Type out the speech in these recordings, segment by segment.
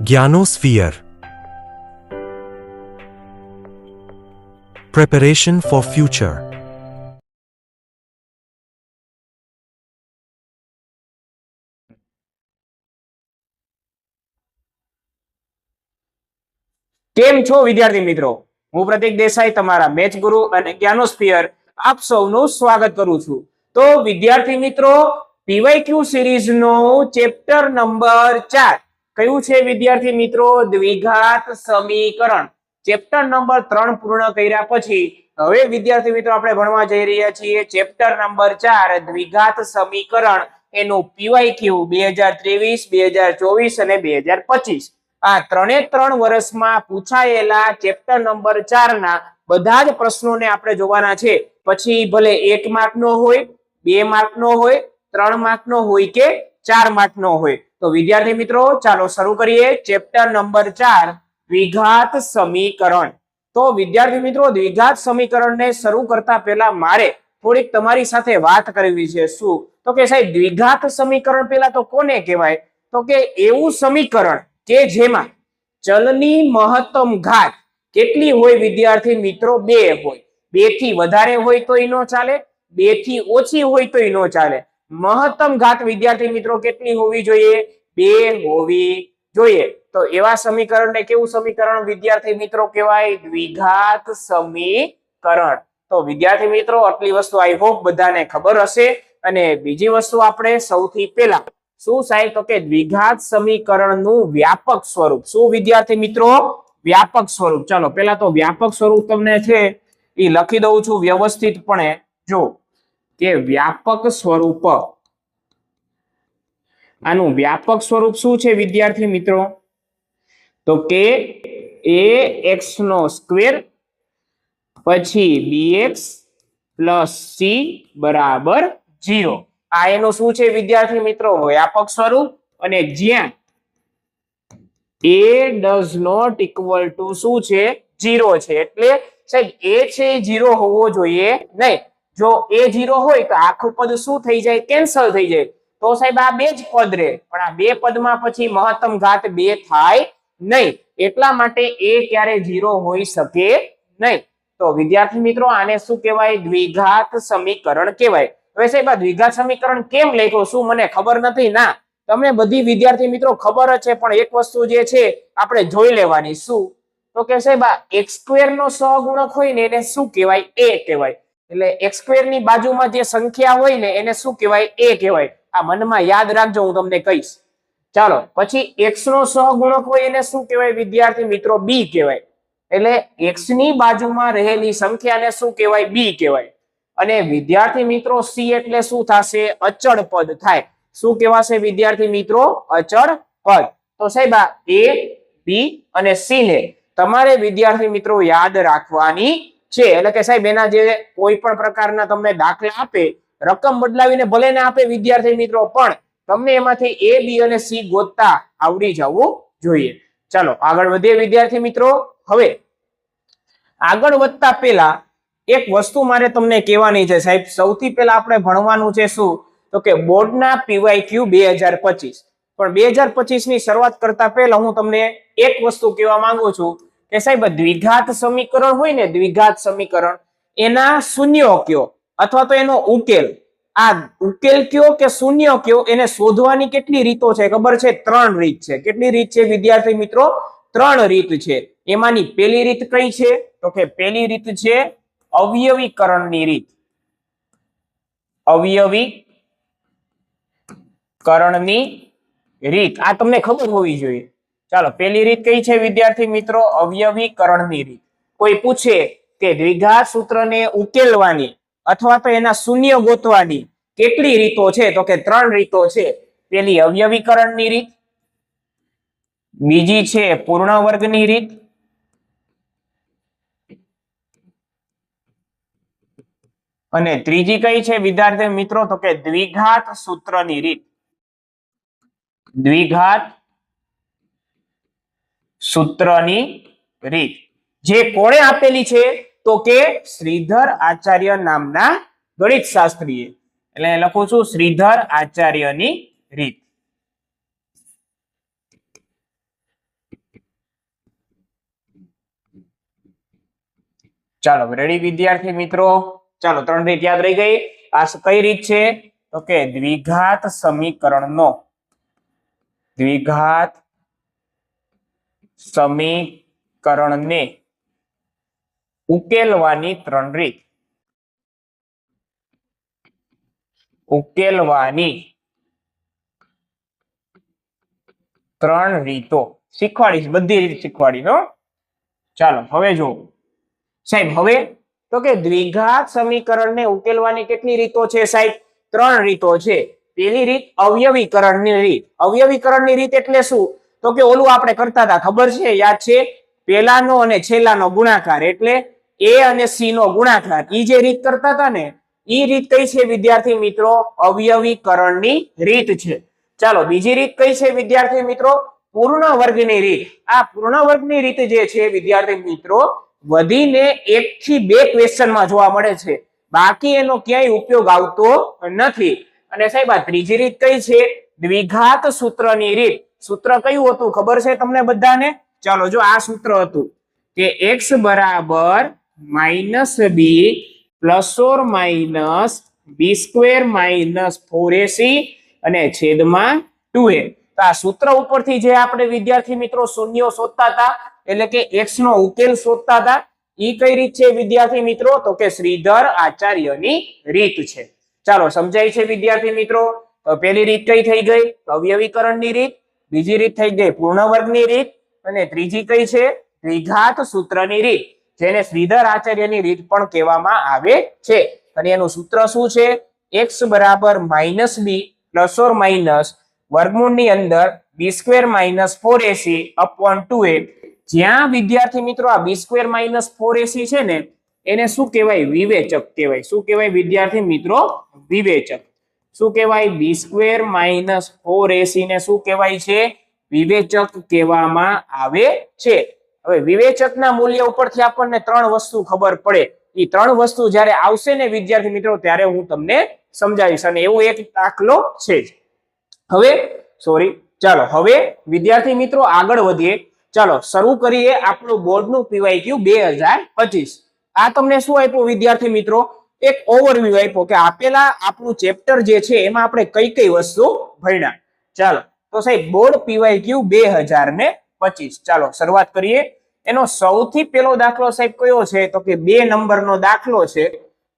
Gyanosphere. Preparation for future. કેમ છો વિદ્યાર્થી મિત્રો? હું પ્રતીક દેસાઈ, તમારા મેચ ગુરુ અને જ્ઞાનોસ્ફિયર આપ સૌનું સ્વાગત કરું છું. તો વિદ્યાર્થી મિત્રો, પીવાયક્યુ સિરીઝનો ચેપ્ટર નંબર 4 કયું છે વિદ્યાર્થી મિત્રો? દ્વિઘાત સમીકરણ. ચેપ્ટર નંબર 3 પૂર્ણ કર્યા પછી હવે વિદ્યાર્થી મિત્રો આપણે ભણવા જઈ રહ્યા છીએ ચેપ્ટર નંબર 4 દ્વિઘાત સમીકરણ. એનું પીવાયક્યુ 2023, 2024 અને 2025 આ 3 વર્ષમાં પૂછાયેલા ચેપ્ટર નંબર 4 ના બધા જ પ્રશ્નોને આપણે જોવાના છે. પછી ભલે 1 માર્કનો હોય, 2 માર્કનો હોય, 3 માર્કનો હોય કે 4 માર્કનો હોય. તો વિદ્યાર્થી મિત્રો ચાલો શરૂ કરીએ ચેપ્ટર નંબર 4 દ્વિઘાત સમીકરણ. તો વિદ્યાર્થી મિત્રો, દ્વિઘાત સમીકરણને શરૂ કરતા પહેલા મારે થોડીક તમારી સાથે વાત કરવી છે. શું? તો કે સાહેબ, દ્વિઘાત સમીકરણ પહેલા તો કોને કહેવાય? તો કે એવું સમીકરણ કે જેમાં ચલની મહત્તમ ઘાત કેટલી હોય વિદ્યાર્થી મિત્રો? 2 હોય. 2 થી વધારે હોય તો ઈ નો ચાલે, 2 થી ઓછી હોય તો ઈ નો ચાલે. મહત્તમ ઘાત વિદ્યાર્થી મિત્રો કેટલી હોવી જોઈએ? 2 હોવી જોઈએ. તો એવા સમીકરણને કેવું સમીકરણ વિદ્યાર્થી મિત્રો કહેવાય? દ્વિઘાત સમીકરણ. તો વિદ્યાર્થી મિત્રો આટલી વસ્તુ આઈ હોપ બધાને ખબર હશે. અને બીજી વસ્તુ આપણે સૌથી પહેલા શું સાહેબ? તો કે દ્વિઘાત સમીકરણનું વ્યાપક સ્વરૂપ. શું વિદ્યાર્થી મિત્રો? વ્યાપક સ્વરૂપ. ચાલો પહેલા તો વ્યાપક સ્વરૂપ તમને છે એ લખી દઉં છું વ્યવસ્થિતપણે. જો કે વ્યાપક સ્વરૂપ, આનું વ્યાપક સ્વરૂપ શું છે વિદ્યાર્થી મિત્રો? તો કે ax નો સ્ક્વેર પછી bx પ્લસ c બરાબર 0. આ એનું શું છે વિદ્યાર્થી મિત્રો? વ્યાપક સ્વરૂપ. અને જ્યાં a does not equal to શું છે? 0 છે. એટલે સાહેબ a છે 0 હોવો જોઈએ નહીં. જો a 0 હોય તો આખું પદ શું થઈ જાય? કેન્સલ થઈ જાય. તો સાહેબ આ બે જ પદ રહે, પણ આ બે પદમાં પછી મહત્તમ ઘાત 2 થાય નહીં. એટલા માટે a ક્યારે 0 હોઈ શકે નહીં. તો વિદ્યાર્થી મિત્રો આને શું કહેવાય? દ્વિઘાત સમીકરણ કહેવાય. હવે સાહેબ આ દ્વિઘાત સમીકરણ કેમ લખ્યું? શું મને ખબર નથી? ના, તમને બધી વિદ્યાર્થી મિત્રો ખબર જ છે, પણ એક વસ્તુ જે છે આપણે જોઈ લેવાની. શું? તો કે સાહેબ આ x² નો સહગુણક હોય ને એને શું કહેવાય? a કહેવાય. એટલે x² ની બાજુમાં જે સંખ્યા હોય ને એને શું કહેવાય? a કહેવાય. આ મનમાં યાદ રાખજો, હું તમને કહીશ. ચાલો પછી x નો સહગુણક હોય એને શું કહેવાય વિદ્યાર્થી મિત્રો? b કહેવાય. એટલે x ની બાજુમાં રહેલી સંખ્યાને શું કહેવાય? b કહેવાય. અને વિદ્યાર્થી મિત્રો c એટલે શું થશે? અચળ પદ થાય. શું કહેવાશે વિદ્યાર્થી મિત્રો? અચળ પદ. તો સાહેબ આ a, b અને c ને તમારે વિદ્યાર્થી મિત્રો યાદ રાખવાની છે. એટલે કે સાહેબ એના જે કોઈ પણ પ્રકારના તમને દાખલા આપે, રકમ બદલાવીને ભલે ને આપે વિદ્યાર્થી મિત્રો, પણ તમને એમાંથી a, b અને c ગોતતા આવડી જવું જોઈએ. ચાલો આગળ વધીએ વિદ્યાર્થી મિત્રો. હવે આગળ વધતા પહેલા એક વસ્તુ મારે તમને કહેવાની છે સાહેબ. સૌથી પહેલા આપણે ભણવાનું છે શું? તો કે બોર્ડના પીવાયક્યુ 2025. પણ 2025 ની શરૂઆત કરતા પહેલા હું તમને એક વસ્તુ કહેવા માંગુ છું કે સાહેબ દ્વિઘાત સમીકરણ હોય ને, દ્વિઘાત સમીકરણ એના શૂન્યો કયો અથવા તો એનો ઉકેલ, આ ઉકેલ કયો કે શૂન્ય કયો, એને શોધવાની કેટલી રીતો છે ખબર છે? 3 રીત છે. કેટલી રીત છે વિદ્યાર્થી મિત્રો? 3 રીત છે. એમાંની પહેલી રીત કઈ છે? તો કે પહેલી રીત છે અવયવીકરણની રીત. અવયવીકરણની રીત આ તમને ખબર હોવી જોઈએ. ચાલો પહેલી રીત કઈ છે વિદ્યાર્થી મિત્રો? અવયવીકરણની રીત. કોઈ પૂછે કે દ્વિઘાત સૂત્રને ઉકેલવાની અથવા તો એના શૂન્ય ગોતવાની કેટલી રીતો છે? તો કે 3 રીતો છે. પહેલી અવયવીકરણની રીત, બીજી છે પૂર્ણ વર્ગની રીત, અને ત્રીજી કઈ છે વિદ્યાર્થી મિત્રો? તો કે દ્વિઘાત સૂત્રની રીત. દ્વિઘાત સૂત્રની રીત જે કોણે આપેલી છે? તો કે શ્રીધર આચાર્ય નામના ગણિત શાસ્ત્રીએ. એટલે લખું છું શ્રીધર આચાર્યની રીત. ચાલો રેડી વિદ્યાર્થી મિત્રો, ચાલો 3 રીત યાદ રહી ગઈ. આ કઈ રીત છે? તો કે દ્વિઘાત સમીકરણનો દ્વિઘાત સમીકરણને ઉકેલવાની 3 રીત. ઉકેલવાની 3 રીતો શીખવાડીશ, બધી રીત શીખવાડીશ હો. ચાલો હવે જો સાહેબ, હવે તો કે દ્વિઘાત સમીકરણને ઉકેલવાની કેટલી રીતો છે સાહેબ? 3 રીતો છે. પહેલી રીત અવયવીકરણની રીત. અવયવીકરણની રીત એટલે શું? તો કે ઓલું આપણે કરતા હતા, ખબર છે, યાદ છે? પહેલાનો અને છેલ્લાનો ગુણાકાર એટલે a અને c નો ગુણાકાર. ઈ જે રીત કરતા હતા ને, ઈ રીત કઈ છે વિદ્યાર્થી મિત્રો? અવયવીકરણની રીત છે. ચાલો બીજી રીત કઈ છે વિદ્યાર્થી મિત્રો? પૂર્ણ વર્ગની રીત. આ પૂર્ણ વર્ગની રીત જે છે વિદ્યાર્થી મિત્રો, વધીને 1 થી 2 ક્વેશ્ચનમાં જોવા મળે છે, બાકી એનો ક્યાંય ઉપયોગ આવતો નથી. અને સાહેબ આ ત્રીજી રીત કઈ છે? દ્વિઘાત સૂત્રની રીત. સૂત્ર કયું હતું ખબર છે તમને બધાને? ચાલો જો આ સૂત્ર હતું કે x બરાબર -b ± b² - 4ac અને છેદમાં 2a. તો આ સૂત્ર ઉપરથી જે આપણે વિદ્યાર્થી મિત્રો શૂન્યો શોધતા હતા, એટલે કે x નો ઉકેલ શોધતા હતા, ઈ કઈ રીત છે વિદ્યાર્થી મિત્રો? તો કે શ્રીધર આચાર્યની રીત છે. ચાલો સમજાય છે વિદ્યાર્થી મિત્રો? તો પહેલી રીત કઈ થઈ ગઈ? અવયવીકરણની રીત. બીજી રીત થઈ ગઈ પૂર્ણ વર્ગની રીત. અને ત્રીજી કઈ છે? દ્વિઘાત સૂત્રની રીત, જેને શ્રીધર આચાર્યની રીત પણ કહેવામાં આવે છે. અને એનું સૂત્ર શું છે? x બરાબર -b ± વર્ગમૂળની અંદર b² - 4ac upon 2a. જ્યાં વિદ્યાર્થી મિત્રો આ b² - 4ac છે ને, એને શું કહેવાય? વિવેચક કહેવાય. શું કહેવાય વિદ્યાર્થી મિત્રો? વિવેચક. શું કહેવાય? b² - 4ac ને શું કહેવાય છે? વિવેચક કહેવામાં આવે છે. હવે વિવેચકના મૂલ્ય ઉપરથી આપણને 3 વસ્તુ ખબર પડે. એ 3 વસ્તુ જ્યારે આવશે ને વિદ્યાર્થી મિત્રો, ત્યારે હું તમને સમજાવીશ. અને એવો એક દાખલો છે જ. હવે ચાલો હવે વિદ્યાર્થી મિત્રો આગળ વધીએ. ચાલો શરૂ કરીએ આપણું બોર્ડનું PYQ 2025. આ તમને શું આપ્યું વિદ્યાર્થી મિત્રો? એક ઓવરવ્યુ આપ્યો કે આપેલા આપણું ચેપ્ટર જે છે એમાં આપણે કઈ કઈ વસ્તુ ભણ્યા. ચાલો તો સાહેબ બોર્ડ PYQ 2025. ચાલો શરૂઆત કરીએ. એનો સૌથી પહેલો દાખલો સાહેબ કયો છે? તો કે 2 નંબરનો દાખલો છે.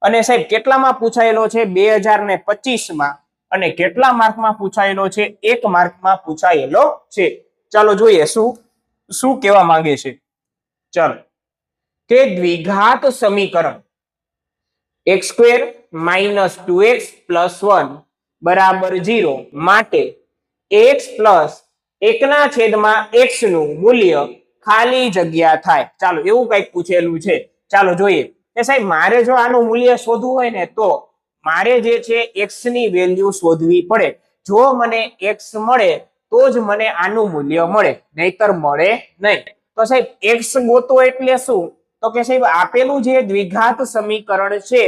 અને સાહેબ કેટલામાં પૂછાયેલો છે? 2025 માં. અને કેટલા માર્કમાં પૂછાયેલો છે? 1 માર્કમાં પૂછાયેલો છે. ચાલો જોઈએ શું કહેવા માંગે છે. ચાલો કે દ્વિઘાત સમીકરણ x² - 2x + 1 = 0 માટે x + 1/x નું મૂલ્ય ખાલી જગ્યા થાય. ચાલો એવું કંઈક પૂછેલું છે. ચાલો જોઈએ કે સાહેબ મારે જો આનું મૂલ્ય શોધવું હોય ને, તો મારે જે છે x ની વેલ્યુ શોધવી પડે. જો મને x મળે તો જ મને આનું મૂલ્ય મળે, નહીતર મળે નહીં. તો સાહેબ x ગોતો એટલે શું? તો કે સાહેબ આપેલું જે દ્વિઘાત સમીકરણ છે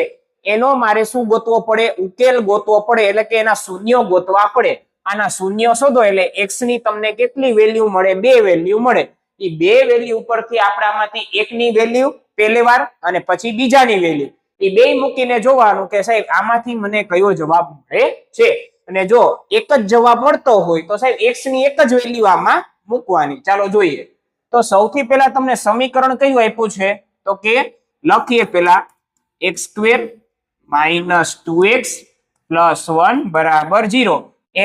એનો મારે શું ગોતવો પડે? ઉકેલ ગોતવો પડે. એટલે કે એના શૂન્યો ગોતવા પડે. આના શૂન્યો શોધો એટલે x ની તમને કેટલી વેલ્યુ મળે? 2 વેલ્યુ મળે. એ 2 વેલ્યુ ઉપરથી આપણે આમાંથી એકની વેલ્યુ પહેલી વાર અને પછી બીજાની વેલ્યુ, એ 2 મૂકીને જોવાનું કે સાહેબ આમાંથી મને કયો જવાબ મળે છે. અને જો એક જ જવાબ મળતો હોય તો સાહેબ x ની એક જ વેલ્યુ આમાં મૂકવાની. ચાલો જોઈએ. તો સૌથી પહેલા તમને સમીકરણ કયું આપ્યું છે? તો કે લખીએ પહેલા x² - 2x + 1 = 0.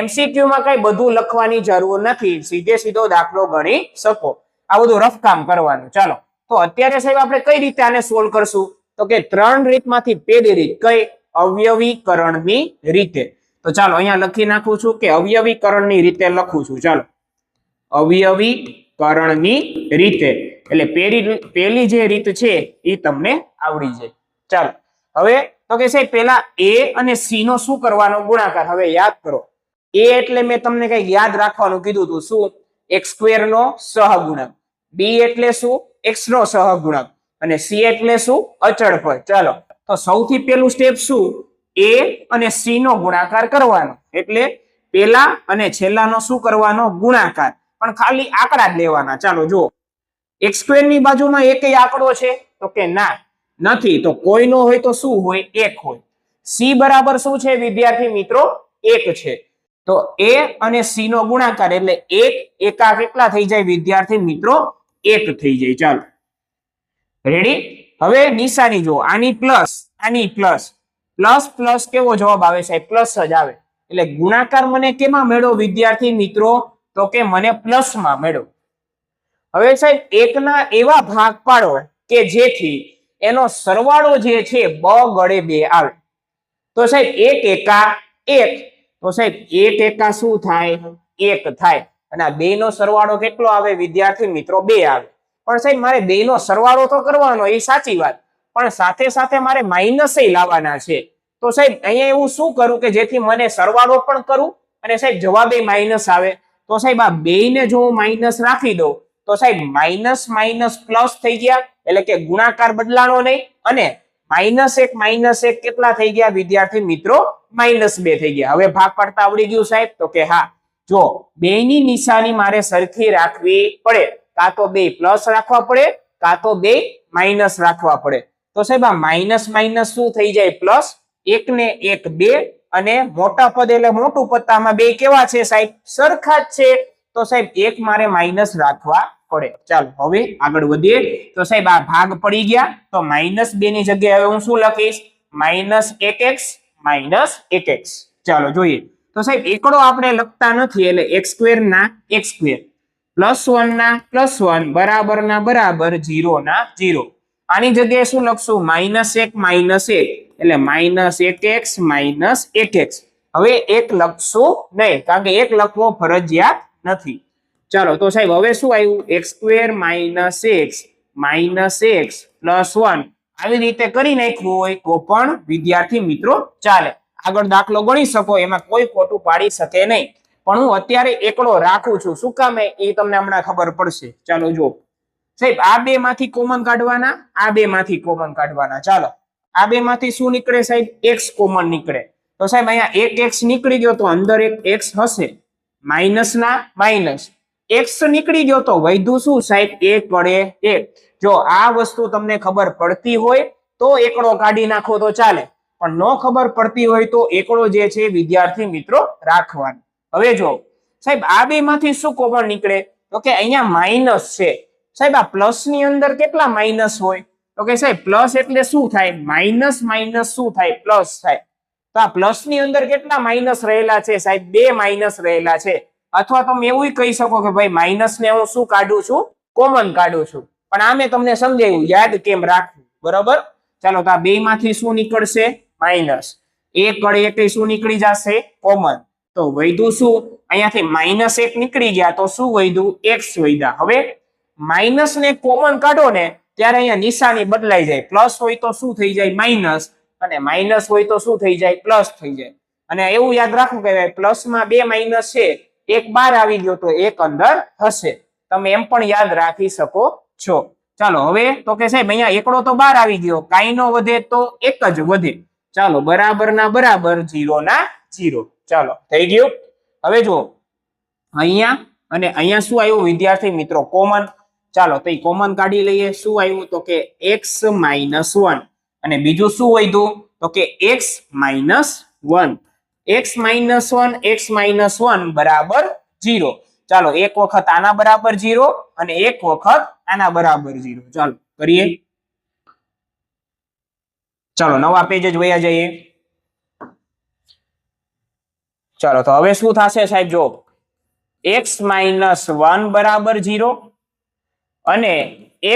MCQ માં કઈ બધું લખવાની જરૂર નથી, સીધો દાખલો ગણી શકો. આ બધું રફ કામ કરવાનું. ચાલો તો અત્યારે સાહેબ આપણે કઈ રીતે આને સોલ્વ કરશું? તો કે 3 રીતમાંથી પહેલી રીત કઈ? અવયવીકરણની રીતે. તો ચાલો અહીંયા લખી નાખું છું કે અવયવીકરણની રીતે લખું છું. ચાલો અવયવીકરણની રીતે એટલે પહેલી જે રીત છે એ તમને આવડી જાય. ચાલો હવે તો કે સાહેબ પહેલા a અને c નો શું કરવાનો? ગુણાકાર. હવે યાદ કરો, a એટલે મેં તમને કઈ યાદ રાખવાનું કીધું હતું. શું? x² નો સહગુણક. b એટલે શું? x નો સહગુણક. અને c એટલે શું? અચળ પદ. ચાલો તો સૌથી પહેલું સ્ટેપ શું? a અને c નો ગુણાકાર કરવાનો. એટલે પહેલા અને છેલ્લાનો શું કરવાનો? ગુણાકાર. પણ ખાલી આંકડા જ લેવાના. ચાલો જો x² ની બાજુમાં એકય આંકડો છે? તો કે ના. નથી, તો કોઈ નો હોય તો શું હોય? એક હોય. સી બરાબર શું છે વિદ્યાર્થી મિત્રો? એક છે. તો એ અને સી નો ગુણાકાર એટલે એક એકા કેટલા થઈ જાય વિદ્યાર્થી મિત્રો? એક થઈ જાય. ચાલો રેડી. હવે નિશાની જો, આની પ્લસ આની પ્લસ, પ્લસ પ્લસ કેવો જવાબ આવે સાહેબ? પ્લસ જ આવે. એટલે ગુણાકાર મને કેમાં મેળવો વિદ્યાર્થી મિત્રો? તો કે મને પ્લસ માં મેળવો. હવે સાહેબ એકના એવા ભાગ પાડો કે જેથી એનો સરવાળો જે છે બ ગળે 2 આવે. તો સાહેબ એક એકા એક, તો સાહેબ એક એકા શું થાય? એક થાય. અને આ બે નો સરવાળો કેટલો આવે વિદ્યાર્થી મિત્રો? 2 આવે. પણ સાહેબ મારે બે નો સરવાળો તો કરવાનો, એ સાચી વાત, પણ સાથે સાથે મારે માઇનસ લાવવાના છે. તો સાહેબ અહીંયા એવું શું કરું કે જેથી મને સરવાળો પણ કરું અને સાહેબ જવાબે માઇનસ આવે? તો સાહેબ આ બે ને જો હું માઇનસ રાખી દઉં તો સાહેબ માઇનસ માઇનસ પ્લસ થઈ ગયા, એટલે કે ગુણાકાર બદલાનો નહીં. અને -1 કેટલા થઈ ગયા વિદ્યાર્થી મિત્રો? -2 થઈ ગયા. હવે ભાગ પાડતા આવડી ગયું સાહેબ? તો કે હા. જો બેની નિશાની મારે સરખી રાખવી પડે, કાં તો 2 પ્લસ રાખવા પડે, કાં તો 2 માઇનસ રાખવા પડે. તો સાહેબ આ માઇનસ માઇનસ શું થઈ જાય? પ્લસ. 1 ને 1 2, અને મોટા પદ એટલે મોટું પત્તામાં 2 કેવા છે સાહેબ? સરખા જ છે. તો સાહેબ એક મારે માઇનસ રાખવા પડે. ચાલો હવે આગળ વધીએ. તો સાહેબ આ ભાગ પડી ગયા, તો -2 ની જગ્યાએ હવે હું શું લખીશ? -1x ચાલો જોઈએ. તો સાહેબ એકડો આપણે લખતા નથી એટલે x² ના x², +1 ના +1, બરાબર ના બરાબર, 0 ના 0. આની જગ્યાએ શું લખશું? -1 એટલે -1x -1x. હવે એક લખશું નહીં, કારણ કે એક લખવો ફરજિયાત નથી. ચાલો તો સાહેબ હવે શું આવ્યું? x² - x +1. આવી રીતે કરી નાખ્યું હોય તો પણ વિદ્યાર્થી મિત્રો ચાલે. આગળ દાખલો ગણી શકો, એમાં કોઈ ખોટું પાડી શકે નહીં. પણ હું અત્યારે એકડો રાખું છું. શું કામ? એ તમને હમણાં ખબર પડશે. ચાલો જો સાહેબ આ બે માંથી કોમન કાઢવાના, આ બે માંથી કોમન કાઢવાના. ચાલો આ બે માંથી શું નીકળે સાહેબ? x કોમન નીકળે. તો સાહેબ અહીંયા એક x નીકળી ગયો તો અંદર એક x હશે, માઇનસ ના માઇનસ. x નીકળી ગયો તો વધ્યું શું સાહેબ? 1 વડે 1. જો આ વસ્તુ તમને ખબર પડતી હોય તો એકડો કાઢી નાખો તો ચાલે, પણ ન ખબર પડતી હોય તો એકડો જે છે વિદ્યાર્થી મિત્રો રાખવાનો. હવે જો સાહેબ આ બે માંથી શું કોમન નીકળે? તો કે અહીંયા માઇનસ છે. સાહેબ આ પ્લસ ની અંદર કેટલા માઇનસ હોય? તો કે સાહેબ પ્લસ એટલે શું થાય? માઇનસ માઇનસ શું થાય? પ્લસ થાય. તો આ પ્લસ ની અંદર કેટલા માઇનસ રહેલા છે સાહેબ? 2 માઇનસ રહેલા છે. અથવા તમે એવું કહી શકો કે ભાઈ માઇનસ ને હું શું કાઢું છું? કોમન કાઢું છું. પણ આ મેં તમને સમજાવ્યું, યાદ કેમ રાખવું, બરાબર? ચાલો તો આ બે માંથી શું નીકળશે? માઇનસ. 1 વડે 1 શું નીકળી જશે? કોમન. તો વધ્યું શું? અહીંયાથી -1 નીકળી ગયા તો શું વધ્યું? x વધ્યા. હવે માઇનસ ને કોમન કાઢો ને ત્યારે અહીંયા નિશાની બદલાઈ જાય. પ્લસ હોય તો શું થઈ જાય? માઇનસ, અને માઇનસ હોય તો શું થઈ જાય? પ્લસ થઈ જાય. અને એવું યાદ રાખવું કે પ્લસ માં 2 માઇનસ છે, 1 બહાર આવી ગયો તો 1 અંદર હશે. તમે એમ પણ યાદ રાખી શકો છો. ચાલો હવે તો કે સાહેબ અહીંયા એકડો તો બહાર આવી ગયો, કાઈ નો વધે તો 1 જ વધે. ચાલો બરાબર ના બરાબર, 0 ના 0. ચાલો થઈ ગયું. હવે જો અહીંયા અને અહીંયા શું આવ્યું વિદ્યાર્થી મિત્રો? કોમન. ચાલો તો કોમન કાઢી લઈએ. શું આવ્યું? તો કે x - 1. અને બીજું શું વધ્યું? તો કે x - 1. x - 1 x - 1 બરાબર 0. ચાલો એક વખત આના બરાબર 0 અને એક વખત આના બરાબર 0. ચાલો કરીએ. ચાલો નવા પેજ જ વયા જઈએ. ચાલો તો હવે શું થશે સાહેબ? જો x - 1 બરાબર 0 અને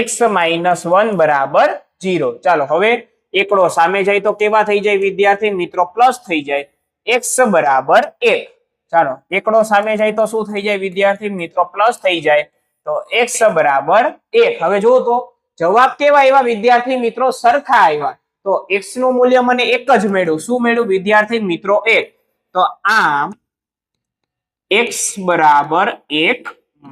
x - 1 બરાબર 0. ચાલો હવે એકડો સામે જાય તો કેવા થઈ જાય વિદ્યાર્થી મિત્રો? પ્લસ થઈ જાય. x બરાબર 1. ચાલો એકડો સામે જાય તો શું થઈ જાય વિદ્યાર્થી મિત્રો? પ્લસ થઈ જાય. તો x બરાબર 1. હવે જો તો જવાબ કેવા આવ્યા વિદ્યાર્થી મિત્રો? સરખા આવ્યા. તો x નું મૂલ્ય મને 1 જ મળ્યું. શું મળ્યું વિદ્યાર્થી મિત્રો? 1. તો આમ x બરાબર 1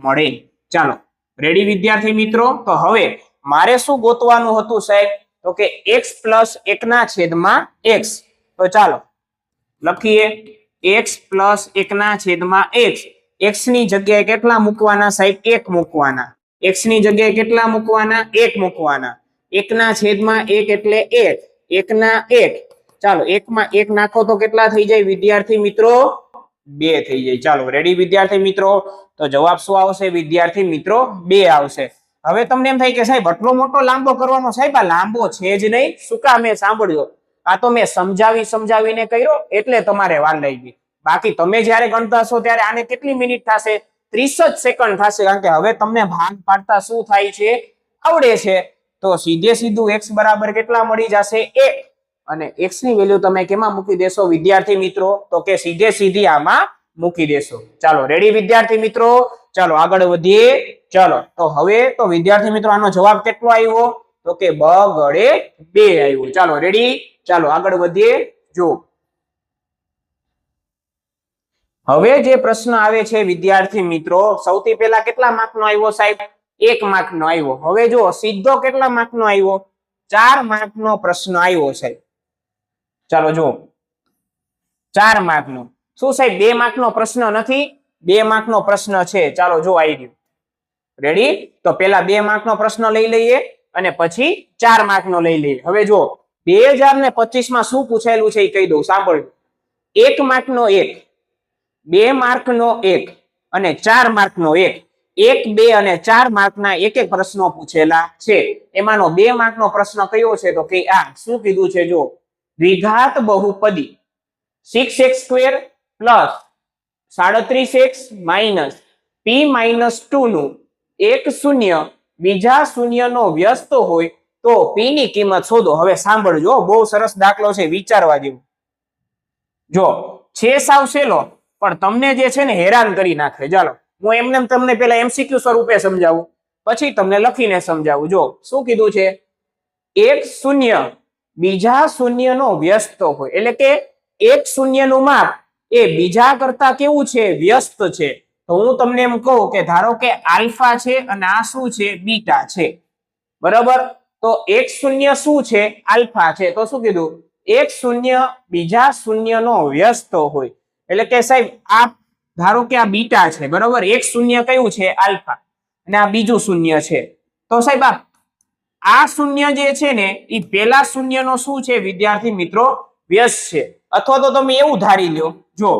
મળે. ચાલો રેડી વિદ્યાર્થી મિત્રો? તો હવે મારે શું ગોતવાનું હતું સાહેબ? તો કે x + 1 ના છેદમાં x. તો ચાલો લખીએ. x + 1 ના છેદમાં x. x ની જગ્યાએ કેટલા મૂકવાના સાહેબ? 1 મૂકવાના. x ની જગ્યાએ કેટલા મૂકવાના? 1 મૂકવાના. એકના છેદમાં એક એટલે એક, એકના એક, ચાલો એકમાં એક નાખો તો કેટલા થઈ જાય વિદ્યાર્થી મિત્રો? 2 થઈ જાય. ચાલો રેડી વિદ્યાર્થી મિત્રો? તો જવાબ શું આવશે વિદ્યાર્થી મિત્રો? 2 આવશે. હવે તમને એમ થાય કે સાહેબ આટલો મોટો લાંબો કરવાનો, સાહેબ આ લાંબો છે જ નહીં. શું કામ? મેં સાંભળ્યો, આ તો મેં સમજાવીને કર્યો એટલે તમારે વાર લાગી. બાકી તમે જ્યારે ગણતા હશો ત્યારે આને કેટલી મિનિટ થશે? 30 જ સેકન્ડ થશે. કારણ કે હવે તમને ભાગ પાડતા શું થાય છે આવડે છે. તો સીધું x બરાબર કેટલા મળી જશે? 1. અને x ની વેલ્યુ તમે કેમાં મૂકી દેશો વિદ્યાર્થી મિત્રો? તો કે સીધી આમાં મૂકી દેશો. ચાલો રેડી વિદ્યાર્થી મિત્રો? ચાલો આગળ વધીએ. ચાલો તો હવે તો વિદ્યાર્થી મિત્રો આનો જવાબ કેટલો આવ્યો? તો કે બ ગળે 2 આવ્યો. ચાલો રેડી? ચાલો આગળ વધીએ. જો હવે જે પ્રશ્ન આવે છે વિદ્યાર્થી મિત્રો, સૌથી પહેલા કેટલા માર્ક નો આવ્યો સાહેબ? 1 માર્ક નો આવ્યો. હવે જો સીધો કેટલા માર્ક નો આવ્યો? 4 માર્ક નો પ્રશ્ન આવ્યો સાહેબ. ચાલો જો 4 માર્ક નો. શું સાહેબ 2 માર્ક નો પ્રશ્ન નથી? 2 માર્ક નો પ્રશ્ન છે. ચાલો જો આવી ગયું. રેડી? તો પેલા 2 માર્ક નો પ્રશ્ન લઈ લઈએ અને પછી 4 માર્ક નો લઈ લઈએ. હવે જો 2025 માં શું પૂછાયેલું છે એ કહી દઉં, સાંભળજો. 1 માર્ક નો 1, 2 માર્ક નો 1 અને 4 માર્ક નો 1. 1, 2 અને 4 માર્ક ના એક પ્રશ્નો પૂછેલા છે. એમાંનો 2 માર્ક નો પ્રશ્ન કયો છે? તો કે આ શું કીધું છે? જો દ્વિઘાત બહુપદી 6x² plus 37x minus p-2 નું એક શૂન્ય બીજા શૂન્યનો વ્યસ્ત હોય તો p ની કિંમત શોધો. હવે સાંભળજો, બહુ સરસ દાખલો છે, વિચારવા જેવું. જો છે સાવ સહેલો પણ તમને જે છે ને હેરાન કરી નાખે. ચાલો હું એમને તમને પેલા MCQ સ્વરૂપે સમજાવું, પછી તમને લખીને સમજાવું. જો શું કીધું છે? એક શૂન્ય બીજા શૂન્યનો વ્યસ્ત હોય, એટલે કે એક શૂન્યનું માપ એ બીજા કરતા કેવું છે? વ્યસ્ત છે. તો હું તમને એમ કહું કે ધારો કે આલ્ફા છે અને આ શું છે? બીટા છે. બરાબર? તો એક શૂન્ય શું છે? આલ્ફા છે. તો શું કીધું? એક શૂન્ય બીજા શૂન્યનો વ્યસ્ત હોય, એટલે કે સાહેબ આ ધારો કે આ બીટા છે. બરાબર? એક શૂન્ય કયું છે? આલ્ફા. અને આ બીજું શૂન્ય છે. તો સાહેબ આ શૂન્ય જે છે ને એ પેલા શૂન્યનો શું છે વિદ્યાર્થી મિત્રો? વ્યસ્ત છે. અથવા તો તમે એવું ધારી લ્યો, જો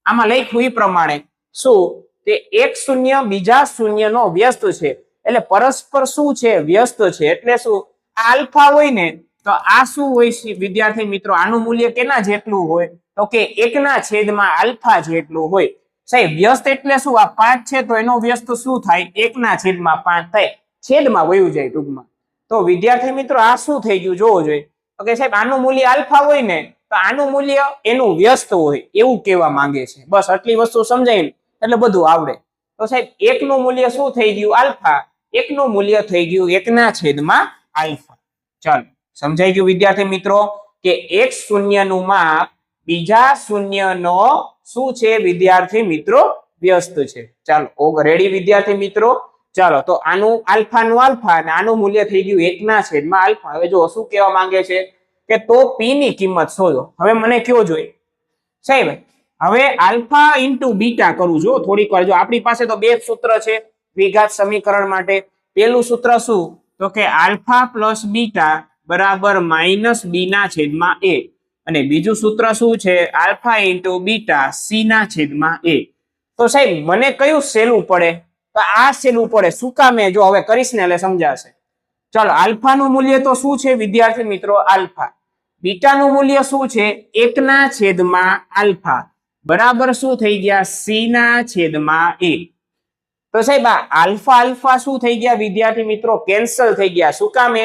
આમાં લખ્યું એ પ્રમાણે શું? તે એક શૂન્ય બીજા શૂન્યનો વ્યસ્ત છે, એટલે પરસ્પર શું છે? વ્યસ્ત છે. એટલે શું? આલ્ફા હોય ને તો આ શું હોય છે વિદ્યાર્થી મિત્રો? આનું મૂલ્ય કેના જેટલું હોય? તો કે 1 છેદમાં આલ્ફા જેટલું હોય. સાહેબ વ્યસ્ત એટલે શું? આ 5 છે તો એનો વ્યસ્ત શું થાય? 1 છેદમાં 5 થાય. છેદમાં વયું જાય ટૂંકમાં. તો વિદ્યાર્થી મિત્રો આ શું થઈ ગયું જોવો જોઈએ. તો કે સાહેબ આનું મૂલ્ય આલ્ફા હોય ને તો આનું મૂલ્ય એનું વ્યસ્ત હોય, એવું કહેવા માંગે છે. બસ આટલી વસ્તુ સમજાય ને એટલે બધું આવડે. તો સાહેબ 1 નું મૂલ્ય શું થઈ ગયું? આલ્ફા. 1 નું મૂલ્ય થઈ ગયું 1 છેદમાં આલ્ફા. ચાલો સમજાઈ ગયું વિદ્યાર્થી મિત્રો કે એક શૂન્યનું માપ બીજા શૂન્યનો શું છે વિદ્યાર્થી મિત્રો? વ્યસ્ત છે. ચાલો રેડી વિદ્યાર્થી મિત્રો? ચાલો તો આનું આલ્ફાનું આલ્ફા અને આનું મૂલ્ય થઈ ગયું 1 છેદમાં આલ્ફા. હવે જો શું કહેવા માંગે છે કે તો p ની કિંમત શોધો. હવે મને કયો જોઈએ સાહેબ? હવે આલ્ફા ઇન્ટુ બીટા કરું છું થોડીક વાર. જો આપણી પાસે તો 2 સૂત્ર છે દ્વિઘાત સમીકરણ માટે. પેલું સૂત્ર શું? તો કે આલ્ફા પ્લસ બીટા બરાબર માઇનસ b ના છેદમાં a. અને બીજું સૂત્ર શું છે? આલ્ફા ઇન્ટુ બીટા c ના છેદમાં a. તો સાહેબ મને કયું સહેલું પડે? તો આ સહેલું પડે. શું કામે? જો હવે કરીશ ને એટલે સમજાશે. ચાલો આલ્ફાનું મૂલ્ય તો શું છે વિદ્યાર્થી મિત્રો? આલ્ફા. બીટાનું મૂલ્ય શું છે? 1 છેદમાં આલ્ફા બરાબર શું થઈ ગયા? c ના છેદમાં a. તો સાહેબ આ આલ્ફા આલ્ફા શું થઈ ગયા વિદ્યાર્થી મિત્રો? કેન્સલ થઈ ગયા. શું કામે?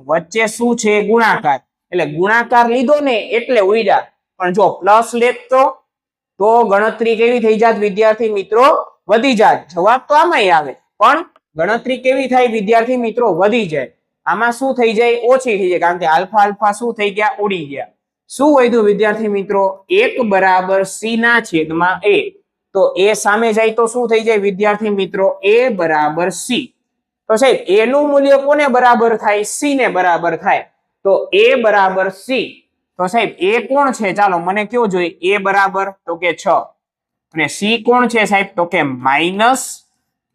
વચ્ચે શું છે? ગુણાકાર. એટલે ગુણાકાર લીધો ને એટલે ઉડ્યા. પણ જો પ્લસ લેત તો ગણતરી કેવી થઈ જાત વિદ્યાર્થી મિત્રો? વધી જાત. જવાબ તો આમાંય આવે પણ ગણતરી કેવી થાય વિદ્યાર્થી મિત્રો? વધી જાય. આમાં શું થઈ જાય? ઓછી થઈ જાય. કારણ કે આલ્ફા આલ્ફા શું થઈ ગયા? ઉડી ગયા. શું વધ્યું વિદ્યાર્થી મિત્રો? 1 બરાબર c ના છેદમાં a. તો a સામે જાય તો શું થઈ જાય વિદ્યાર્થી મિત્રો? a બરાબર c. તો સાહેબ a નું મૂલ્ય કોને બરાબર થાય? c ને બરાબર થાય. તો a બરાબર c. તો સાહેબ a કોણ છે? ચાલો મને કયો જોઈએ? a બરાબર તો કે 6. અને c કોણ છે સાહેબ? તો કે માઇનસ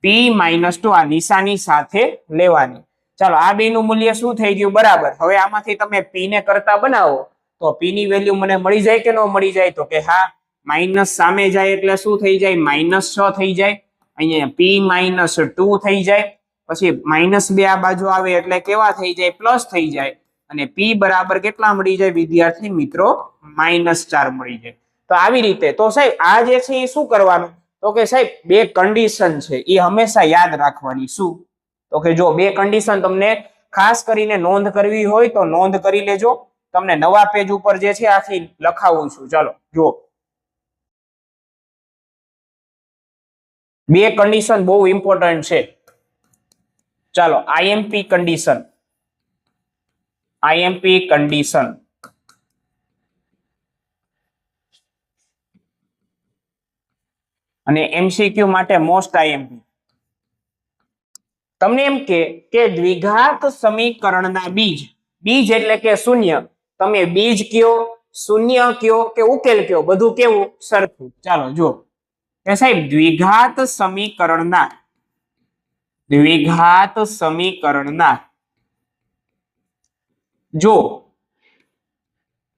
p-2. આ નિશાની સાથે લેવાની. ચાલો આ બે નું મૂલ્ય શું થઈ ગયું બરાબર. હવે આમાંથી તમે p ને કરતા બનાવો તો p ની વેલ્યુ મને મળી જાય કે ન મળી જાય? તો કે હા, માઇનસ સામે જાય એટલે શું થઈ જાય? -6 થઈ જાય. અહીંયા p -2 થઈ જાય. પછી -2 આ બાજુ આવે એટલે કેવા થઈ જાય? પ્લસ થઈ જાય. અને p બરાબર કેટલા મળી જાય વિદ્યાર્થી મિત્રો? -4 મળી જાય. તો આવી રીતે તો સાહેબ આ જે છે એ શું કરવાનું? તો કે સાહેબ બે કન્ડિશન છે એ હંમેશા યાદ રાખવાની. શું? તો કે જો બે કન્ડિશન તમને ખાસ કરીને નોંધ કરવી હોય તો નોંધ કરી લેજો. તમને નવા પેજ ઉપર જે છે આખી લખાવું છું. ચાલો જો બે કન્ડિશન બહુ ઇમ્પોર્ટન્ટ છે. ચાલો આઈએમપી કન્ડિશન, આઈએમપી કન્ડિશન અને એમસીક્યુ માટે મોસ્ટ આઈએમપી. તમને એમ કે દ્વિઘાત સમીકરણના બીજ, બીજ એટલે કે શૂન્ય, તમે બીજ કયો, શૂન્ય કયો કે ઉકેલ કયો, બધું કેવું? સરખું. ચાલો જો કે સાહેબ દ્વિઘાત સમીકરણના, દ્વિઘાત સમીકરણના જો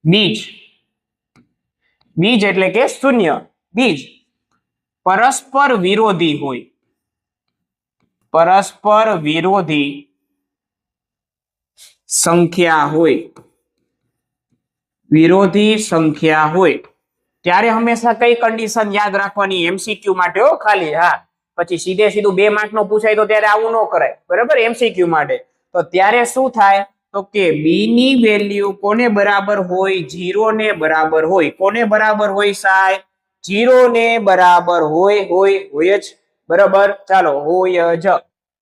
બીજ, બીજ એટલે કે શૂન્ય, બીજ પરસ્પર વિરોધી હોય, પરસ્પર વિરોધી સંખ્યા હોય, વિરોધી સંખ્યા હોય ત્યારે હંમેશા કઈ કન્ડિશન યાદ રાખવાની? એમસીક્યુ માટે હો ખાલી. હા, પછી સીધે સીધું 2 માર્ક નો પૂછાય તો ત્યારે આવું ન કરાય, બરાબર? એમસીક્યુ માટે તો ત્યારે શું થાય? તો કે b ની વેલ્યુ કોને બરાબર હોય? 0 ને બરાબર હોય. કોને બરાબર હોય સાહેબ? 0 ને બરાબર હોય. હોય જ, બરાબર? ચાલો હોય જ.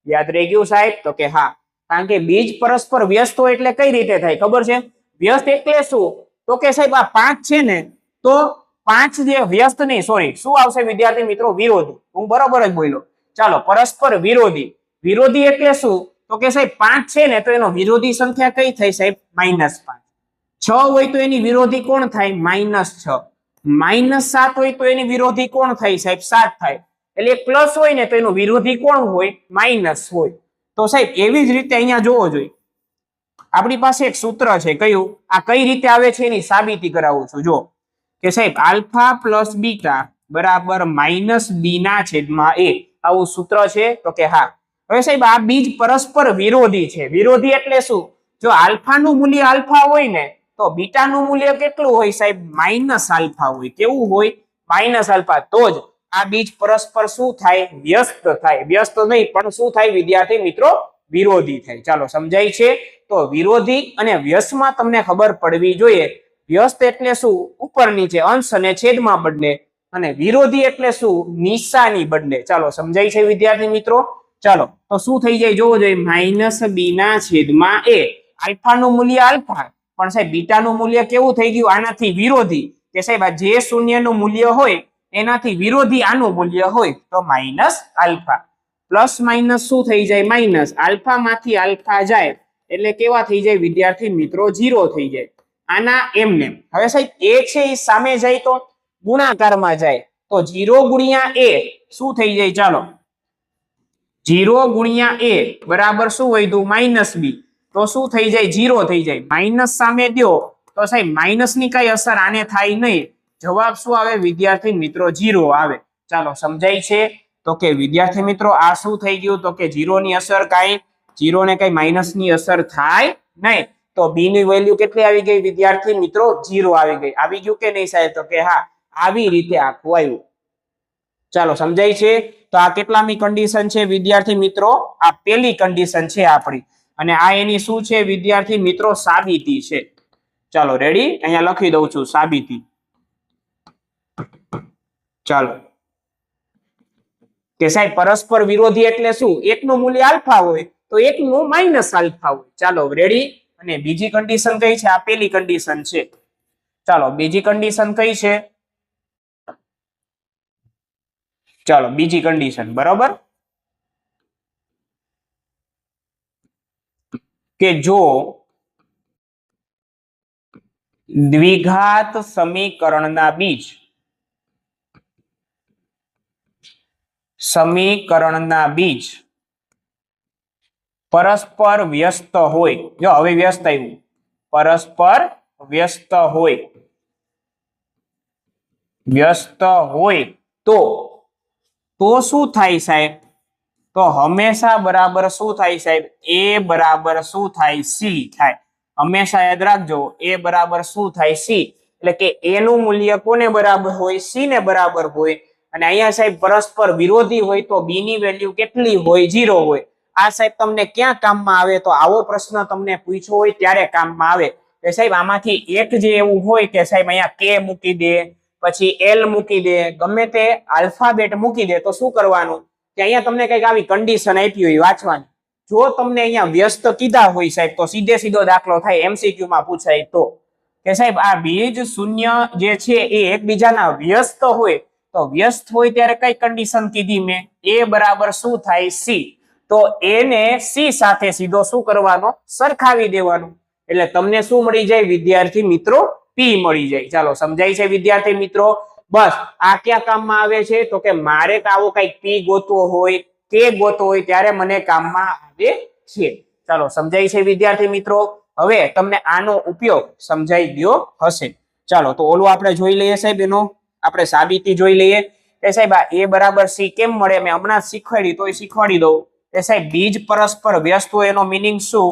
યાદ રહી ગયું સાહેબ? તો કે હા, કારણ કે બીજ પરસ્પર વ્યસ્ત હોય એટલે કઈ રીતે થાય ખબર છે? વ્યસ્ત એટલે શું? તો કે સાહેબ આ 5 છે ને, તો 5 જે વ્યસ્ત નહીં, સોરી શું આવશે વિદ્યાર્થી મિત્રો? વિરોધી. હું બરોબર જ બોલ્યો. ચાલો પરસ્પર વિરોધી, વિરોધી એટલે શું? તો કે સાહેબ 5 છે ને તો એનો વિરોધી સંખ્યા કઈ થઈ સાહેબ? -5. 6 હોય તો એની વિરોધી કોણ થાય? -6. -7 હોય તો એની વિરોધી કોણ થાય સાહેબ? 7 થાય. એટલે એક પ્લસ હોય ને તો એનું વિરોધી કોણ હોય? માઇનસ હોય. તો સાહેબ એવી જ રીતે અહીંયા જોવો જોઈએ. આપણી પાસે એક સૂત્ર છે, કયું? આ કઈ રીતે આવે છે એની સાબિતી કરાવું છું. જો કે સાહેબ આલ્ફા પ્લસ બીટા બરાબર -b/a, આવું સૂત્ર છે. તો કે હા. હવે સાહેબ આ બીજ પરસ્પર વિરોધી છે. વિરોધી એટલે શું? જો આલ્ફા નું મૂલ્ય આલ્ફા હોય ને તો બીટા નું મૂલ્ય કેટલું હોય સાહેબ? -આલ્ફા હોય. કેવું હોય? -આલ્ફા. તો જ આ બીજ પરસ્પર શું થાય? વ્યસ્ત થાય. વ્યસ્ત નહીં પણ શું થાય વિદ્યાર્થી મિત્રો? વિરોધી થાય. ચાલો સમજાય છે? તો વિરોધી અને વ્યસ્તમાં તમને ખબર પડવી જોઈએ. વ્યસ્ત એટલે શું? ઉપર નીચે, અંશ અને છેદમાં બદલે. અને વિરોધી એટલે શું? નિશાની બદલે. ચાલો સમજાય છે વિદ્યાર્થી મિત્રો? ચાલો તો શું થઈ જાય જોવો જોઈએ. -b/a. આલ્ફા નું મૂલ્ય આલ્ફા, પણ સાહેબ બીટા નું મૂલ્ય કેવું થઈ ગયું? આનાથી વિરોધી. કે સાહેબ આ જે શૂન્ય નું મૂલ્ય હોય એનાથી વિરોધી આનું મૂલ્ય હોય તો -આલ્ફા. પ્લસ માઇનસ શું થઈ જાય? માઇનસ. આલ્ફા માંથી આલ્ફા જાય એટલે કેવા થઈ જાય વિદ્યાર્થી મિત્રો? 0 થઈ જાય. આના એમને હવે સાહેબ a છે એ સામે જાય તો ગુણાકારમાં જાય તો 0 ગુણ્યા a શું થઈ જાય? ચાલો 0 ગુણ્યા a બરાબર શું વધ્યું? -b. તો શું થઈ જાય? 0 થઈ જાય. માઇનસ સામે દો તો સાહેબ માઇનસ ની કઈ અસર આને થાય નહીં. જવાબ શું આવે વિદ્યાર્થી મિત્રો? 0 આવે. ચાલો સમજાય છે? તો કે વિદ્યાર્થી મિત્રો આ શું થઈ ગયું? તો કે 0 ની અસર કાંઈ, 0 ને કઈ માઇનસ ની અસર થાય નહીં. તો b ની વેલ્યુ કેટલી આવી ગઈ વિદ્યાર્થી મિત્રો? 0 આવી ગઈ. આવી ગયું કે નહીં સાહેબ? તો કે હા, આવી રીતે આખું આવ્યું. ચાલો સમજાય છે? તો આ કેટલામી કન્ડિશન છે વિદ્યાર્થી મિત્રો? આ પહેલી કન્ડિશન છે આપણી. અને આ એની શું છે વિદ્યાર્થી મિત્રો? સાબિતી છે. ચાલો રેડી? અહીંયા લખી દઉં છું સાબિતી. ચાલો કે સાહેબ પરસ્પર વિરોધી એટલે શું? એકનું મૂલ્ય આલ્ફા હોય તો એકનું -આલ્ફા હોય. ચાલો રેડી? અને બીજી કન્ડિશન કઈ છે? આ પહેલી કન્ડિશન છે. ચાલો બીજી કન્ડિશન કઈ છે? ચાલો બીજી કન્ડિશન બરોબર, કે જો દ્વિઘાત સમીકરણના બીજ, સમીકરણના બીજ પરસ્પર વ્યસ્ત હોય, જો હવે વ્યસ્ત આવ્યું, પરસ્પર વ્યસ્ત હોય, વ્યસ્ત હોય તો શું થાય સાહેબ? તો હંમેશા બરાબર શું થાય સાહેબ? એ બરાબર શું થાય? સી થાય. હંમેશા યાદ રાખજો, એ બરાબર શું થાય? સી. એટલે કે એ નું મૂલ્ય કોને બરાબર હોય? સી ને બરાબર હોય. અને અહીંયા સાહેબ પરસ્પર વિરોધી હોય તો બી ની વેલ્યુ કેટલી હોય? 0 હોય. આ સાહેબ તમને ક્યાં કામમાં આવે? તો આવો પ્રશ્ન તમને પૂછ્યો હોય ત્યારે કામમાં આવે કે સાહેબ આમાંથી એક જે એવું હોય કે સાહેબ અહીંયા કે મૂકી દે, પછી એલ મૂકી દે, ગમે તે આલ્ફાબેટ મૂકી દે, તો શું કરવાનું કે અહીંયા તમને કઈક આવી કન્ડિશન આપી હોય વાંચવાની. જો તમને અહીંયા વ્યસ્ત કીધા હોય સાહેબ તો સીધે સીધો દાખલો થાય, એમસીક્યુ માં પૂછાય તો કે સાહેબ આ બીજ શૂન્ય જે છે એ એકબીજાના વ્યસ્ત હોય, તો વ્યસ્ત હોય ત્યારે કઈ કન્ડિશન કીધી મેં? એ બરાબર શું થાય? સી. તો એ ને સી સાથે સીધો શું કરવાનો? સરખાવી દેવાનું. એટલે તમને શું મળી જાય વિદ્યાર્થી મિત્રો? પી મળી જાય. ચાલો સમજાય છે વિદ્યાર્થી મિત્રો? બસ આ ક્યાં કામમાં આવે છે? તો કે મારે આવો કઈક પી ગોતવો હોય, કે ગોતવો હોય ત્યારે મને કામમાં આવે છે. ચાલો સમજાય છે વિદ્યાર્થી મિત્રો? હવે તમને આનો ઉપયોગ સમજાઈ ગયો હશે. ચાલો તો ઓલું આપણે જોઈ લઈએ સાહેબ, એનો આપણે સાબિતી જોઈ લઈએ કે સાહેબ આ એ બરાબર સી કેમ મળે? મેં હમણાં શીખવાડી તો શીખવાડી દઉં કે સાહેબ બીજ પરસ્પર વ્યસ્ત હોય એનો મીનિંગ શું?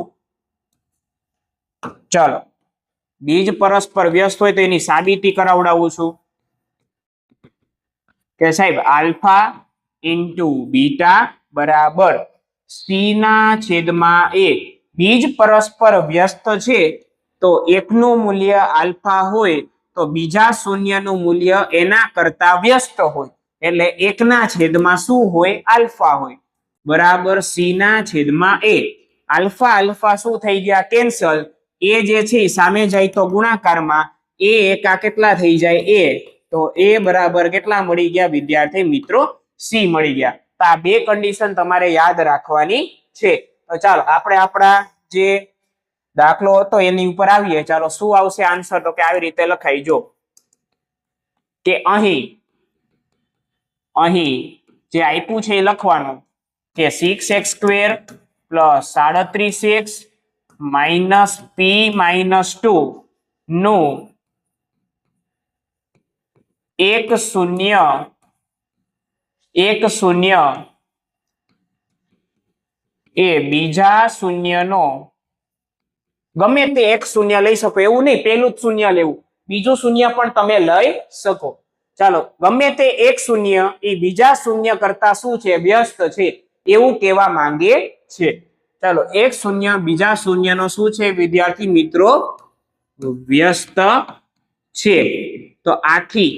ચાલો બીજ પરસ્પર વ્યસ્ત હોય તો એની સાબિતી કરાવડાવું છું કે સાહેબ આલ્ફા ઇન્ટુ બીટા બરાબર સી ના છેદમાં એ. બીજ પરસ્પર વ્યસ્ત છે તો એકનું મૂલ્ય આલ્ફા હોય તો બીજા શૂન્યનું મૂલ્ય એના કરતા વ્યસ્ત હોય, એટલે એકના છેદમાં શું હોય? આલ્ફા હોય બરાબર સી ના છેદમાં એ. આલ્ફા આલ્ફા શું થઈ ગયા? કેન્સલ. એ જે છે સામે જાય તો ગુણાકારમાં, એ એકા કેટલા થઈ જાય? એ. તો એ બરાબર કેટલા મળી ગયા વિદ્યાર્થી મિત્રો? સી મળી ગયા. તો આ બે કન્ડિશન તમારે યાદ રાખવાની છે. તો ચાલો આપણે આપણા જે દાખલો હતો એની ઉપર આવીએ. ચાલો શું આવશે આન્સર? તો કે આવી રીતે લખાઈ જો કે અહીં જે આપ્યું છે એ લખવાનું કે 6x² + 37x - p - 2 નું 1 0 એ બીજા શૂન્યનો, ગમે તે એક શૂન્ય લઈ શકો, એવું નહીં પેલું જ શૂન્ય લેવું, બીજું શૂન્ય પણ તમે લઈ શકો. ચાલો ગમે તે એક શૂન્ય એ બીજા શૂન્ય કરતા શું છે? વ્યસ્ત છે, એવું કહેવા માંગે છે. ચાલો એક શૂન્ય બીજા શૂન્યનો શું છે વિદ્યાર્થી મિત્રો? વ્યસ્ત છે. તો આથી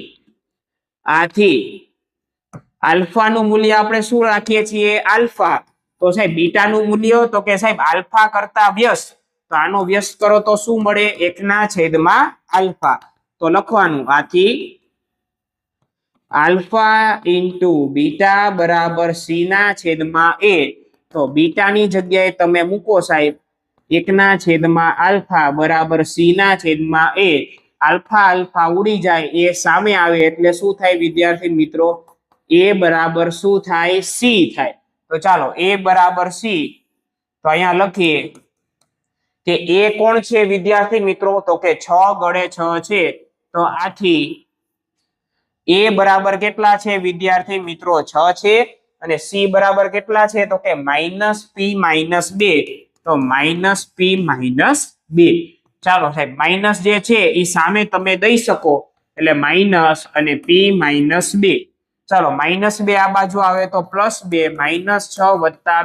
આલ્ફાનું મૂલ્ય આપણે શું રાખીએ છીએ? આલ્ફા. તો સાહેબ બીટાનું મૂલ્ય? તો કે સાહેબ આલ્ફા કરતા વ્યસ્ત, તો આનો વ્યસ્ત કરો તો શું મળે? એકના છેદમાં આલ્ફા. તો લખવાનું આથી આલ્ફા ઇન્ટુ બીટા બરાબર સી ના છેદમાં એ. તો બીટાની જગ્યાએ તમે મૂકો સાહેબ એકના છેદમાં આલ્ફા બરાબર સી ના છેદમાં એ. આલ્ફા આલ્ફા ઉડી જાય, એ સામે આવે એટલે શું થાય વિદ્યાર્થી મિત્રો? એ બરાબર શું થાય? સી થાય. તો ચાલો એ બરાબર સી. તો અહીંયા લખીએ કે એ કોણ છે વિદ્યાર્થી મિત્રો? તો કે 6 ગણે 6 છે. તો આથી એ બરાબર કેટલા છે વિદ્યાર્થી મિત્રો? 6 છે. અને સી બરાબર કેટલા છે? તો કે -p - 2. તો -p - 2. ચાલો સાહેબ માઇનસ જે છે એ સામે તમે દઈ શકો એટલે માઇનસ અને p - 2. ચાલો -2 આ બાજુ આવે તો +2, -6 +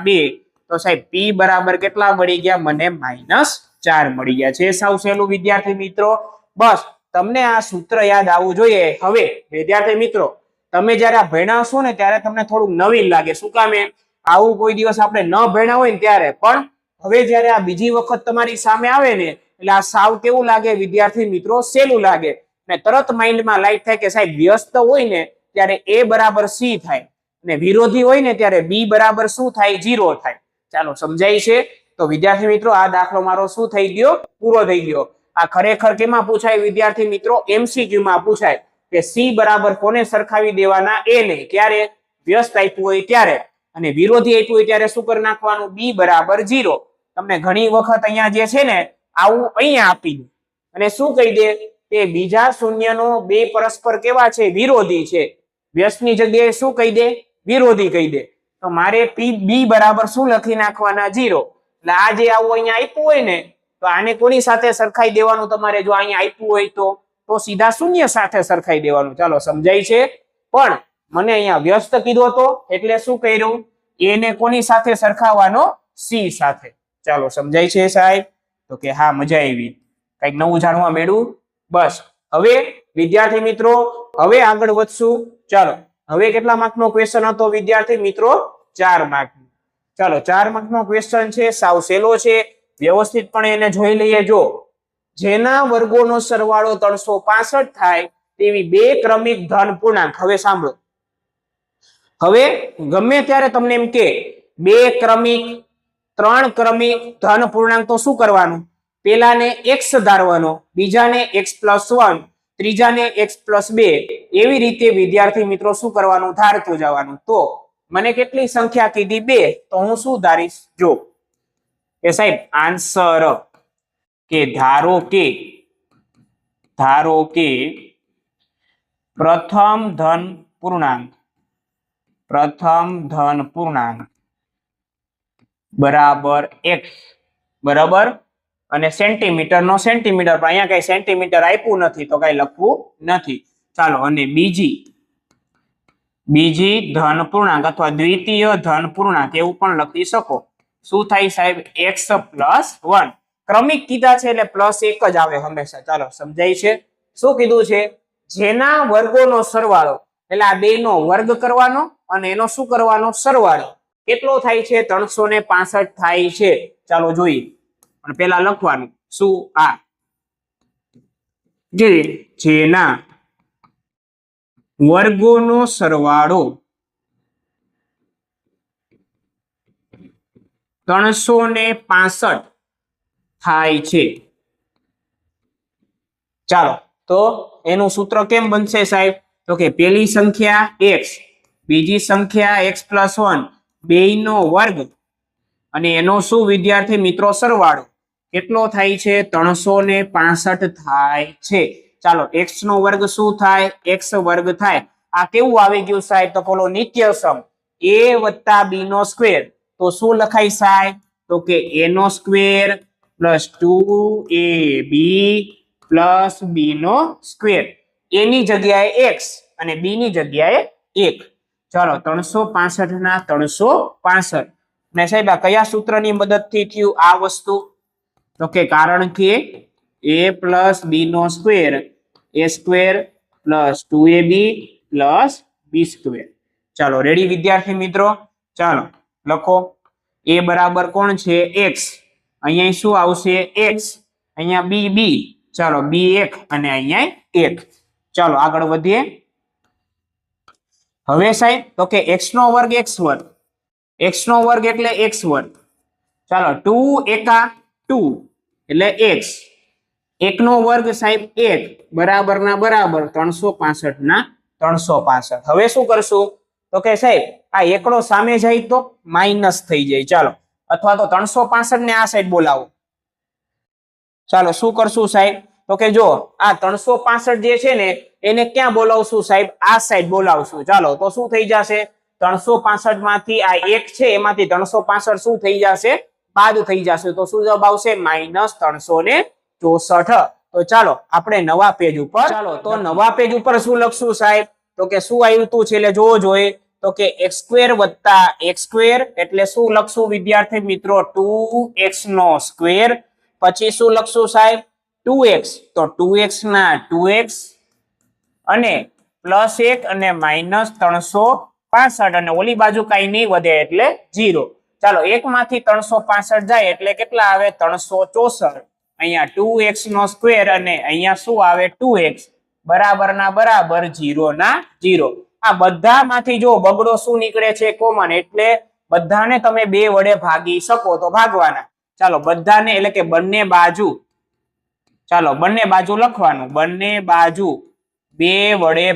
2. તો સાહેબ p બરાબર કેટલા મળી ગયા? મને -4 મળી ગયા છે. સાવ સહેલું વિદ્યાર્થી મિત્રો. બસ તમને આ સૂત્ર યાદ આવવું જોઈએ. હવે વિદ્યાર્થી મિત્રો તમે જયારે આ ભણ્યા છો ને ત્યારે તમને થોડું નવીન લાગે. શું કામ? આવું કોઈ દિવસ આપણે ન ભણ્યા હોય ને ત્યારે, પણ હવે જયારે આ બીજી વખત તમારી સામે આવે ને એટલે આ સાવ કેવું લાગે વિદ્યાર્થી મિત્રો? સહેલું લાગે. ને તરત માઇન્ડમાં લાઈટ થાય કે સાહેબ વ્યસ્ત હોય ને ત્યારે એ બરાબર સી થાય, ને વિરોધી હોય ને ત્યારે બી બરાબર શું થાય? 0 થાય. ચાલો સમજાય છે? તો વિદ્યાર્થી મિત્રો આ દાખલો મારો શું થઈ ગયો? પૂરો થઈ ગયો. આ ખરેખર કેમાં પૂછાય વિદ્યાર્થી મિત્રો? એમસીક્યુ માં પૂછાય કે સી બરાબર કોને સરખાવી દેવાના? એ નહીં. ક્યારે? વ્યસ્ત આપ્યું હોય ત્યારે. અને વિરોધી આપ્યું હોય ત્યારે શું કરી નાખવાનું? b બરાબર 0. તમને ઘણી વખત અહીંયા જે છે ને આવું અહીંયા આપી દે અને શું કહી દે તે બીજા શૂન્યનો બે પરસ્પર કેવા છે? વિરોધી છે. વ્યસ્તની જગ્યાએ શું કહી દે? વિરોધી કહી દે. તો મારે b બરાબર શું લખી નાખવાના? 0. એટલે આ જે આવું અહીંયા આપ્યું હોય ને તો આને કોની સાથે સરખાઈ દેવાનું? તમારે જો અહીંયા આપ્યું હોય તો સીધા શૂન્ય સાથે સરખાઈ દેવાનું. ચાલો સમજાય છે? પણ મને અહીંયા વ્યસ્ત કીધો તો એટલે શું કર્યું? એને કોની સાથે સરખાવવાનો? c સાથે. ચાલો સમજાય છે સાહેબ? તો કે હા, મજા આવી, કઈક નવું જાણવા મળ્યું. બસ હવે વિદ્યાર્થી મિત્રો હવે આગળ વધશું. ચાલો હવે કેટલા માર્કનો ક્વેશ્ચન હતો વિદ્યાર્થી મિત્રો? 4 માર્ક. ચાલો 4 માર્કનો ક્વેશ્ચન છે, સાવ સહેલો છે, વ્યવસ્થિતપણે એને જોઈ લઈએ. જો જેના વર્ગોનો સરવાળો 365 થાય તેવી બે ક્રમિક ધન પૂર્ણાંક. હવે સાંભળો, હવે ગમે ત્યારે તમને એમ કે બે ક્રમિક, 3 ક્રમિક ધન પૂર્ણાંક તો શું કરવાનું? પેલાને x ધારવાનો, બીજાને x+1, ત્રીજાને x+2, એવી રીતે વિદ્યાર્થી મિત્રો શું કરવાનું? ધારતું જવાનું. તો મને કેટલી સંખ્યા કીધી? 2. તો હું શું ધારીશ? જો કે સાહેબ આન્સર કે ધારો કે પ્રથમ ધન પૂર્ણાંક બરાબર x બરાબર, અને સેન્ટીમીટર નો સેન્ટીમીટર, પણ અહીંયા કઈ સેન્ટીમીટર આપ્યું નથી તો કઈ લખવું નથી. ચાલો, અને બીજી ધન પૂર્ણાંક અથવા દ્વિતીય ધન પૂર્ણાંક એવું પણ લખી શકો. શું થાય સાહેબ? x+1. ક્રમિક કીધા છે એટલે +1 જ આવે હંમેશા. ચાલો સમજાય છે? શું કીધું છે? જેના વર્ગોનો સરવાળો, એટલે આ બે નો વર્ગ કરવાનો અને એનો શું કરવાનો? સરવાળો. કેટલો થાય છે? 365 થાય છે. ચાલો જોઈએ, પણ પેલા લખવાનું શું? આ જેના વર્ગોનો સરવાળો 365 થાય છે. ચાલો, તો એનું સૂત્ર કેમ બનશે સાહેબ? તો કે પેલી સંખ્યા x, બીજી સંખ્યા x+1, બેયનો વર્ગ અને એનો શું વિદ્યાર્થી મિત્રો? સરવાળો. કેટલો થાય છે? 365 થાય છે. ચાલો, x નો વર્ગ શું થાય? x વર્ગ થાય. આ કેવું આવી ગયું સાહેબ? તો બોલો નિત્યસમ a + b નો સ્ક્વેર. તો શું લખાય સાહેબ? તો કે a નો સ્ક્વેર + 2ab + b નો સ્ક્વેર. a ની જગ્યાએ x અને b ની જગ્યાએ 1. ચાલો, 365 ના 365. ને સાહેબ આ કયા સૂત્રની મદદથી થયું આ વસ્તુ? તો કે કારણ કે a + b નો square, a square + 2ab + b square. ચાલો રેડી વિદ્યાર્થી મિત્રો? ચાલો લખો, a બરાબર કોણ છે? x. અહીંયા શું આવશે? x. અહીંયા b. ચાલો b 1 અને અહીંયા 1. ચાલો આગળ વધીએ. હવે સાહેબ તો કે x નો વર્ગ x2, x નો વર્ગ એટલે x2. ચાલો 2 એકા 2 એટલે x. 1 નો વર્ગ સાહેબ 1 બરાબર ના બરાબર 365 ના 365. હવે શું કરશું? તો કે સાહેબ આ એકડો સામે જાય તો માઇનસ થઈ જાય. ચાલો, અથવા તો 365 ને આ સાઈડ બોલાવો. ચાલો શું કરશું સાહેબ? તો કે જો આ 365 જે છે ને એને ક્યાં બોલાવશું સાહેબ? આ સાઈડ બોલાવશું. ચાલો તો શું થઈ જશે? 365 માંથી આ 1 છે એમાંથી 365 શું થઈ જશે? બાદ થઈ જશે. તો શું જવાબ આવશે? -364. તો ચાલો આપણે નવા પેજ ઉપર, ચાલો તો નવા પેજ ઉપર શું લખશું સાહેબ? તો કે શું આવ્યું તું છે એટલે જોવો જોઈએ. તો કે x² + x² એટલે શું લખશું વિદ્યાર્થી મિત્રો? 2x નો સ્ક્વેર. પછી શું લખશું સાહેબ? 2x. તો 2x ના 2x અને +1 અને -365 અને ઓલી બાજુ કઈ નહીં વધે એટલે 0. ચાલો 1 માંથી 365 જાય એટલે કેટલા આવે? 364. અહીંયા 2x નો સ્ક્વેર અને અહીંયા શું આવે? 2x બરાબર ના બરાબર 0 ના 0. આ બધામાંથી જો બગડો શું નીકળે છે? કોમન. એટલે બધાને તમે 2 વડે ભાગી શકો તો ભાગવાના. ચાલો બધાને એટલે કે બંને બાજુ, ચાલો બંને બાજુ લખવાનું. બંને બાજુ 2 વડે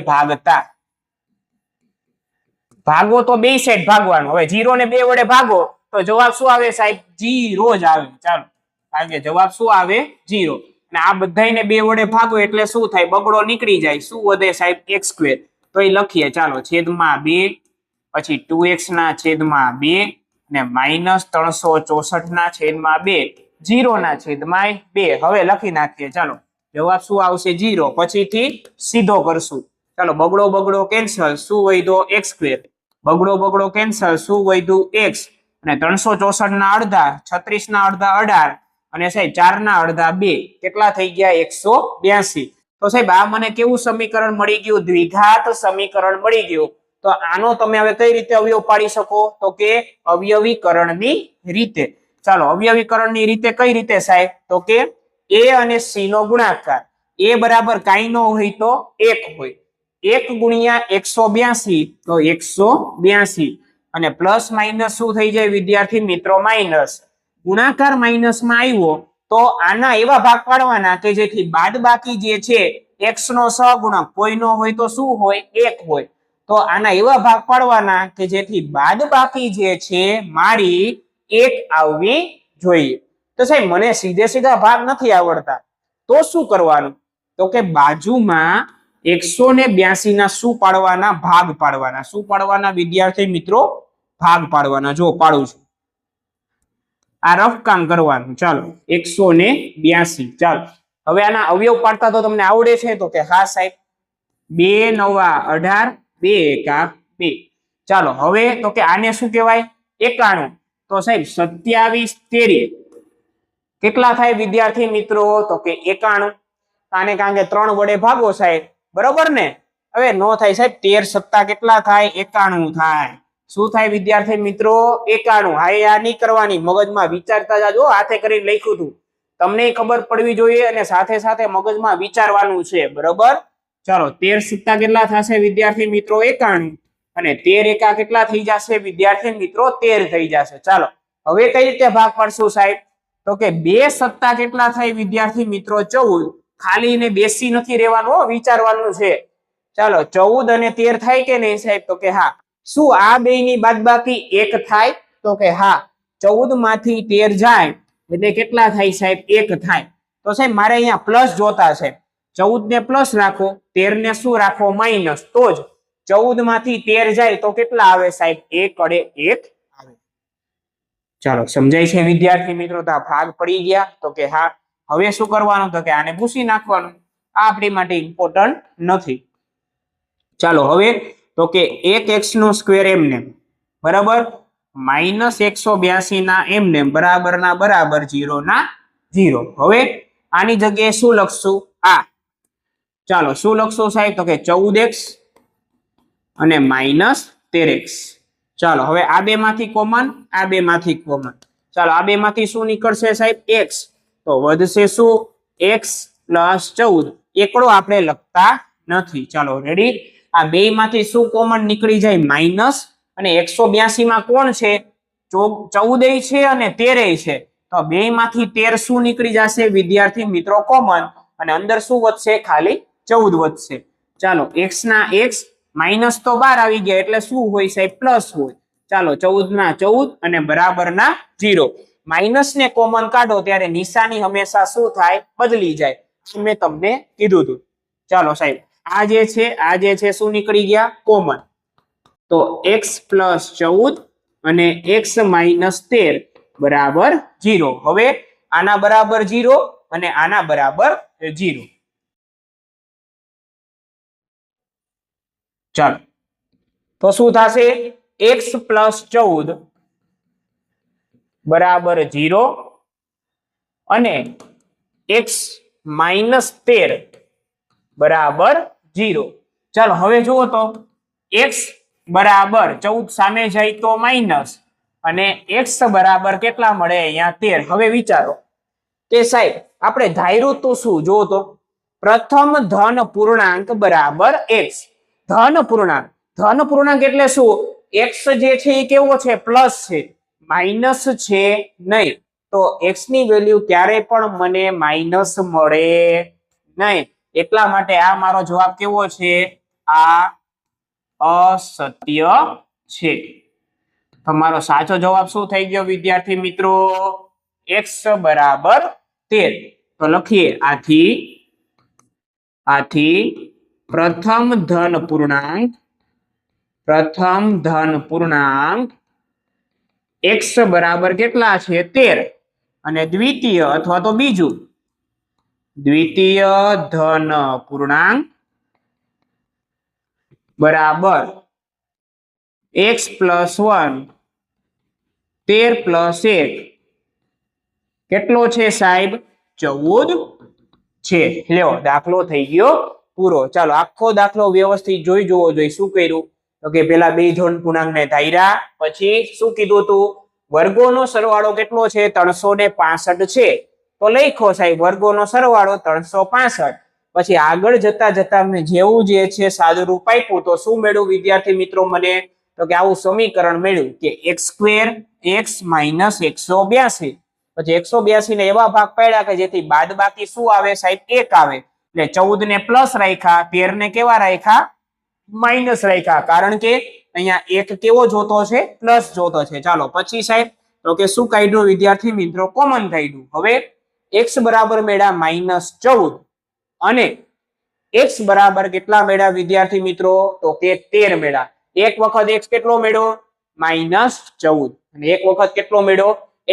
ભાગો તો બે સાઈડ ભાગવાનું. હવે 0 ને 2 વડે ભાગો તો જવાબ શું આવે સાહેબ? 0 જ આવે. ચાલો, કારણ કે જવાબ શું આવે? 0. અને આ બધાને 2 વડે ભાગો એટલે શું થાય? બગડો નીકળી જાય. શું વધે સાહેબ? x². તો એ લખીએ. ચાલો, છેદમાં 2, પછી 2x ના છેદમાં 2 અને -364 ના છેદમાં 2, 0 ના છેદમાં 2. હવે લખી નાખીએ. ચાલો, જવાબ શું આવશે? 0. પછીથી સીધો કરશું. ચાલો, બગડો બગડો કેન્સલ. શું વધ્યો? x². બગડો બગડો કેન્સલ. શું વધ્યું? x. અને 364 ના અડધા, 36 ના અડધા 18 અને સાહેબ 4 ના અડધા 2, કેટલા થઈ ગયા? 182. તો સાહેબ આ મને કેવું સમીકરણ મળી ગયું? દ્વિઘાત સમીકરણ મળી ગયું. તો આનો તમે હવે કઈ રીતે અવયવ પાડી શકો? તો કે અવયવીકરણની રીતે. ચાલો, અવયવીકરણની રીતે કઈ રીતે સાહેબ? તો કે a અને c નો ગુણાકાર. a બરાબર કાંઈ નો હોય તો 1 હોય. 1 ગુણ્યા 182 તો 182. અને પ્લસ માઇનસ શું થઈ જાય વિદ્યાર્થી મિત્રો? માઇનસ. ગુણાકાર માઇનસમાં આવ્યો તો આના એવા ભાગ પાડવાના કે જેથી બાદબાકી જે છે x નો સહગુણક કોઈ નો હોય તો શું હોય? 1 હોય. તો આના એવા ભાગ પાડવાના કે જેથી બાદબાકી જે છે મારી 1 આવવી જોઈએ. તો સાહેબ મને સીધે સીધા ભાગ નથી આવડતા, તો શું કરવાનું? તો કે બાજુમાં 182 ના શું પાડવાના? ભાગ પાડવાના. શું પાડવાના વિદ્યાર્થી મિત્રો? ભાગ પાડવાના. જો પાડું છું, આ રફ કામ કરવાનું. ચાલો, 182. ચાલો, હવે આના અવયવ પાડતા તો તમને આવડે છે? તો કે હા સાહેબ. 2 9 18, 2 1 2. ચાલો, હવે તો કે આને શું કહેવાય? 91. તો સાહેબ 27 13 કેટલા થાય વિદ્યાર્થી મિત્રો? તો કે 91. આને કારણ કે 3 વડે ભાગો સાહેબ, બરોબર ને? હવે નો થાય સાહેબ. 13 7 કેટલા થાય? 91 થાય. શું થાય વિદ્યાર્થી મિત્રો? 91. હા, આ નહીં કરવાની, મગજમાં વિચારતા જાજો. હાથે કરીને લખ્યું હતું, તમને ખબર પડવી જોઈએ અને સાથે સાથે મગજમાં વિચારવાનું છે, બરોબર? ચાલો, 13 7 કેટલા થશે વિદ્યાર્થી મિત્રો? 91. અને 13 1 કેટલા થઈ જશે વિદ્યાર્થી મિત્રો? 13 થઈ જશે. ચાલો, હવે કઈ રીતે ભાગ પાડશું સાહેબ? તો કે 2 7 કેટલા થાય વિદ્યાર્થી મિત્રો? 14. ખાલી ને બેસી નથી રહેવાનું, વિચારવાનું છે. ચાલો, 14 અને 13 થાય કે નહીં સાહેબ? તો કે હા. શું આ બે ની બાદબાકી 1 થાય? તો કે હા. 14 માંથી 13 જાય એટલે કેટલા થાય સાહેબ? 1 થાય. તો સાહેબ મારે અહીંયા પ્લસ જોતા છે. 14 ને પ્લસ રાખો, 13 ને શું રાખો? માઇનસ. તો જ 14 માંથી 13 જાય તો કેટલા આવે સાહેબ? 1 વડે 1 આવે. ચાલો, સમજાય છે વિદ્યાર્થી મિત્રો? તો આ ભાગ પડી ગયા? તો કે હા. હવે શું કરવાનું? તો કે આને ભૂસી નાખવાનું. આ આપણી માટે ઇમ્પોર્ટન્ટ નથી. ચાલો, હવે તો કે 1x નો સ્ક્વેર એમને બરાબર -182 ના એમને બરાબર ના બરાબર 0 ના 0. હવે આની જગ્યાએ શું લખશું? આ. ચાલો, શું લખશું સાહેબ? તો કે 14x અને -13x. ચાલો, હવે આ બે માંથી કોમન, આ બે માંથી કોમન. ચાલો, આ બે માંથી શું નીકળશે સાહેબ? x. તો વધશે શું? x + 14. એકડો આપણે લખતા નથી. ચાલો, રેડી? આ બે માંથી શું કોમન નીકળી જાય? માઇનસ. અને 182 માં કોણ છે? 14 છે અને 13 છે. તો બે માંથી 13 શું નીકળી જશે વિદ્યાર્થી મિત્રો? કોમન. અને અંદર શું વધશે? ખાલી 14 વધશે. ચાલો, x ના x, માઇનસ તો 12 આવી ગયા એટલે શું હોય સાહેબ? પ્લસ હોય. ચાલો, 14 ના 14 અને બરાબર ના 0. માઇનસ ને કોમન કાઢો ત્યારે નિશાની હંમેશા શું થાય? બદલી જાય. મેં તમને કીધું હતું. ચાલો સાહેબ, આ જે છે શું નીકળી ગયા? કોમન. તો x + 14 અને x - 13 બરાબર 0. હવે આના બરાબર 0 અને આના બરાબર 0. ચાલો, તો શું થશે? x + 14 બરાબર 0 અને x - 13 બરાબર 0. ચાલો, હવે જુઓ તો x બરાબર 14 સામે જાય તો માઇનસ અને x બરાબર કેટલા મળે અહીંયા? 13. હવે વિચારો કે સાહેબ આપણે ધાર્યું તો શું? જુઓ તો પ્રથમ ધન પૂર્ણાંક બરાબર x. ધન પૂર્ણાંક એટલે શું? x જે છે એ કેવો છે? પ્લસ છે, માઇનસ છે નહીં. તો x ની વેલ્યુ ક્યારે પણ મને માઇનસ મળે નહીં. એટલા માટે આ મારો જવાબ કેવો છે? આ અસત્ય છે. તમારો સાચો જવાબ શું થઈ ગયો વિદ્યાર્થી મિત્રો? x બરાબર 13. તો લખીએ આથી પ્રથમ ધન પૂર્ણાંક x બરાબર કેટલા છે? 13. અને દ્વિતીય અથવા તો બીજું દ્વિતીય ધન પૂર્ણાંક બરાબર x + 1 13 + 1 કેટલો છે સાહેબ? 14 છે. લ્યો દાખલો થઈ ગયો પૂરો. ચાલો આખો દાખલો વ્યવસ્થિત જોઈ જોવો જોઈએ. શું કર્યું તો કે પેલા બે ધન પૂર્ણાંકને ધાર્યા, પછી શું કીધું તું? વર્ગોનો સરવાળો કેટલો છે? 365 છે. તો લખો સાહેબ વર્ગોનો સરવાળો 365. પછી આગળ જતા મેં જેવું જે છે સાદું રૂપ આપ્યું તો શું મળ્યું વિદ્યાર્થી મિત્રો મને? તો કે આવું સમીકરણ મળ્યું કે x² x - 182. પછી 182 ને એવા ભાગ પાડ્યા કે જેથી બાદબાકી શું આવે સાહેબ? 1 આવે. એટલે 14 ને પ્લસ રાખ્યા, 13 ને કેવા રાખ્યા? માઇનસ રાખ્યા. કારણ કે અહીંયા એક કેવો જોતો છે? પ્લસ જોતો છે. ચાલો પછી સાહેબ તો કે શું કાઢ્યું વિદ્યાર્થી મિત્રો? કોમન કાઢ્યું. હવે x બરાબર મેળા -14 અને x બરાબર કેટલા મેળા વિદ્યાર્થી મિત્રો? તો કે 13 મેળા. એક વખત x કેટલો મેળ્યો? -14. અને એક વખત કેટલો મેળ્યો?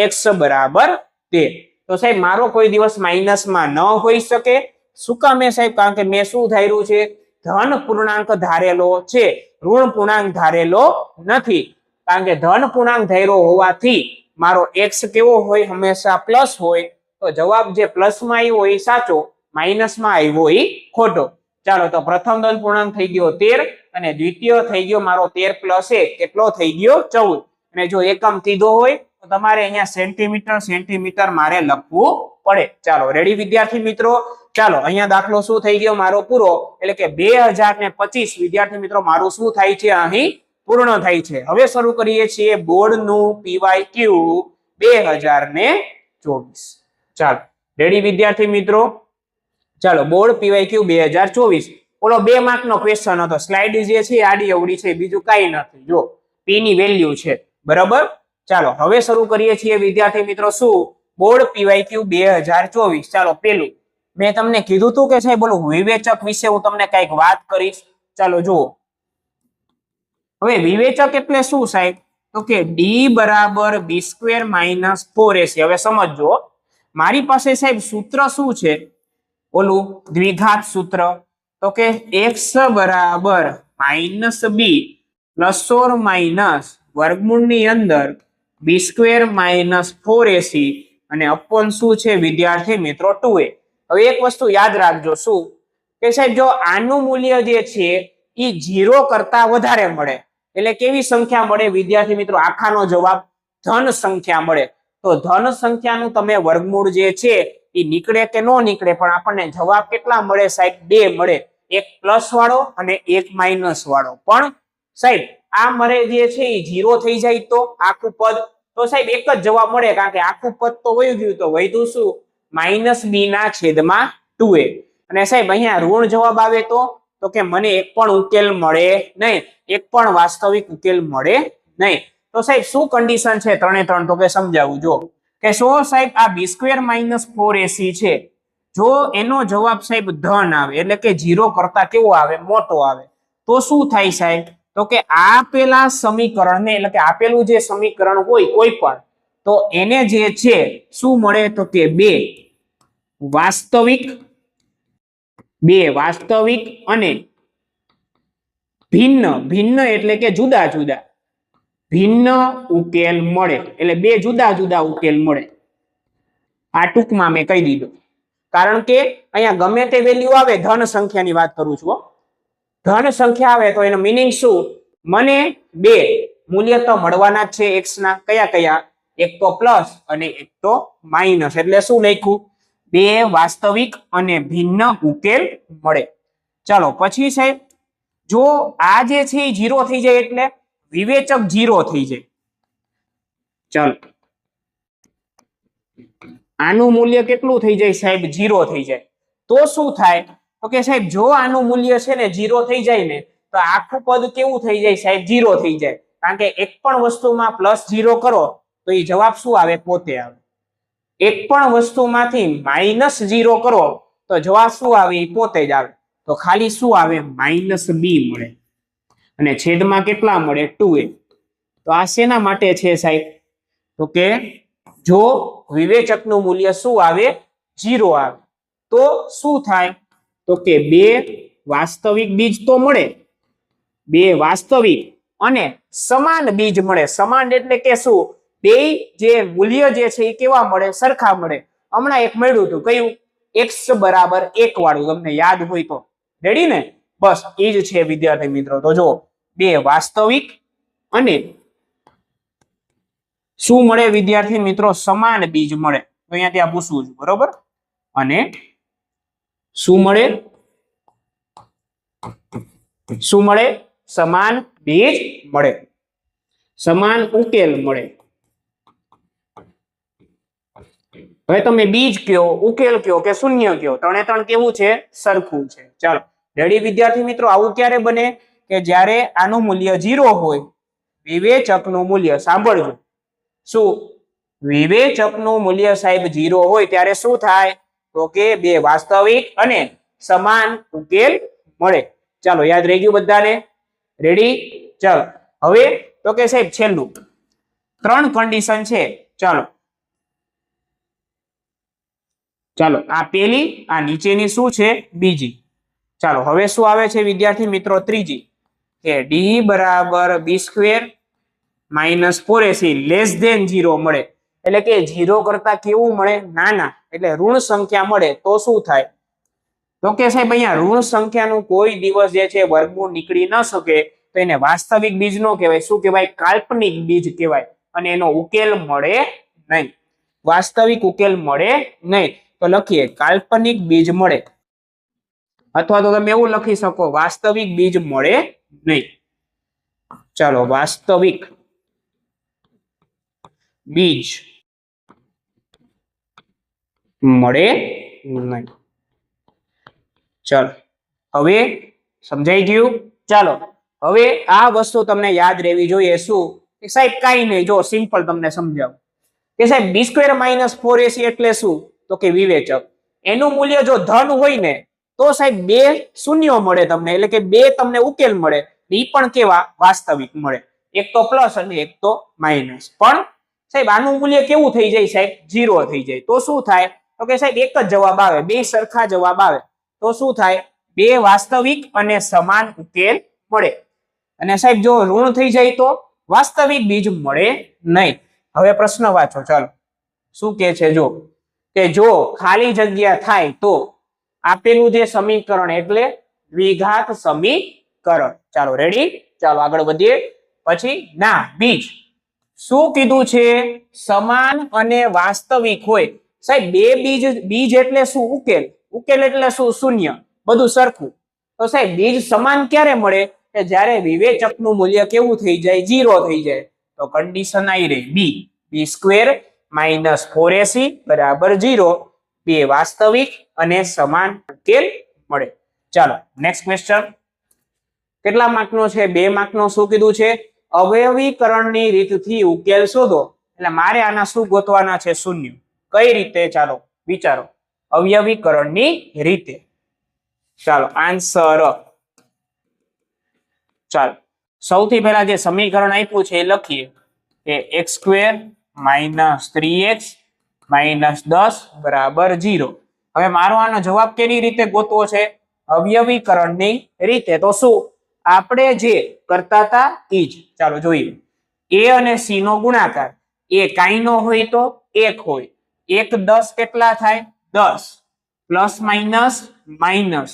x બરાબર 13. તો સાહેબ મારો કોઈ દિવસ માઇનસમાં ન હોઈ શકે. શું કામે સાહેબ? કારણ કે મેં શું ધાર્યું છે? ધન પૂર્ણાંક ધારેલો છે, ઋણ પૂર્ણાંક ધારેલો નથી. કારણ કે ધન પૂર્ણાંક ધાર્યો હોવાથી મારો x કેવો હોય? હંમેશા પ્લસ હોય. તો જવાબ જે પ્લસમાં આવ્યો એ સાચો, માઇનસમાં આવ્યો એ ખોટો. ચાલો તો પ્રથમ ધન પૂર્ણાંક થઈ ગયો 13 અને દ્વિતીય થઈ ગયો મારો 13 + 1 કેટલો થઈ ગયો? 14. અને જો એકમ કીધો હોય તો તમારે અહીંયા સેન્ટીમીટર મારે લખવું પડે. ચાલો રેડી વિદ્યાર્થી મિત્રો? ચાલો અહીંયા દાખલો શું થઈ ગયો મારો પૂરો. એટલે કે 2025 વિદ્યાર્થી મિત્રો મારું શું થાય છે? અહીં પૂર્ણ થાય છે. હવે શરૂ કરીએ છીએ બોર્ડનું PYQ 2024. ચાલો રેડી વિદ્યાર્થી મિત્રો? ચાલો બોર્ડ PYQ 2024. ઓલો 2 માર્કનો ક્વેશ્ચન હતો. સ્લાઇડ જે છે આડી અવડી છે, બીજું કાંઈ નથી. જો p ની વેલ્યુ છે. બરાબર? ચાલો હવે શરૂ કરીએ છીએ વિદ્યાર્થી મિત્રો શું? Board PYQ 2024. ચાલો પેલું મેં તમને કીધું હતું કે સાહેબ બોલો વિવેચક વિશે હું તમને કઈક વાત કરીશ. ચાલો જુઓ. હવે વિવેચક એટલે શું સાહેબ? તો કે d બરાબર b² - 4ac. હવે સમજો મારી પાસે સાહેબ સૂત્ર શું છે? ઓલું દ્વિઘાત સૂત્ર. તો કે x બરાબર -b ± વર્ગમૂળની અંદર b² - 4ac અને અપોન શું છે વિદ્યાર્થી મિત્રો? 2a. હવે એક વસ્તુ યાદ રાખજો. શું કે સાહેબ જો આનું મૂલ્ય જે છે એ 0 કરતા વધારે મળે એટલે કેવી સંખ્યા મળે વિદ્યાર્થી મિત્રો? આખાનો જવાબ ધન સંખ્યા મળે. તો ધન સંખ્યાનું તમે વર્ગમૂળ જે છે એ નીકળે કે ન નીકળે, પણ આપણને જવાબ કેટલા મળે સાહેબ? 2 મળે. એક પ્લસ વાળો અને એક માઇનસ વાળો. પણ સાહેબ આ મળે જે છે એ 0 થઈ જાય તો આખું પદ તો સાહેબ એક જ જવાબ મળે. કારણ કે આખું પદ તો વયું ગયું તો વધ્યું શું? -b/2a. અને સાહેબ અહીંયા ઋણ જવાબ આવે તો કે મને એક પણ ઉકેલ મળે નહીં, એક પણ વાસ્તવિક ઉકેલ મળે નહીં. તો સાહેબ શું કન્ડિશન છે? 3 એ 3 તો કે સમજાવું. જો કે શું સાહેબ આ b² - 4ac છે, જો એનો જવાબ સાહેબ ધન આવે એટલે કે 0 કરતા કેવો આવે? મોટો આવે. તો શું થાય સાહેબ? તો કે આપેલા સમીકરણને એટલે કે આપેલું જે સમીકરણ હોય કોઈ પણ, તો એને જે છે શું મળે? તો કે 2 વાસ્તવિક અને ભિન્ન એટલે કે જુદા જુદા ભિન્ન ઉકેલ મળે. એટલે 2 જુદા જુદા ઉકેલ મળે. આ ટૂંકમાં મેં કહી દીધું. કારણ કે અહીંયા ગમે તે વેલ્યુ આવે, ધન સંખ્યાની વાત કરું છું. ધન સંખ્યા આવે તો એનો મીનિંગ શું? મને 2 મૂલ્ય તો મળવાના જ છે x ના. કયા કયા? એક તો પ્લસ અને એક તો માઇનસ. એટલે શું લખ્યું? 2 વાસ્તવિક અને ભિન્ન ઉકેલ મળે. ચાલો પછી સાહેબ જો આ જે છે એ 0 થઈ જાય એટલે વિવેચક 0 થઈ જાય. ચાલો આનું મૂલ્ય કેટલું થઈ જાય સાહેબ? 0 થઈ જાય. તો શું થાય? તો કે સાહેબ જો આનું મૂલ્ય છે ને 0 થઈ જાય ને તો આખું પદ કેવું થઈ જાય સાહેબ? 0 થઈ જાય. કારણ કે એક પણ વસ્તુમાં +0 કરો તો એ જવાબ શું આવે? પોતે આવે. એક પણ વસ્તુમાંથી -0 કરો તો જવાબ શું આવે? એ પોતે જ આવે. તો ખાલી શું આવે? -b મળે. અને છેદમાં કેટલા મળે? 2a. તો આ શેના માટે છે સાહેબ? તો કે જો વિવેચકનું મૂલ્ય શું આવે? 0 આવે તો શું થાય? તો કે બે વાસ્તવિક બીજ તો મળે, બે વાસ્તવિક અને સમાન બીજ મળે. સમાન એટલે કે શું? બે જે મૂલ્ય જે છે એ કેવા મળે? સરખા મળે. હમણાં એક મળ્યું હતું, કયું? x બરાબર 1 વાળું, તમને યાદ હોય તો. રેડી ને? બસ એ જ છે વિદ્યાર્થી મિત્રો. તો જો બે વાસ્તવિક અને શું મળે વિદ્યાર્થી મિત્રો? સમાન બીજ મળે. તો અહીંયા ત્યાં પૂછવું છું, બરોબર? અને શું મળે? શું મળે? સમાન બીજ મળે, સમાન ઉકેલ મળે. હવે તમે બીજ કયો, ઉકેલ કયો કે શૂન્ય કયો, ત્રણે ત્રણ કેવું છે? સરખું છે. ચાલો રેડી વિદ્યાર્થી મિત્રો? આવું ક્યારે બને? કે જ્યારે આનું મૂલ્ય 0 હોય, વિવેચકનું મૂલ્ય, સાંભળજો, શું વિવેચકનું મૂલ્ય સાહેબ 0 હોય ત્યારે શું થાય? તો કે બે વાસ્તવિક અને સમાન ઉકેલ મળે. ચાલો યાદ રહી ગયું બધાને? રેડી? ચાલો હવે તો કે સાહેબ છેલ્લું 3 કન્ડિશન છે. ચાલો આ પેલી, આ નીચેની શું છે? બીજી. ચાલો હવે શું આવે છે વિદ્યાર્થી મિત્રો? ત્રીજી, કે d બરાબર b² - 4ac <0 મળે. એટલે કે 0 કરતા કેવું મળે? નાના, એટલે ઋણ સંખ્યા મળે તો શું થાય? તો કે સાહેબ અહીંયા ઋણ સંખ્યાનું કોઈ દિવસ જે છે વર્ગમૂળ નીકળી ન શકે તો એને વાસ્તવિક બીજ નો કહેવાય. શું કહેવાય? કાલ્પનિક બીજ કહેવાય. અને એનો ઉકેલ મળે નહીં, વાસ્તવિક ઉકેલ મળે નહીં. તો લખીએ કાલ્પનિક બીજ મળે, અથવા તો તમે એવું લખી શકો વાસ્તવિક બીજ મળે નહીં. ચાલો વાસ્તવિક બીજ મળે નહીં. ચાલો હવે સમજાઈ ગયું? ચાલો હવે આ વસ્તુ તમને યાદ રહેવી જોઈએ. શું સાહેબ? કાંઈ નહીં, જો સિમ્પલ તમને સમજાવું કે સાહેબ b² - 4ac એટલે શું? તો કે વિવેચક. એનું મૂલ્ય જો ધન હોય ને તો સાહેબ બે શૂન્યો મળે તમને, એટલે કે બે તમને ઉકેલ મળે. એ પણ કેવા? વાસ્તવિક મળે. એક તો પ્લસ અને એક તો માઇનસ. પણ સાહેબ આનું મૂલ્ય કેવું થઈ જાય સાહેબ? 0 થઈ જાય. તો શું થાય? તો કે સાહેબ એક જ જવાબ આવે, બે સરખા જવાબ આવે. તો શું થાય? બે વાસ્તવિક અને સમાન ઉકેલ મળે. અને સાહેબ જો ઋણ થઈ જાય તો વાસ્તવિક બીજ મળે નહીં. હવે પ્રશ્ન વાંચો. ચાલો શું કે છે? જો કે જો ખાલી જગ્યા થાય તો આપેલું જે સમીકરણ એટલે દ્વિઘાત સમીકરણ. ચાલો રેડી? ચાલો આગળ વધીએ. પછી ના બીજ શું કીધું છે? સમાન અને વાસ્તવિક હોય. સાહેબ બે બીજ એટલે શું? ઉકેલ. ઉકેલ એટલે શું? શૂન્ય. બધું સરખું. તો સાહેબ બીજ સમાન ક્યારે મળે? કે જ્યારે વિવેચકનું મૂલ્ય કેવું થઈ જાય? 0 થઈ જાય. તો કન્ડિશન આવી રહી b² - 4ac બરાબર 0. બે વાસ્તવિક અને સમાન ઉકેલ મળે. ચાલો નેક્સ્ટ ક્વેશ્ચન. કેટલા માર્કનો છે? 2 માર્કનો. શું કીધું છે? અવયવીકરણની રીતથી ઉકેલ શોધો. એટલે મારે આના શું ગોતવાના છે? શૂન્ય. કઈ રીતે? ચાલો વિચારો. અવયવીકરણની રીતે. ચાલો આન્સર. ચાલો સૌથી પહેલા જે સમીકરણ આપ્યું છે એ લખીએ કે x² - 3x - 10 બરાબર 0. હવે મારો આનો જવાબ કેની રીતે ગોતવો છે? અવયવીકરણની રીતે. તો શું આપણે જે કરતા હતા એ જ. ચાલો જોઈએ. a અને c નો ગુણાકાર. એ કાંઈ નો હોય તો 1 હોય. 1 10 કેટલા થાય? 10 પ્લસ માઇનસ માઇનસ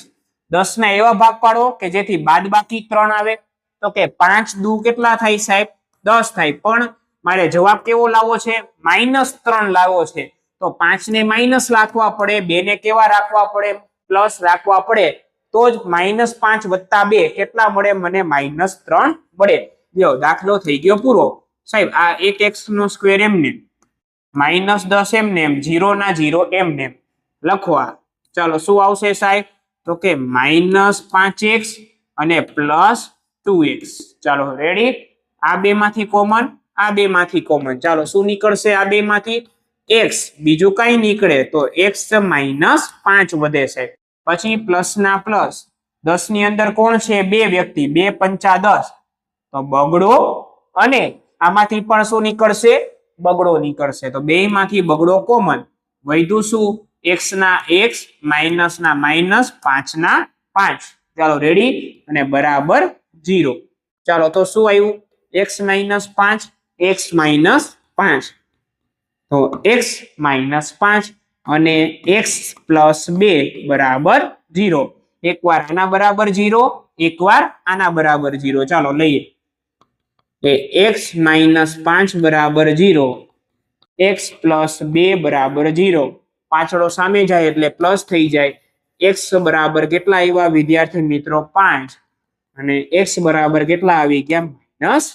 10 ના એવા ભાગ પાડો કે જેથી બાદબાકી 3 આવે. તો કે 5 દુ કેટલા થાય સાહેબ? 10 થાય. પણ મારે જવાબ કેવો લાવવો છે? -3 લાવવો છે. તો 5 ને માઇનસ રાખવા પડે, 2 ને કેવા રાખવા પડે? પ્લસ રાખવા પડે. તો જ -5 + 2 કેટલા મળે? મને -3 મળે. જો દાખલો થઈ ગયો પૂરો. સાહેબ આ 1x² એમને -10 એમને એમ, 0 ના 0 એમને એમ લખવા. ચાલો શું આવશે સાહેબ? તો કે -5x અને +2x. ચાલો રેડી? આ બે માંથી કોમન, આ બે માંથી કોમન. ચાલો શું નીકળશે આ બે માંથી? x. બીજું કઈ નીકળે તો x માઇનસ 5 વધે છે. પછી પ્લસ ના પ્લસ, 10 ની અંદર કોણ છે? બે વ્યક્તિ, 2 પંચા 10, તો બગડો, અને આમાંથી પણ શું નીકળશે? બગડો નીકળશે. તો બે માંથી બગડો કોમન. વધ્યું શું? x ના x, માઇનસ ના માઇનસ, 5 ના 5. ચાલો રેડી, અને બરાબર 0. ચાલો તો શું આવ્યું? x minus 5, x minus 5. તો x માઇનસ 5 અને x પ્લસ 2 બરાબર 0. એકવાર આના બરાબર 0, એકવાર આના બરાબર 0. ચાલો લઈએ. x માઇનસ 5 બરાબર 0, x પ્લસ 2 બરાબર 0. પાછળો સામે જાય એટલે પ્લસ થઈ જાય. x બરાબર કેટલા આવ્યા વિદ્યાર્થી મિત્રો? 5. અને x બરાબર કેટલા આવી ગયા? માઇનસ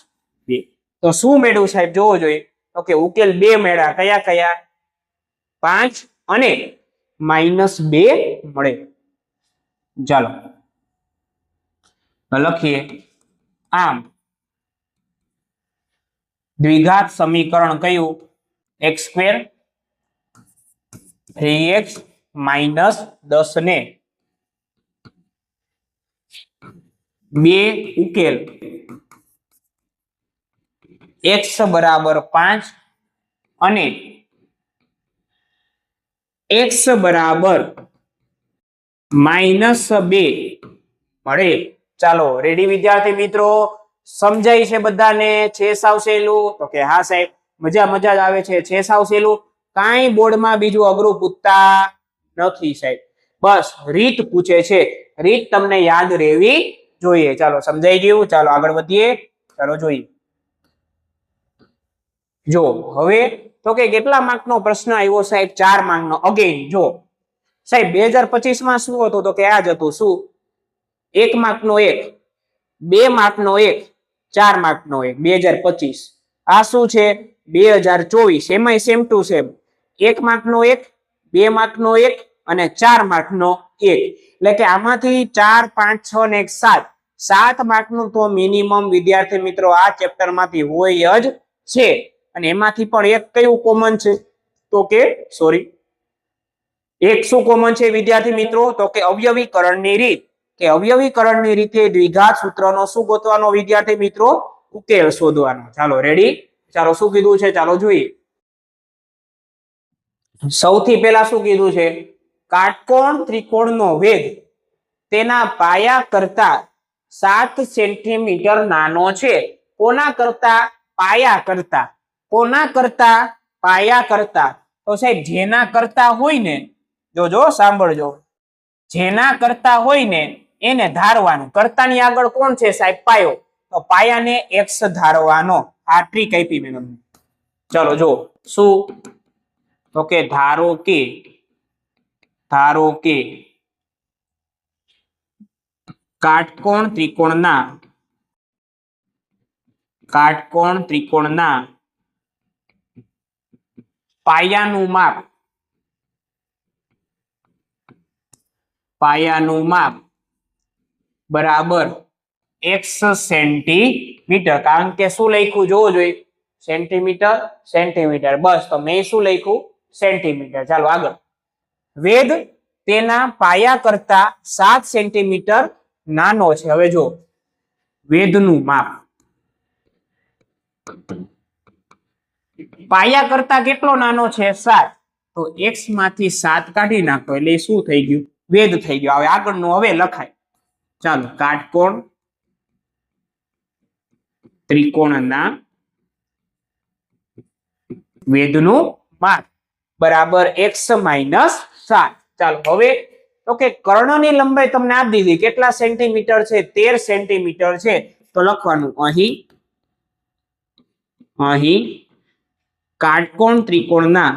2. તો શું મેળવ્યું સાહેબ? જોવો જોઈએ. ઓકે, ઉકેલ 2 મેળા. કયા કયા? 5 અને માઇનસ 2 મળે. ચાલો લખીએ. આમ દ્વિઘાત સમીકરણ કયું? x² 3x માઇનસ 10 ને 2 ઉકેલ x બરાબર 5 અને x બરાબર માઇનસ 2 મળે. ચાલો રેડી વિદ્યાર્થી મિત્રો? સમજાય છે બધાને? છે સાવ સહેલું? તો કે હા સાહેબ, મજા જ આવે છે. છે સાવ સહેલું. કાંઈ બોર્ડમાં બીજું અઘરું પૂછતા નથી સાહેબ. બસ રીત પૂછે છે. રીત તમને યાદ રહેવી જોઈએ. ચાલો સમજાઈ ગયું? ચાલો આગળ વધીએ. ચાલો જોઈએ. જો હવે તો કે કેટલા માર્કનો પ્રશ્ન આવ્યો સાહેબ? 4 માર્કનો. અગેન જો સાહેબ 2025 માં શું હતું? તો કે આ જ હતું. શું? 1 માર્કનો 1, 2 માર્કનો 1, 4 માર્કનો 1. 2025. આ શું છે? 2024. એમાંય સેમ ટુ સેમ. 1 માર્કનો 1, 2 માર્કનો 1 અને 4 માર્કનો 1. એટલે કે આમાંથી 4, 5, 6 ને 1 7. 7 માર્કનું તો મિનિમમ વિદ્યાર્થી મિત્રો આ ચેપ્ટર માંથી હોય જ છે. અને એમાંથી પણ એક કયું કોમન છે? તો કે સોરી, એક શું કોમન છે વિદ્યાર્થી મિત્રો? તો કે અવયવીકરણની રીત. કે અવયવીકરણની રીતે દ્વિઘાત સૂત્રનો શું ગોતવાનો વિદ્યાર્થી મિત્રો? ઉકેલ શોધવાનો. ચાલો રેડી? ચાલો શું કીધું છે? ચાલો જોઈએ. સૌથી પહેલા શું કીધું છે? કાટકોણ ત્રિકોણનો વેગ તેના પાયા કરતા 7 સેન્ટીમીટર નાનો છે. કોના કરતા? પાયા કરતા. કોના કરતા? પાયા કરતા. તો સાહેબ જેના કરતા હોય ને, જોજો સાંભળજો, જેના કરતા હોય ને એને ધારવાનું. કરતાની આગળ કોણ છે સાહેબ? પાયો. તો પાયાને x ધારવાનો. આ ટ્રીક આપી મેં તમને. ચલો જો શું? તો કે ધારો કે કાટકોણ ત્રિકોણના પાયાનું માપ બરાબર x સેન્ટીમીટર. કારણ કે શું લખ્યું જોવો જોઈએ? સેન્ટીમીટર. બસ તો મેં શું લખ્યું? સેન્ટીમીટર. ચાલો આગળ. વેગ તેના પાયા કરતા 7 સેન્ટીમીટર નાનો છે. હવે જો વેધનું માપ પાયા કરતા કેટલો નાનો છે? 7. તો x માંથી 7 કાઢી નાખો એટલે શું થઈ ગયું? વેધ થઈ ગયો. હવે આગળનું હવે લખાય. ચાલો કાટકોણ ત્રિકોણના વેધનું માપ બરાબર x માઇનસ 7. ચાલો હવે તો કે કર્ણની લંબાઈ તમને આપી દીધી. કેટલા સેન્ટીમીટર છે? 13 સેન્ટીમીટર છે. તો લખવાનું અહીં કાટકોણ ત્રિકોણના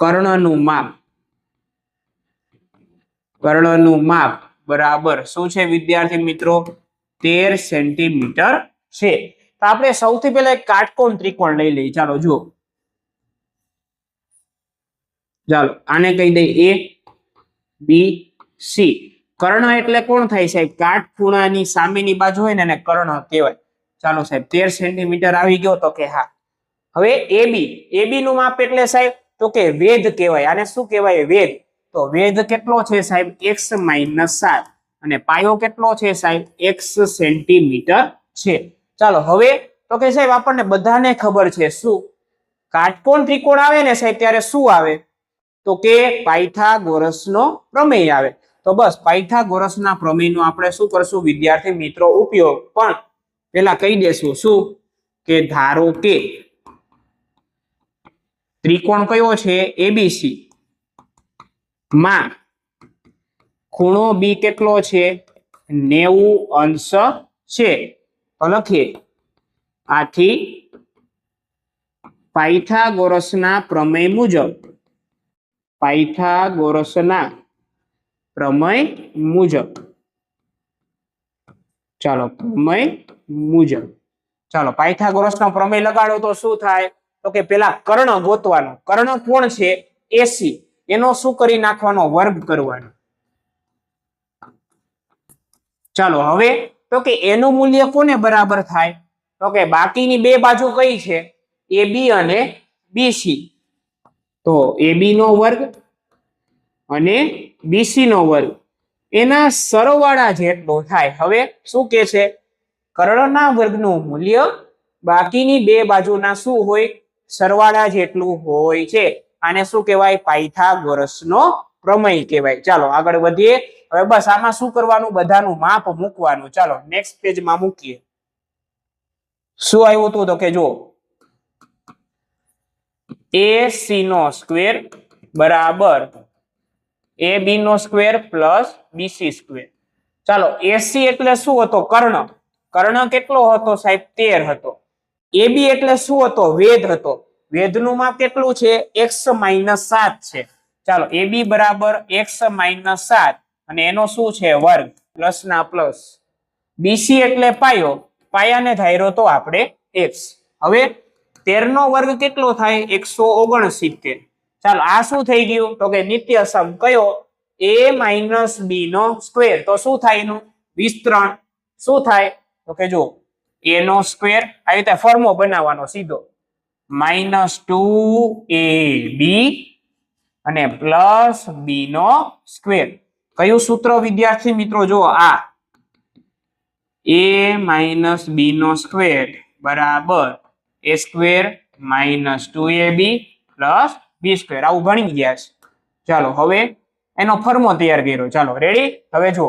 કર્ણનું માપ બરાબર શું છે વિદ્યાર્થી મિત્રો? 13 સેન્ટીમીટર છે. તો આપણે સૌથી પહેલા એક કાટકોણ ત્રિકોણ લઈ લઈએ. ચાલો જુઓ. ચાલો આને કહી દઈએ A, બી સી. કર્ણ એટલે કોણ થાય સાહેબ? કાટખૂણાની સામેની બાજુ હોય ને એને કર્ણ કહેવાય. ચાલો સાહેબ 13 સેન્ટીમીટર આવી ગયો તો કે હા. હવે એબી નું માપ એટલે સાહેબ તો કે વેધ કહેવાય. આને શું કહેવાય? વેધ. તો વેધ કેટલો છે સાહેબ? x - 7 અને પાયો કેટલો છે સાહેબ? x સેન્ટીમીટર છે. ચાલો હવે તો કે સાહેબ આપણને બધાને ખબર છે શું કાટકોણ ત્રિકોણ આવે ને સાહેબ ત્યારે શું આવે? તો કે પાયથાગોરસનો પ્રમેય આવે. તો બસ પાયથાગોરસના પ્રમેયનો આપણે શું કરશું વિદ્યાર્થી મિત્રો ઉપયોગ. પણ પેલા કહી દેશું શું કે ધારો કે ત્રિકોણ કયો છે? એબીસી માં ખૂણો બી કેટલો છે? 90 અંશ છે. તો લખીએ આથી પાયથાગોરસના પ્રમેય મુજબ ચાલો પાયથાગોરસનો પ્રમેય લગાડો તો શું થાય? તો કે પેલા કર્ણ ગોતવાનો. કર્ણ કોણ છે? એસી. એનો શું કરી નાખવાનો? વર્ગ કરવાનો. ચાલો હવે તો કે એનું મૂલ્ય કોને બરાબર થાય? તો કે બાકીની બે બાજુ કઈ છે? એબી અને બીસી. તો એબી નો વર્ગ અને બીસી નો વર્ગ એના સરવાળા જેટલો થાય. હવે શું કે છે? કર્ણના વર્ગનું મૂલ્ય બાકીની બે બાજુના શું હોય? સરવાળા જેટલું હોય છે. આને શું કહેવાય? પાયથાગોરસનો પ્રમેય કહેવાય. ચાલો આગળ વધીએ. હવે બસ આમાં શું કરવાનું? બધાનું માપ મૂકવાનું. ચાલો નેક્સ્ટ પેજમાં મૂકીએ. શું આવ્યું હતું? તો કે જો AC નો સ્ક્વેર બરાબર AB નો સ્ક્વેર પ્લસ BC સ્ક્વેર. ચાલો AC એટલે શું હતો? કર્ણ. કર્ણ કેટલો હતો સાહેબ? 13 હતો. AB એટલે શું હતો? વેધ હતો. વેધનું માપ કેટલું છે? x - 7 છે. ચાલો AB બરાબર x - 7 અને એનો શું છે? વર્ગ. પ્લસ ના પ્લસ. BC એટલે પાયો. પાયાને ધાર્યો તો આપણે x. હવે 13 નો વર્ગ કેટલો થાય? 169. ચાલો આ શું થઈ ગયું? તો કે નિત્યસમ કયો? a - b નો સ્ક્વેર. તો શું થાય એનું વિસ્તરણ? શું થાય? તો કે જો a નો સ્ક્વેર આવી રીતે ફોર્મો બનાવવાનો સીધો -2ab અને પ્લસ b નો સ્ક્વેર. કયું સૂત્ર વિદ્યાર્થી મિત્રો? જો આ a - b નો સ્ક્વેર બરાબર a square - 2ab plus b square. આવું ભણી ગયા છે. ચાલો હવે એનો ફોર્મો તૈયાર કર્યો. ચાલો રેડી. હવે જો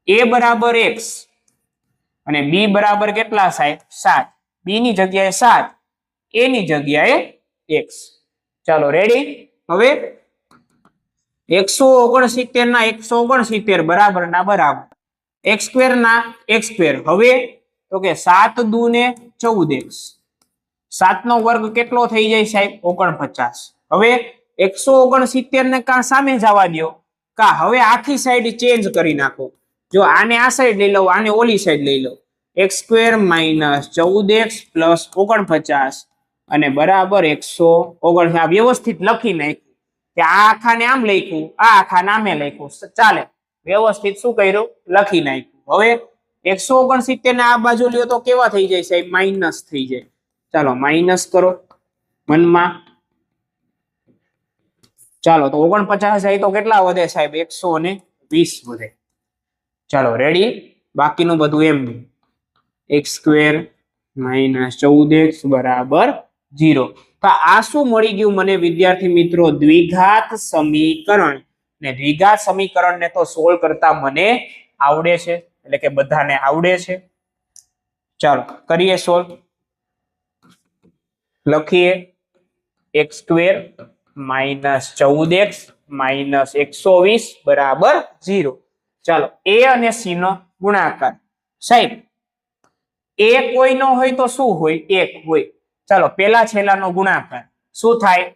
a બરાબર x અને b બરાબર કેટલા સાહેબ? 7. b ની જગ્યાએ 7, a ની જગ્યાએ x. ચાલો રેડી. હવે 169 ના 169 બરાબર ના બરાબર x સ્ક્વેર ના x સ્ક્વેર. હવે તો કે 7 દુ ને 14x. 7 નો વર્ગ કેટલો થઈ જાય સાહેબ? 49. હવે 169 ને કા સામે જવા દો કા હવે આખી સાઈડ ચેન્જ કરી નાખો. જો આને આ સાઈડ લઈ લઉં, આને ઓલી સાઈડ લઈ લઉં. x સ્ક્વેર - 14x પ્લસ 49 અને બરાબર 149. આ વ્યવસ્થિત લખી નાખ્યું કે આ આખાને આમ લખ્યું, આ આખાને આમે લખ્યું. ચાલે વ્યવસ્થિત શું કર્યું? લખી નાખ્યું. હવે 169 ને આ બાજુ લ્યો તો કેવા થઈ જાય સાહેબ? માઇનસ થઈ જાય. ચાલો માઇનસ કરો મનમાં. ચાલો તો 49 જાય તો કેટલા વધે સાહેબ? 120 વધે. ચાલો રેડી. બાકીનું બધું એમ x સ્ક્વેર - 14x બરાબર 0. તો આ શું મળી ગયું મને વિદ્યાર્થી મિત્રો? દ્વિઘાત સમીકરણ. ને દ્વિઘાત સમીકરણને તો સોલ્વ કરતા મને આવડે છે, એટલે કે બધાને આવડે છે. ચાલો કરીએ સોલ્વ. લખીએ x સ્ક્વેર - 14x - 120 બરાબર 0. ચાલો a અને c નો ગુણાકાર. સાહેબ a કોઈ નો હોય તો શું હોય? 1 હોય. ચાલો પેલા છેલ્લાનો ગુણાકાર શું થાય?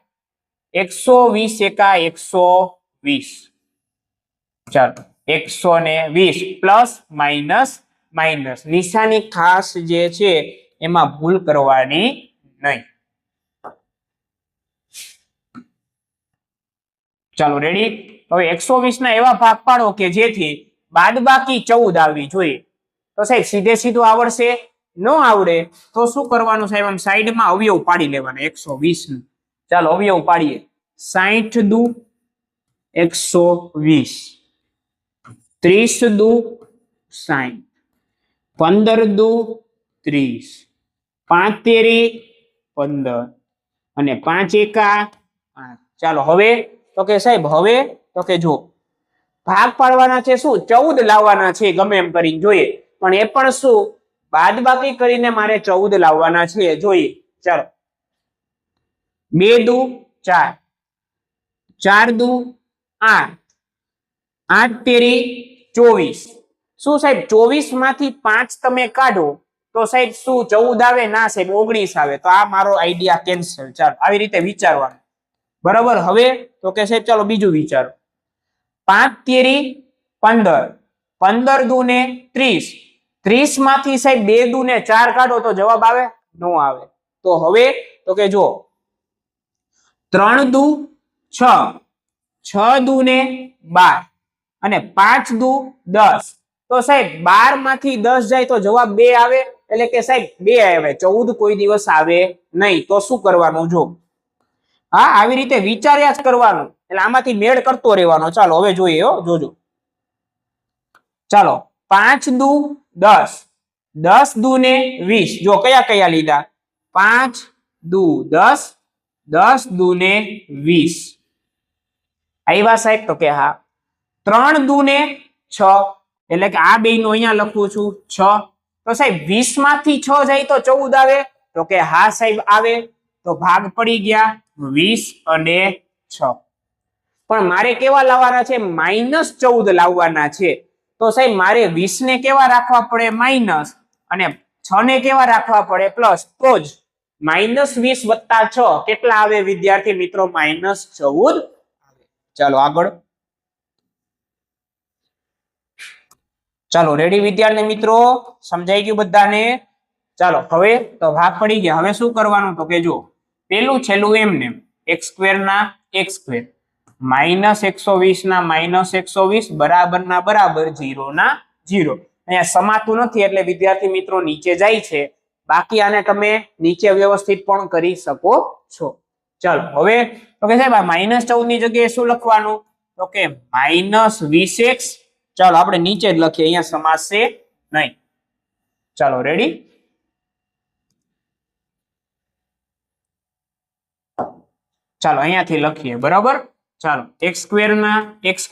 120 એકા 120. ચાલો 120 પ્લસ માઇનસ માઇનસ. નિશાની ખાસ જે છે એમાં ભૂલ કરવાની નહીં. ચાલો રેડી. હવે 120 ના એવા ભાગ પાડો કે જેથી બાદબાકી 14 આવવી જોઈએ. તો સાહેબ સીધે સીધું આવડશે? ન આવડે તો શું કરવાનું સાહેબ? આમ સાઈડમાં અવયવ પાડી લેવાના 120 નું. ચાલો અવયવ પાડીએ. 60 દુ 120, 30 દુ 60, 15 દુ 30, 5 તેરી 15 અને 5 એકા 8. ચાલો હવે તો કે સાહેબ હવે તો કે જો ભાગ પાડવાના છે શું 14 લાવવાના છે ગમે એમ કરીને જોઈએ, પણ એ પણ શું બાદબાકી કરીને મારે 14 લાવવાના છે જોઈએ. ચાલો 2 દુ 4, 4 દુ 8, 8 તેરી 24. શું સાહેબ 24 માંથી 5 તમે કાઢો તો સાહેબ શું 14 આવે? ના સાહેબ 19 આવે. તો આ મારો આઈડિયા કેન્સલ. ચાલો આવી રીતે વિચારવાનું. બરાબર. હવે તો કે સાહેબ ચાલો બીજું વિચારો. 5 તેરી 15, 15 દુ ને 30, 30 માંથી સાહેબ 2 દુ ને 4 કાઢો તો જવાબ આવે? નો આવે. તો હવે તો કે જો 3 દુ 6, 6 દુ ને 12 અને 5 દુ 10. તો સાહેબ 12 માંથી 10 જાય તો જવાબ 2 આવે. એટલે કે સાહેબ 2 આવે, 14 કોઈ દિવસ આવે નહીં. તો શું કરવાનું? જો હા આવી રીતે વિચાર્યા જ કરવાનું, એટલે આમાંથી મેળ કરતો રહેવાનો. ચાલો હવે જોઈએ. જોજો. ચાલો 5 દુ 10, 10 દુ ને 20. જો કયા કયા લીધા? 5 દુ 10, 10 દુ ને 20. આવ્યા સાહેબ? તો કે હા. 3 દુ ને 6, એટલે કે આ બે નો અહીંયા લખું છું 6. તો સાહેબ 20 માંથી 6 જાય તો 14 આવે? તો કે હા સાહેબ આવે. તો ભાગ પડી ગયા 20 અને 6. પણ મારે કેવા લાવવાના છે? -14 લાવવાના છે. તો સાહેબ મારે 20 ને કેવા રાખવા પડે? માઇનસ, અને 6 ને કેવા રાખવા પડે? પ્લસ. તો જ -20 વત્તા 6 કેટલા આવે વિદ્યાર્થી મિત્રો? -14 આવે. ચાલો આગળ. ચાલો રેડી વિદ્યાર્થી મિત્રો? સમજાઈ ગયું બધાને? ચાલો હવે તો ભાગ પડી ગયા. હવે શું કરવાનું? તો કે જો પેલું છેલ્લું એમને x² ના x², -120 ના -120 બરાબર ના બરાબર, 0 ના 0. અહીંયા સમાતું નથી એટલે વિદ્યાર્થી મિત્રો નીચે જાય છે. બાકી આને તમે નીચે વ્યવસ્થિત પણ કરી શકો છો. ચાલો હવે તો કે સાહેબ આ -14 ની જગ્યાએ શું લખવાનું? તો કે -20x. ચાલો આપણે નીચે જ લખીએ, અહીંયા સમાશે નહીં. ચાલો રેડી? ચાલો અહીંયાથી લખીએ. બરાબર. ચાલો x² ના x²,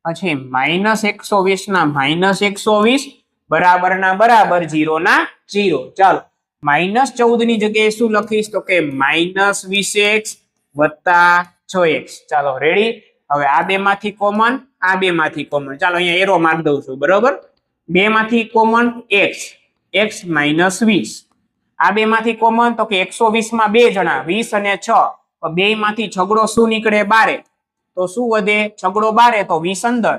પછી -120 ના -120 બરાબર ના બરાબર, 0 ના 0. ચાલો -14 ની જગ્યાએ શું લખીશ? તો કે -20x વત્તા 6x. ચાલો રેડી? હવે આ બે માંથી કોમન, આ બે માંથી કોમન. ચાલો અહીંયા એરો માર્ક દઉં છું. બરાબર. બે માંથી કોમન x, x -20. આ બે માંથી કોમન તો કે 120 માં 2 જણા 20 અને 6. બે માંથી છગડો શું નીકળે? 12. તો શું વધે? છગડો 12 તો 20 અંદર,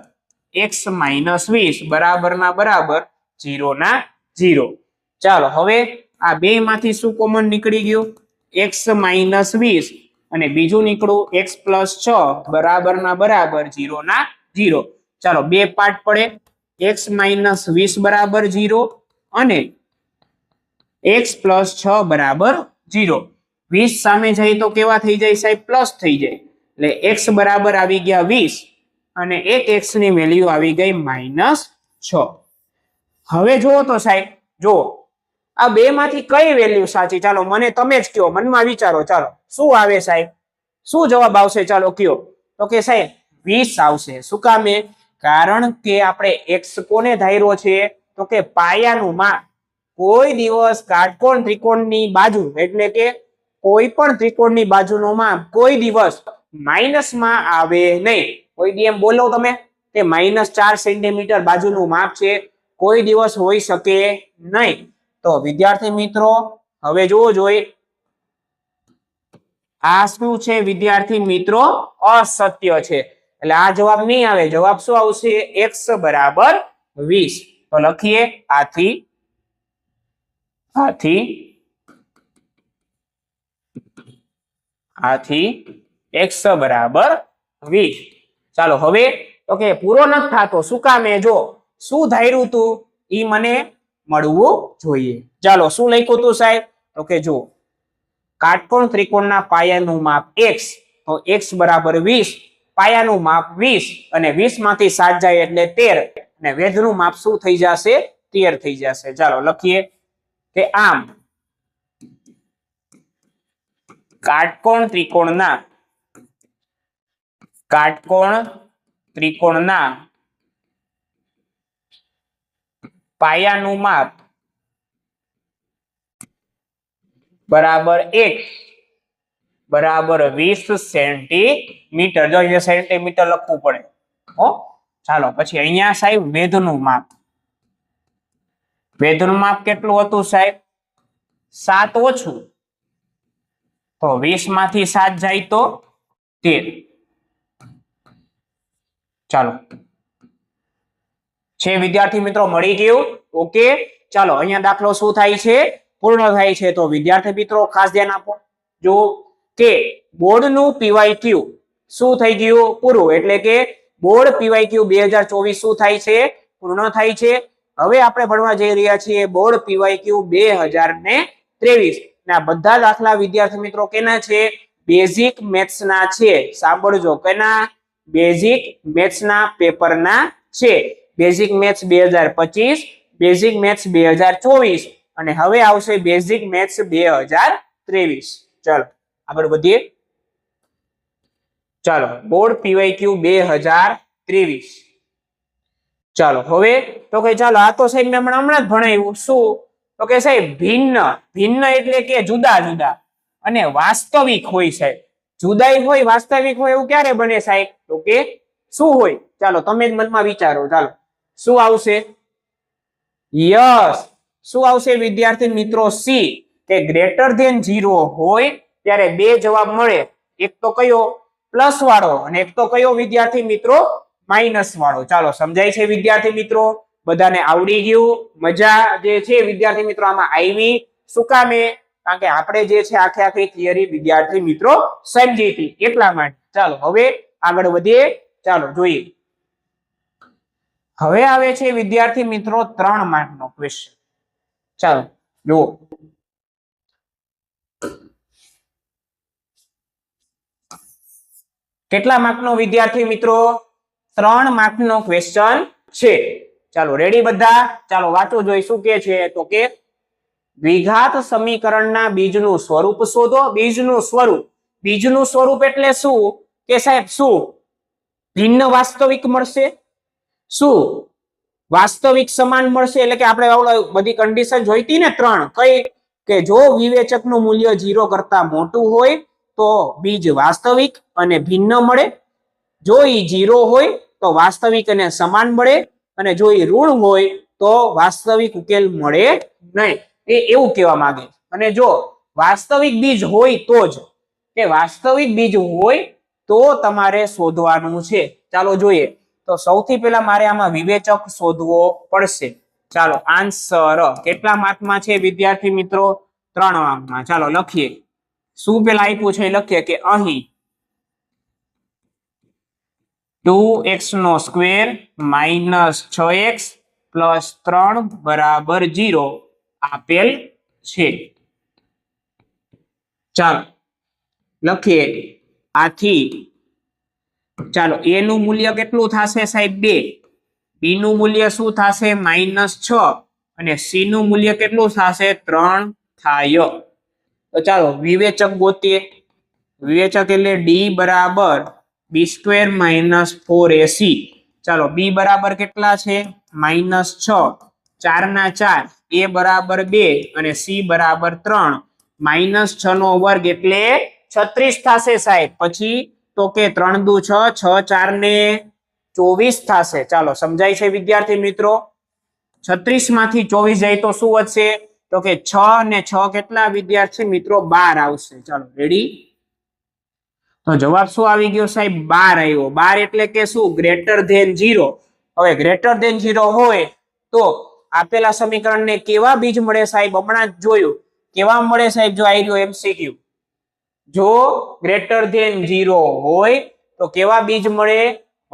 x -20 બરાબર ના બરાબર, 0 ના 0. ચાલો હવે આ બે માંથી શું કોમન નીકળી ગયું? x -20 અને બીજું નીકળું x + 6 બરાબર ના બરાબર, 0 ના 0. ચાલો બે પાર્ટ પડે. x -20 બરાબર 0 અને x + 6 બરાબર 0. 20 સામે જાય તો કેવા થઈ જાય સાહેબ? પ્લસ થઈ જાય. એટલે x બરાબર આવી ગયા 20 અને એક x ની વેલ્યુ આવી ગઈ -6. હવે જુઓ તો સાહેબ, જો આ બે માંથી કઈ વેલ્યુ સાચી? ચાલો મને તમે જ કયો, મનમાં વિચારો. ચાલો શું આવે સાહેબ? શું જવાબ આવશે? ચાલો કયો. તો કે સાહેબ 20 આવશે. શું કામે? કારણ કે આપણે x કોને ધાર્યો છે? તો કે પાયાનું માપ. કોઈ દિવસ કાટકોણ ત્રિકોણની બાજુ, એટલે કે કોઈ પણ ત્રિકોણની બાજુનું માપ કોઈ દિવસ માઇનસમાં આવે નહીં. કોઈ દી એમ બોલો તમે કે -4 સેન્ટીમીટર બાજુનું માપ છે, કોઈ દિવસ હોઈ શકે નહીં. તો વિદ્યાર્થી મિત્રો હવે જોવો જોઈએ, આ શું છે વિદ્યાર્થી મિત્રો? અસત્ય છે. એટલે આ જવાબ નહીં આવે. જવાબ શું આવશે? x બરાબર 20. તો લખીએ આથી x બરાબર 20. ચાલો હવે તો કે પૂરો નથી થતો, શું કામે? જો શું ધાર્યું તું ઈ મને મળવું જોઈએ. ચાલો શું લખ્યું તું સાહેબ? તો કે જો કાટકોણ ત્રિકોણના પાયાનું માપ x, તો x બરાબર 20, પાયાનું માપ 20 અને 20 માંથી 7 જાય એટલે 13 અને વેધનું માપ શું થઈ જશે? 13 થઈ જશે. ચાલો લખીએ કે આમ કાટકોણ ત્રિકોણના પાયાનું માપ બરાબર x બરાબર 20 સેન્ટીમીટર. જો અહીંયા સેન્ટીમીટર લખવું પડે હો. ચાલો પછી અહીંયા સાહેબ વેધનું માપ કેટલું હતું સાહેબ? 7 ઓછું, તો 20 માંથી 7 જાય તો 13. ચાલો છે વિદ્યાર્થી મિત્રો, મળી ગયું? ઓકે. ચાલો અહીંયા દાખલો શું થાય છે? પૂર્ણ થાય છે. તો વિદ્યાર્થી મિત્રો ખાસ ધ્યાન આપો. જો કે બોર્ડનું PYQ શું થઈ ગયું? પૂરું. એટલે કે બોર્ડ PYQ 2024 શું થાય છે? પૂર્ણ થાય છે. હવે આપણે ભણવા જઈ રહ્યા છીએ બોર્ડ PYQ 2023. ના બધા દાખલા વિદ્યાર્થી મિત્રો કેના છે? બેઝિક મેથ્સ ના છે. સાંભળજો, કેના? બેઝિક મેથ્સ ના પેપરના છે. બેઝિક મેથ્સ 2025, બેઝિક મેથ્સ 2024 અને હવે આવશે બેઝિક મેથ્સ 2023. ચાલો આગળ વધીએ. ચાલો બોર્ડ PYQ 2023. ચાલો હવે તો કે ચાલો આ તો સાહેબ મેં હમણાં જ ભણાવ્યું. શું? તો કે સાહેબ ભિન્ન એટલે કે જુદા જુદા અને વાસ્તવિક હોય સાહેબ. જુદાઈ હોય વાસ્તવિક હોય એવું ક્યારે બને સાહેબ? તો કે શું હોય? ચાલો તમે જ મનમાં વિચારો. ચાલો શું આવશે? યસ, શું આવશે વિદ્યાર્થી મિત્રો? સી, કે ગ્રેટર ધેન 0 હોય ત્યારે બે જવાબ મળે. એક તો કયો? પ્લસ વાળો અને એક તો કયો વિદ્યાર્થી મિત્રો? માઇનસ વાળો. ચાલો સમજાય છે વિદ્યાર્થી મિત્રો? બધાને આવડી ગયું? મજા જે છે વિદ્યાર્થી મિત્રો આમાં આવી? શું કામે? કારણ કે આપણે જે છે આખી થિયરી વિદ્યાર્થી મિત્રો સમજી હતી એટલા માટે. ચાલો હવે આગળ વધીએ. ચાલો જોઈએ. હવે આવે છે વિદ્યાર્થી મિત્રો 3 માર્કનો ક્વેશ્ચન. ચાલો જુઓ. કેટલા માર્કનો વિદ્યાર્થી મિત્રો? 3 માર્કનો ક્વેશ્ચન છે. ચાલો રેડી બધા? ચાલો વાંચો જોઈ શું કે છે. તો કે દ્વિઘાત સમીકરણના બીજનું સ્વરૂપ શોધો. બીજનું સ્વરૂપ એટલે શું? કે સાહેબ શું? ભિન્ન વાસ્તવિક મળશે. શું? વાસ્તવિક સમાન મળશે. એટલે કે આપણે બધી કન્ડિશન જોઈતી ને 3. કઈ? કે જો વિવેચકનું મૂલ્ય 0 કરતા મોટું હોય તો બીજ વાસ્તવિક અને ભિન્ન મળે. જો ઈ 0 હોય તો વાસ્તવિક અને સમાન મળે અને જો ઈ ઋણ હોય તો વાસ્તવિક ઉકેલ મળે નહીં. એવું કહેવા માંગે. અને જો વાસ્તવિક બીજ હોય તો જ, કે વાસ્તવિક બીજ હોય તો તમારે શોધવાનું છે. ચાલો જોઈએ. તો સૌથી પહેલા મારે આમાં વિવેચક શોધવો પડશે. ચાલો આન્સર કેટલા માર્કમાં છે વિદ્યાર્થી મિત્રો? 3 માર્કમાં. ચાલો લખીએ. શું પેલા આપ્યું છે લખીએ કે અહીં 2x² - 6x + 3 બરાબર 0 આપેલ છે. ચાલો લખીએ. આથી ચાલો a નું મૂલ્ય કેટલું થશે સાહેબ? 2. b નું મૂલ્ય શું થશે? -6 અને c નું મૂલ્ય કેટલું થશે? 3 થાય. તો ચાલો વિવેચક ગોતીએ. વિવેચક એટલે d બરાબર b² - 4ac. ચાલો b બરાબર કેટલા છે? -6, 4 ના 4, a બરાબર 2 અને c બરાબર 3. -6 નો વર્ગ એટલે 36 થશે સાહેબ. પછી તો કે 3 દુ 6, 6 4 ને 24 થશે. ચાલો સમજાય છે વિદ્યાર્થી મિત્રો? 36 માંથી 24 જાય તો શું વધશે? તો કે 6 ને 6 કેટલા વિદ્યાર્થી મિત્રો? 12 આવશે. ચાલો રેડી? તો જવાબ શું આવી ગયો સાહેબ? 12 આવ્યો. 12 એટલે કે શું? Greater than 0. હવે ગ્રેટર ધેન 0 હોય તો આપેલા સમીકરણને કેવા બીજ મળે સાહેબ? હમણાં જ જોયું. કેવા મળે સાહેબ? જો આવી રહ્યો MCQ. જો ગ્રેટર ધેન 0 હોય તો કેવા બીજ મળે?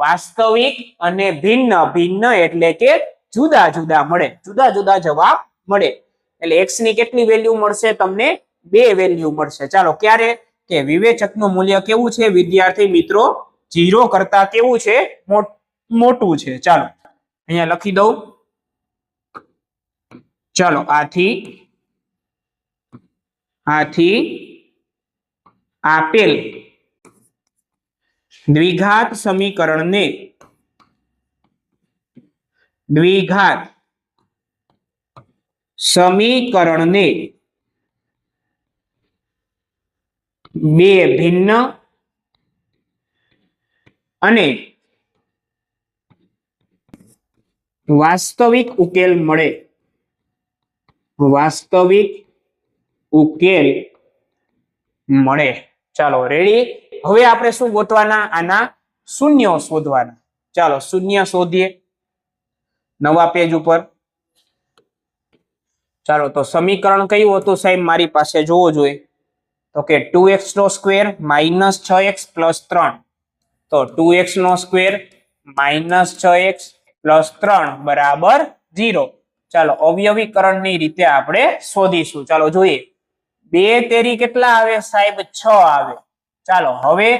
વાસ્તવિક અને ભિન્ન, ભિન્ન એટલે કે જુદા જુદા મળે, જુદા જુદા જવાબ મળે. એટલે x ની કેટલી વેલ્યુ મળશે તમને? 2 વેલ્યુ મળશે. ચાલો ક્યારે? કે વિવેચકનું મૂલ્ય કેવું છે વિદ્યાર્થી મિત્રો? 0 કરતા કેવું છે? મોટું છે. ચાલો અહીંયા લખી દઉં. ચાલો આથી આપેલ દ્વિઘાત સમીકરણને બે ભિન્ન અને વાસ્તવિક ઉકેલ મળે. ચાલો રેડી. હવે આપણે શું ગોતવાના? આના શૂન્યો શોધવાના. ચાલો શૂન્ય શોધીએ નવા પેજ ઉપર. ચાલો તો સમીકરણ કયું હતું સાહેબ? મારી પાસે જોવો જોઈએ તો કે 2x નો સ્ક્વેર માઇનસ 6x પ્લસ 3. તો 2x નો સ્ક્વેર માઇનસ 6x પ્લસ 3 બરાબર 0. ચાલો અવયવીકરણની રીતે આપણે શોધીશું. ચાલો જોઈએ. 2 તેરી કેટલા આવે સાહેબ? 6 આવે. ચાલો હવે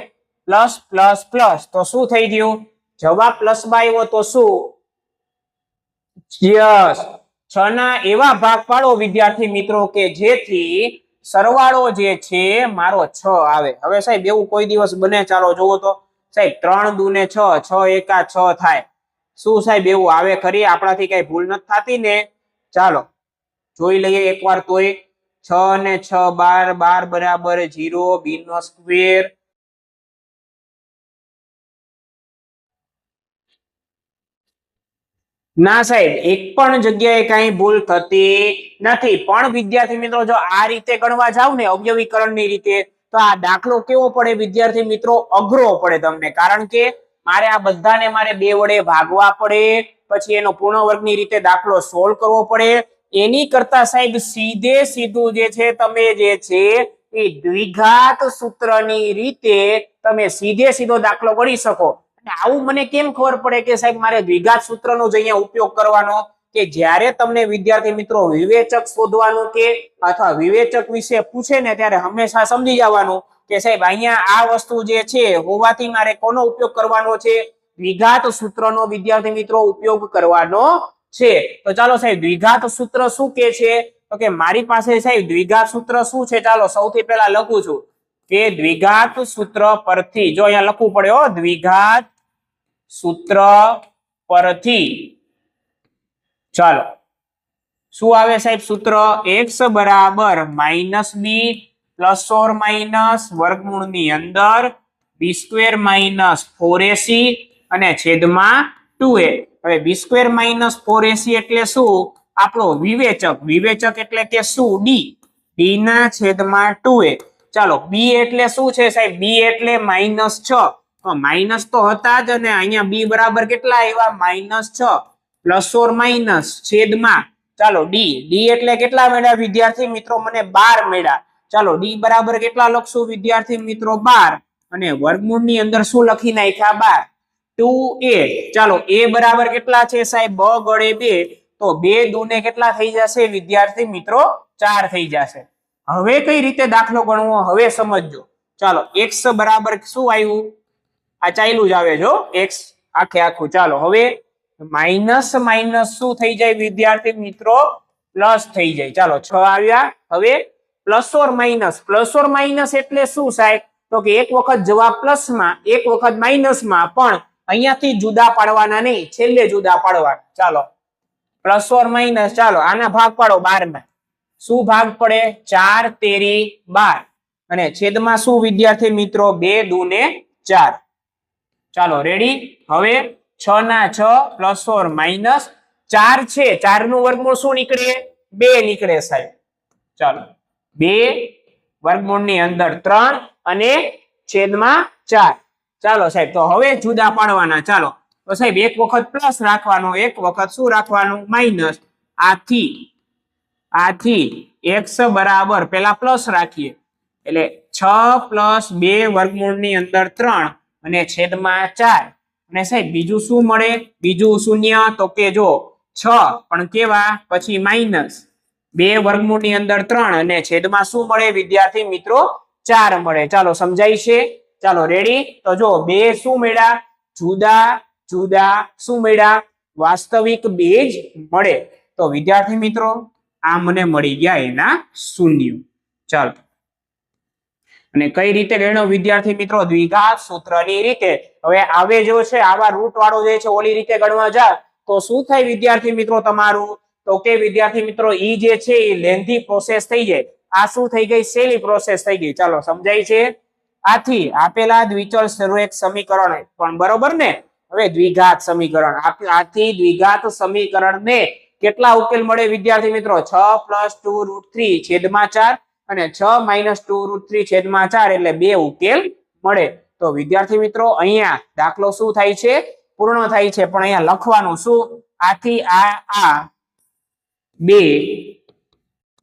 પ્લસ પ્લસ પ્લસ તો શું થઈ ગયું? જવાબ પ્લસ માં આવ્યો તો શું? યસ, 6 ના એવા ભાગ પાડો વિદ્યાર્થી મિત્રો કે જેથી સરવાળો જે છે મારો 6 આવે. હવે સાહેબ એવું કોઈ દિવસ બને? ચાલો જોવો તો સાહેબ 3 દુ ને 6, 6 એકા 6 થાય. શું સાહેબ એવું આવે ખરી? આપણાથી કઈ ભૂલ નથી થતી ને? ચાલો જોઈ લઈએ એકવાર તોય. 6 ને 6 12, 12 બરાબર 0. બી નો સ્ક્વેર ના સાહેબ એક પણ જગ્યાએ કઈ ભૂલ થતી નથી. પણ વિદ્યાર્થી મિત્રો જો આ રીતે ગણવા જાવ ને અવયવીકરણની રીતે તો આ દાખલો કેવો પડે વિદ્યાર્થી મિત્રો? અઘરો પડે તમને. કારણ કે મારે આ બધાને 2 વડે ભાગવા પડે, પછી એનો પૂર્ણ વર્ગની રીતે દાખલો સોલ્વ કરવો પડે. એની કરતા સાહેબ સીધે સીધું જે છે તમે જે છે એ દ્વિઘાત સૂત્રની રીતે તમે સીધે સીધો દાખલો ગણી શકો. આવું મને કેમ ખબર પડે કે સાહેબ મારે દ્વિઘાત સૂત્રનો જ અહીંયા ઉપયોગ કરવાનો? કે જ્યારે તમને વિદ્યાર્થી મિત્રો વિવેચક શોધવાનું કે અથવા વિવેચક વિશે પૂછે ને ત્યારે હંમેશા સમજી જવાનું કે સાહેબ અહીંયા આ વસ્તુ જે છે હોવાથી મારે કોનો ઉપયોગ કરવાનો છે? દ્વિઘાત સૂત્રનો વિદ્યાર્થી મિત્રો ઉપયોગ કરવાનો છે. તો ચાલો સાહેબ દ્વિઘાત સૂત્ર શું કે છે? તો કે મારી પાસે સાહેબ દ્વિઘાત સૂત્ર શું છે? ચાલો સૌથી પહેલા લખું છું કે દ્વિઘાત સૂત્ર પરથી, જો અહીંયા લખવું પડે હો, દ્વિઘાત સૂત્ર પરથી ચાલો શું આવે સાહેબ સૂત્ર? x બરાબર minus B plus or minus વર્ગમૂળની અંદર બી સ્ક્વેર માઇનસ 4ac અને છેદમાં 2a. હવે બી સ્ક્વેર માઇનસ 4ac એટલે શું? આપણો વિવેચક. વિવેચક એટલે કે શું? ડી. ડી ના છેદમાં 2a. ચાલો બી એટલે શું છે સાહેબ? બી એટલે -6. માઇનસ તો હતા જ અને અહીંયા બી બરાબર કેટલા આવ્યા? -6 પ્લસ ઓર માઇનસ છેદમાં ચાલો ડી. ડી એટલે કેટલા મળ્યા વિદ્યાર્થી મિત્રો? મને 12 મળ્યા. ચાલો ડી બરાબર કેટલા લખશું વિદ્યાર્થી મિત્રો? 12. અને વર્ગમૂળની અંદર શું લખી નાખ્યા? 12 2a. ચાલો a બરાબર કેટલા છે સાહેબ? બ ગળે 2. તો 2 દુને કેટલા થઈ જશે વિદ્યાર્થી મિત્રો? 4 થઈ જશે. હવે કઈ રીતે દાખલો ગણવો હવે સમજજો. ચાલો x બરાબર શું આવ્યું? આ ચાલ્યું જ આવે જો x આખે આખું. ચાલો હવે માઇનસ માઇનસ શું થઈ જાય વિદ્યાર્થી મિત્રો? પ્લસ થઈ જાય. ચાલો 6 આવ્યા. હવે plus or minus. Plus or minus એટલે શું સાહેબ? તો કે એક વખત જવાબ પ્લસમાં, એક વખત માઇનસમાં, પણ અહીંયાથી જુદા પાડવાના નહીં, છેલ્લે જુદા પાડવાના. ચાલો પ્લસ ઓર માઇનસ. ચાલો આના ભાગ પાડો 12 ના. શું ભાગ પડે? 4 તેરી 12 અને છેદમાં શું વિદ્યાર્થી મિત્રો? 2 દુને 4. ચાલો રેડી. હવે 6 ના 6 પ્લસ ઓર માઇનસ 4 છે. 4 નું વર્ગમૂળ શું નીકળે? 2 નીકળે સાહેબ. ચાલો 2 વર્ગમૂળની અંદર 3 અને છેદમાં 4. ચાલો સાહેબ તો હવે જુદા પાડવાના. ચાલો તો સાહેબ એક વખત પ્લસ રાખવાનો, એક વખત શું રાખવાનું? માઇનસ. આથી x બરાબર પેલા પ્લસ રાખીએ એટલે 6 + 2 વર્ગમૂળની અંદર 3 અને છેદમાં 4 અને સાહેબ બીજું શું મળે? બીજું શૂન્ય તો કે જો 6 પણ કેવા પછી માઇનસ 2 વર્ગમૂળની અંદર 3 અને છેદમાં શું મળે વિદ્યાર્થી મિત્રો? 4 મળે. ચાલો સમજાય છે? ચાલો રેડી? તો જો બે શું મળ્યા? જુદા જુદા શું મળ્યા? વાસ્તવિક બેજ મળે. તો વિદ્યાર્થી મિત્રો આ મને મળી ગયા એના શૂન્ય. ચાલો અને કઈ રીતે ગણ્યો વિદ્યાર્થી મિત્રો? દ્વિઘાત સૂત્રની રીતે. હવે આવે જો છે આવા રૂટ વાળો જે છે ઓલી રીતે ગણવા જાય તો શું થાય વિદ્યાર્થી મિત્રો તમારું? તો કે વિદ્યાર્થી મિત્રો ઈ જે છે એ લેન્ધી પ્રોસેસ થઈ જાય. આ શું થઈ ગઈ? સહેલી પ્રોસેસ થઈ ગઈ. ચાલો સમજાય છે? આથી આપેલા દ્વિચલ સર્વેક સમીકરણ પણ બરોબર ને? હવે દ્વિઘાત સમીકરણ આથી દ્વિઘાત સમીકરણ ને કેટલા ઉકેલ મળે વિદ્યાર્થી મિત્રો? 6 + 2√3 છેદમાં 4 અને 6 - 2√3 છેદમાં 4 એટલે 2 ઉકેલ મળે. તો વિદ્યાર્થી મિત્રો અહીંયા દાખલો શું થાય છે? પૂર્ણ થાય છે. પણ અહીંયા લખવાનું શું? આથી આ બે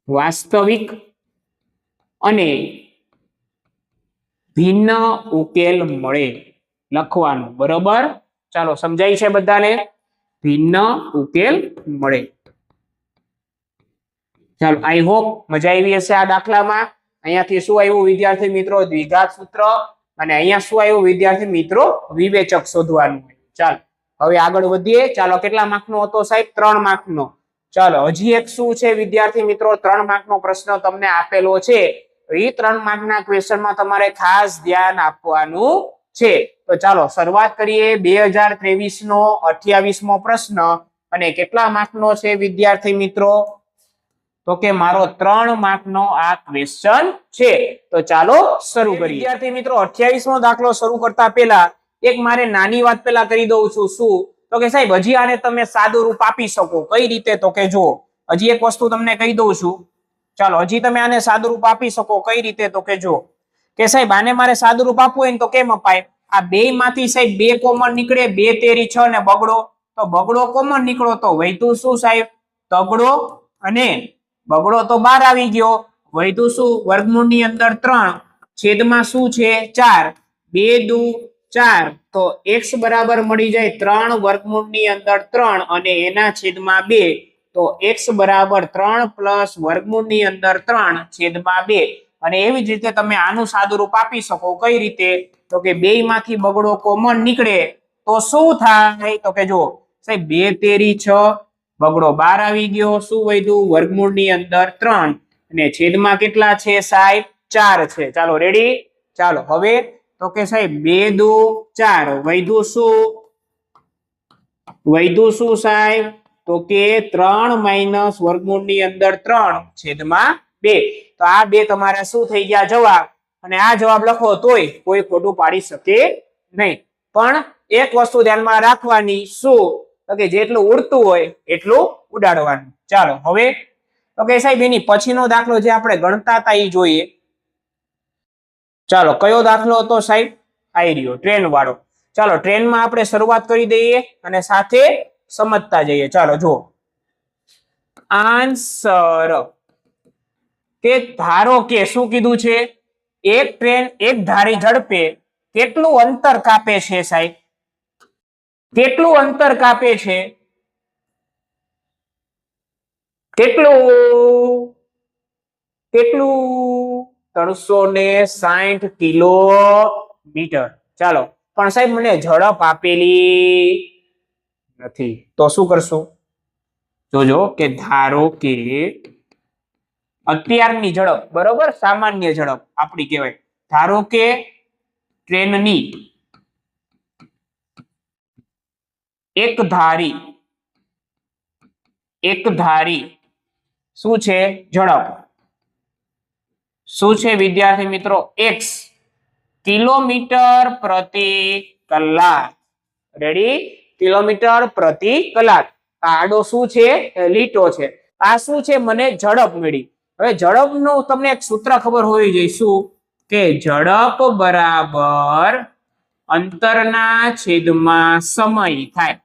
વાસ્તવિક અને ભિન્ન ઉકેલ મળે લખવાનું. બરોબર? ચાલો સમજાય છે બધાને? ભિન્ન ઉકેલ મળે. ચાલો આઈ હોપ મજા આવી હશે આ દાખલામાં. અહીંયાથી શું આવ્યું વિદ્યાર્થી મિત્રો? દ્વિઘાત સૂત્ર. અને અહીંયા શું આવ્યું વિદ્યાર્થી મિત્રો? વિવેચક શોધવાનું. ચાલો હવે આગળ વધીએ. ચાલો કેટલા માર્કનો હતો સાહેબ? 3 માર્કનો. ચાલો હજી એક શું છે વિદ્યાર્થી મિત્રો? 3 માર્કનો પ્રશ્ન તમને આપેલો છે. એ 3 માર્કના ક્વેશ્ચનમાં તમારે ખાસ ધ્યાન આપવાનું છે. તો ચાલો શરૂઆત કરીએ. 2023 નો 28મો પ્રશ્ન. અને કેટલા માર્કનો છે વિદ્યાર્થી મિત્રો? તો કે મારો 3 માર્કનો આ ક્વેશ્ચન છે. તો ચાલો શરૂ કરીએ વિદ્યાર્થી મિત્રો. 28મો દાખલો શરૂ કરતા પહેલા એક મારે નાની વાત પહેલા કરી દઉં છું. શું? તો કે સાહેબ હજી આને તમે સાદું રૂપ આપી શકો. કઈ રીતે? તો કે જો હજી એક વસ્તુ તમને કહી દઉં છું. ચાલો હજી તમે આને સાદું રૂપ આપી શકો. કઈ રીતે? તો કે જો કે સાહેબ આને મારે સાદું રૂપ આપવું હોય ને તો કેમ અપાય? આ બે માંથી સાહેબ 2 કોમન નીકળે. 2 તેરી 6 ને બગડો. તો બગડો કોમન નીકળો તો વધ્યું શું સાહેબ? તગડો. અને બગડો તો 12 આવી ગયો. વધ્યું શું? વર્ગમૂળની અંદર 3 છેદમાં શું છે? 4. 2 દુ 4 તો x બરાબર મળી જાય 3 વર્ગમૂળની અંદર 3 અને એના છેદમાં 2. તો x બરાબર 3 પ્લસ વર્ગમૂળની અંદર 3 છેદમાં 2. અને એવી જ રીતે તમે આનું સાદું રૂપ આપી શકો. કઈ રીતે? તો કે બે માંથી બગડો કોમન નીકળે તો શું થાય? તો કે જો સાહેબ 2 તેરી 6 બગડો 12 આવી ગયો. શું વધ્યું? વર્ગમૂળની અંદર 3 અને છેદમાં કેટલા છે સાહેબ? 4 છે. ચાલો રેડી? ચાલો હવે તો કે સાહેબ 2 દુ 4 વધ્યું શું? વધ્યું શું સાહેબ? તો કે 3 - વર્ગમૂળની અંદર 3 છેદમાં 2. તો આ બે તમારા શું થઈ ગયા? જવાબ. અને આ જવાબ લખો તોય કોઈ ખોટું પાડી શકે નહીં. પણ એક વસ્તુ ધ્યાનમાં રાખવાની. શું? તો કે જેટલું ઉડતું હોય એટલું ઉડાડવાનું. ચાલો હવે તો કે સાહેબ એની પછીનો દાખલો જે આપણે ગણતા હતા એ જોઈએ. ચાલો કયો દાખલો હતો સાહેબ? આઈ રહ્યો ટ્રેન વાળો. ચાલો ટ્રેનમાં આપણે શરૂઆત કરી દઈએ અને સાથે સમજતા જઈએ. ચાલો જો આન્સર કે ધારો કે શું કીધું છે? એક ટ્રેન એક ધારી ઝડપે કેટલું અંતર કાપે છે સાહેબ? કેટલું અંતર કાપે છે? કેટલું? 360 કિલોમીટર. ચાલો પણ સાહેબ મને ઝડપ આપેલી નથી. તો શું કરશું? જોજો કે ધારો કે અત્યારની ઝડપ બરોબર સામાન્ય ઝડપ આપણી કહેવાય. ધારો કે ટ્રેનની એક ધારી શું છે? ઝડપ શું છે વિદ્યાર્થી મિત્રો? x કિલોમીટર પ્રતિ કલાક. રેડી? કિલોમીટર પ્રતિ કલાક. આડો શું છે? લીટો છે. આ શું છે? મને ઝડપ મળી. હવે ઝડપનું તમને એક સૂત્ર ખબર હોવી જોઈએ. શું? કે ઝડપ બરાબર અંતરના છેદમાં સમય થાય.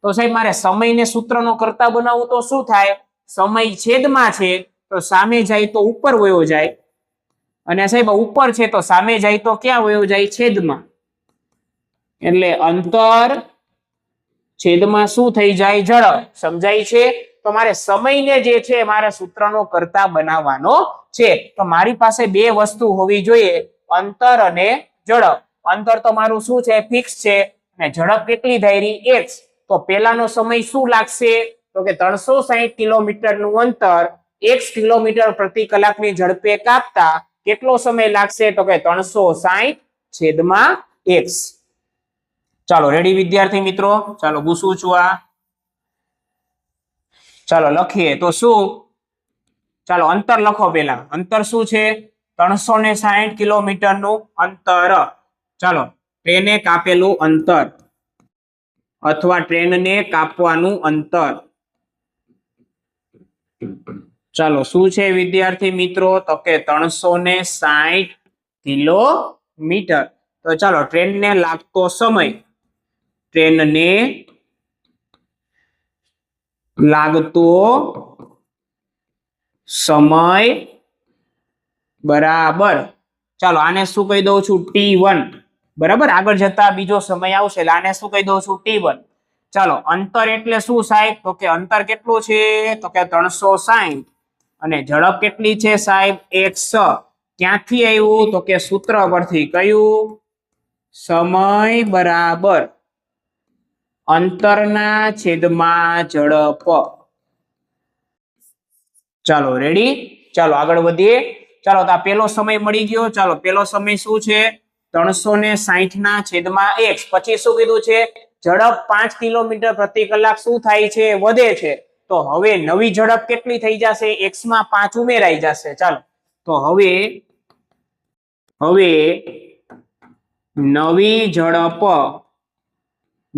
તો સાહેબ મારે સમયને સૂત્રનો કરતા બનાવવું તો શું થાય? સમય છેદમાં છે તો સામે જાય તો ઉપર વયો જાય. અને સાહેબ ઉપર છે તો સામે જાય તો ક્યાં વયો જાય? છેદમાં. એટલે અંતર છેદમાં શું થઈ જાય? ઝડપ. સમજાય છે? તો મારે સમયને જે છે મારે સૂત્રનો કરતા બનાવવાનો છે. તો મારી પાસે બે વસ્તુ હોવી જોઈએ, અંતર અને ઝડપ. અંતર તો મારું શું છે? ફિક્સ છે. અને ઝડપ કેટલી ધારી? x. તો પેલાનો સમય શું લાગશે? તો કે 360 કિલોમીટરનું અંતર x કિલોમીટર પ્રતિ કલાકની ઝડપે કાપતા કેટલો સમય લાગશે? તો કે 360 છેદમાં x. ચાલો રેડી વિદ્યાર્થી મિત્રો? ચાલો પૂછું છું આ. ચાલો લખીએ તો શું? ચાલો અંતર લખો પેલા. અંતર શું છે? 360 કિલોમીટરનું અંતર. ચાલો ટ્રેને કાપેલું અંતર અથવા ટ્રેનને કાપવાનું અંતર. ચાલો શું છે વિદ્યાર્થી મિત્રો? તો કે 360 કિલોમીટર. તો ચાલો ટ્રેનને લાગતો સમય, ટ્રેનને લાગતો સમય બરાબર. ચાલો આને શું કહી દઉં છું? t1. બરાબર, આગળ જતા બીજો સમય આવશે એટલે આને શું કહી દઉં છું? t1. ચાલો અંતર એટલે શું સાહેબ? તો કે અંતર કેટલું છે? તો કે 360. અને ઝડપ કેટલી છે સાહેબ? x. ક્યાંથી આવ્યું? તો કે સૂત્ર પરથી. કયું? સમય બરાબર અંતરના છેદમાં ઝડપ. ચાલો રેડી? ચાલો આગળ વધીએ. ચાલો તો આ પેલો સમય મળી ગયો. ચાલો પેલો સમય શું છે? 360 ના છેદમાં x. પછી શું કીધું છે? ઝડપ 5 કિલોમીટર પ્રતિ કલાક શું થાય છે? વધે છે. તો હવે નવી ઝડપ કેટલી થઈ જશે? x માં 5 ઉમેરાઈ જશે. ચાલો તો હવે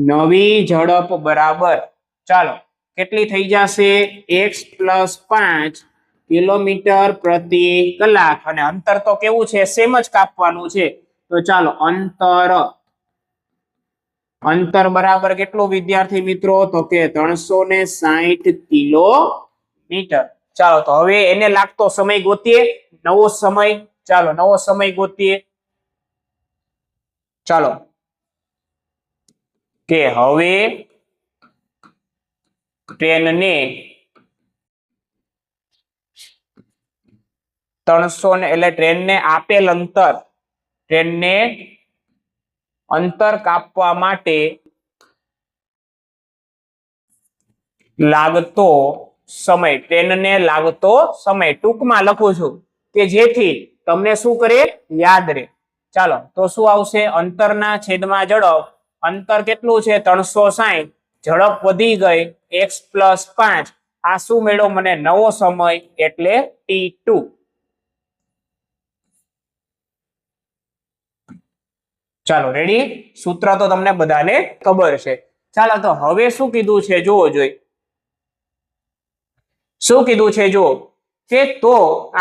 નવી ઝડપ બરાબર. ચાલો કેટલી થઈ જશે? x + 5 કિલોમીટર પ્રતિ કલાક. અને અંતર તો કેવું છે? સેમ જ કાપવાનું છે. તો ચાલો અંતર બરાબર કેટલું વિદ્યાર્થી મિત્રો? તો કે 360 કિલોમીટર. ચાલો તો હવે એને લાગતો સમય ગોતીએ, નવો સમય. ચાલો નવો સમય ગોતીએ. ચાલો કે હવે ટ્રેનને 300 એટલે ટ્રેનને આપેલ અંતર કાપવા માટે લાગતો સમય, ટ્રેનને લાગતો સમય ટૂંકમાં લખું છું કે જેથી તમને શું કરે? યાદ રહે. ચાલો તો શું આવશે? અંતરના છેદમાં ઝડપ. અંતર કેટલું છે? 360. ઝડપ વધી ગઈ x + 5. આ શું મેળવો? મને નવો સમય એટલે t2. ચાલો રેડી? સૂત્ર તો તમને બધાને ખબર છે. ચાલો તો હવે શું કીધું છે? જુઓ જોઈ. શું કીધું છે? જુઓ કે તો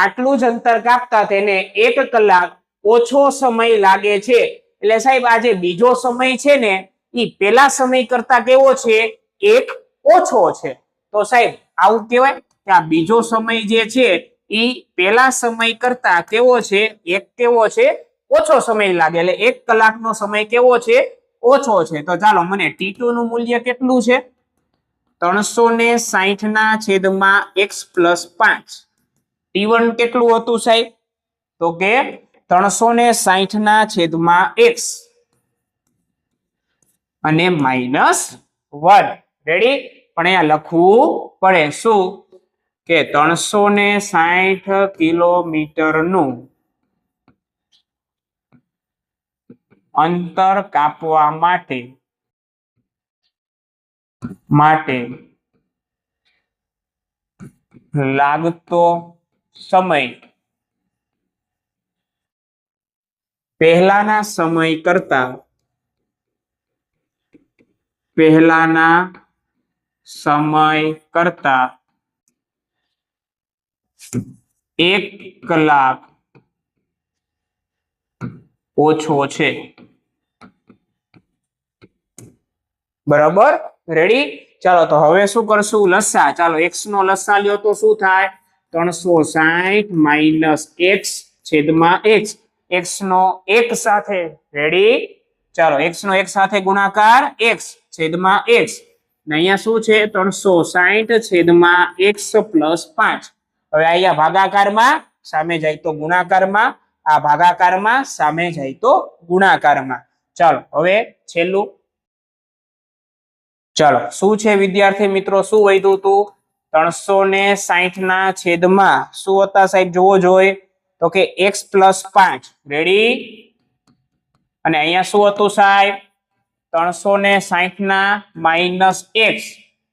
આટલું જ અંતર કાપતા તેને 1 કલાક ઓછો સમય લાગે છે. એટલે સાહેબ આ જે બીજો સમય છે ને એ પેલા સમય કરતા કેવો છે? 1 ઓછો છે. તો સાહેબ આવું કહેવાય કે આ બીજો સમય જે છે એ પેલા સમય કરતા કેવો છે? 1 કેવો છે? ઓછો સમય લાગે. એટલે 1 કલાકનો સમય કેવો છે? ઓછો છે. તો ચાલો મને t2 નું મૂલ્ય કેટલું છે? 360 ના છેદમાં x + 5. t1 કેટલું હતું સાહેબ? તો કે 360 ના છેદમાં x અને -1. રેડી? પણ અહીંયા લખવું પડે. શું? કે 360 કિલોમીટરનું અંતર કાપવા માટે લાગતો સમય પહેલાના સમય કરતા 1 કલાક ઓછો છે. બરાબર? રેડી? ચાલો તો હવે શું કરશું? લસા. ચાલો x નો લસા લ્યો તો શું થાય? 360 - x છેદમાં x. x નો 1 સાથે. રેડી? ચાલો x નો x સાથે ગુણાકાર x છેદમાં x ને અહીંયા શું છે 360 છેદમાં x પ્લસ 5. હવે અહીંયા ભાગાકારમાં સામે જાય તો ગુણાકારમાં, આ ભાગાકારમાં સામે જાય તો ગુણાકારમાં. ચાલો હવે છેલ્લું. ચાલો શું છે વિદ્યાર્થી મિત્રો, શું વધ્યું હતું? 360 ના છેદમાં શું હતા સાહેબ જોવો જોઈએ તો કે x પ્લસ 5. રેડી? અને અહીંયા શું હતું સાહેબ? 360 ના માઇનસ x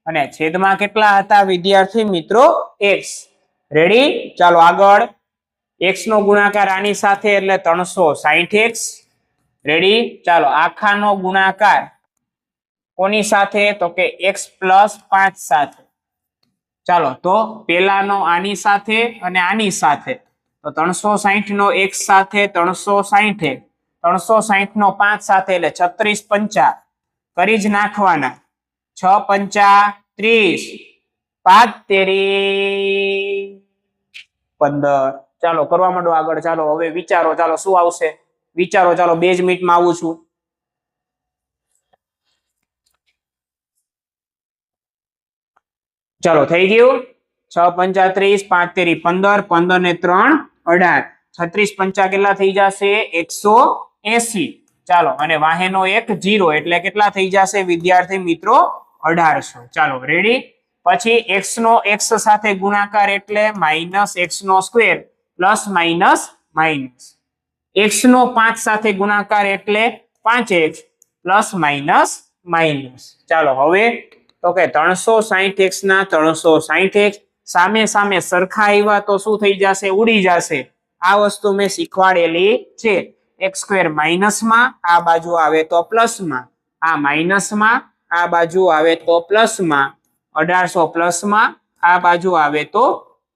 અને છેદમાં કેટલા હતા વિદ્યાર્થી મિત્રો? x. રેડી? ચાલો આગળ. x નો ગુણાકાર આની સાથે એટલે 360x. રેડી? ચાલો આખાનો ગુણાકાર કોની સાથે તો કે x પ્લસ 5 સાથે. ચાલો તો પેલાનો આની સાથે અને આની સાથે તો 360 નો x સાથે 360 360 નો 5 સાથે એટલે 36 પંચા કરી જ નાખવાના. 6 પંચા 30, 5 તેરી 15. ચાલો કરવા માંડો આગળ. ચાલો હવે વિચારો. ચાલો શું આવશે વિચારો. ચાલો 2 જ મિનિટમાં આવું છું. ચાલો થઈ ગયું. 6 પંચા 30, 5 તેરી 15, 15 ને 3 18, 36 પંચા કેટલા થઈ જશે? 180. ચાલો અને વાહેનો એક 0 એટલે કેટલા થઈ જશે વિદ્યાર્થી મિત્રો? 1800. ચાલો રેડી? પછી x નો x સાથે ગુણાકાર એટલે માઇનસ x નો square plus minus minus. x નો 5 સાથે ગુણાકાર એટલે 5x પ્લસ માઇનસ માઇનસ. ચાલો હવે તો કે 360x ના 360x સામે સામે સરખા આવ્યા તો શું થઈ જશે? ઉડી જશે. આ વસ્તુ મેં શીખવાડેલી છે. x સ્ક્વેર માઇનસમાં, આ બાજુ આવે તો પ્લસમાં, આ માઇનસમાં, આ બાજુ આવે તો પ્લસમાં, 1800 પ્લસમાં, આ બાજુ આવે તો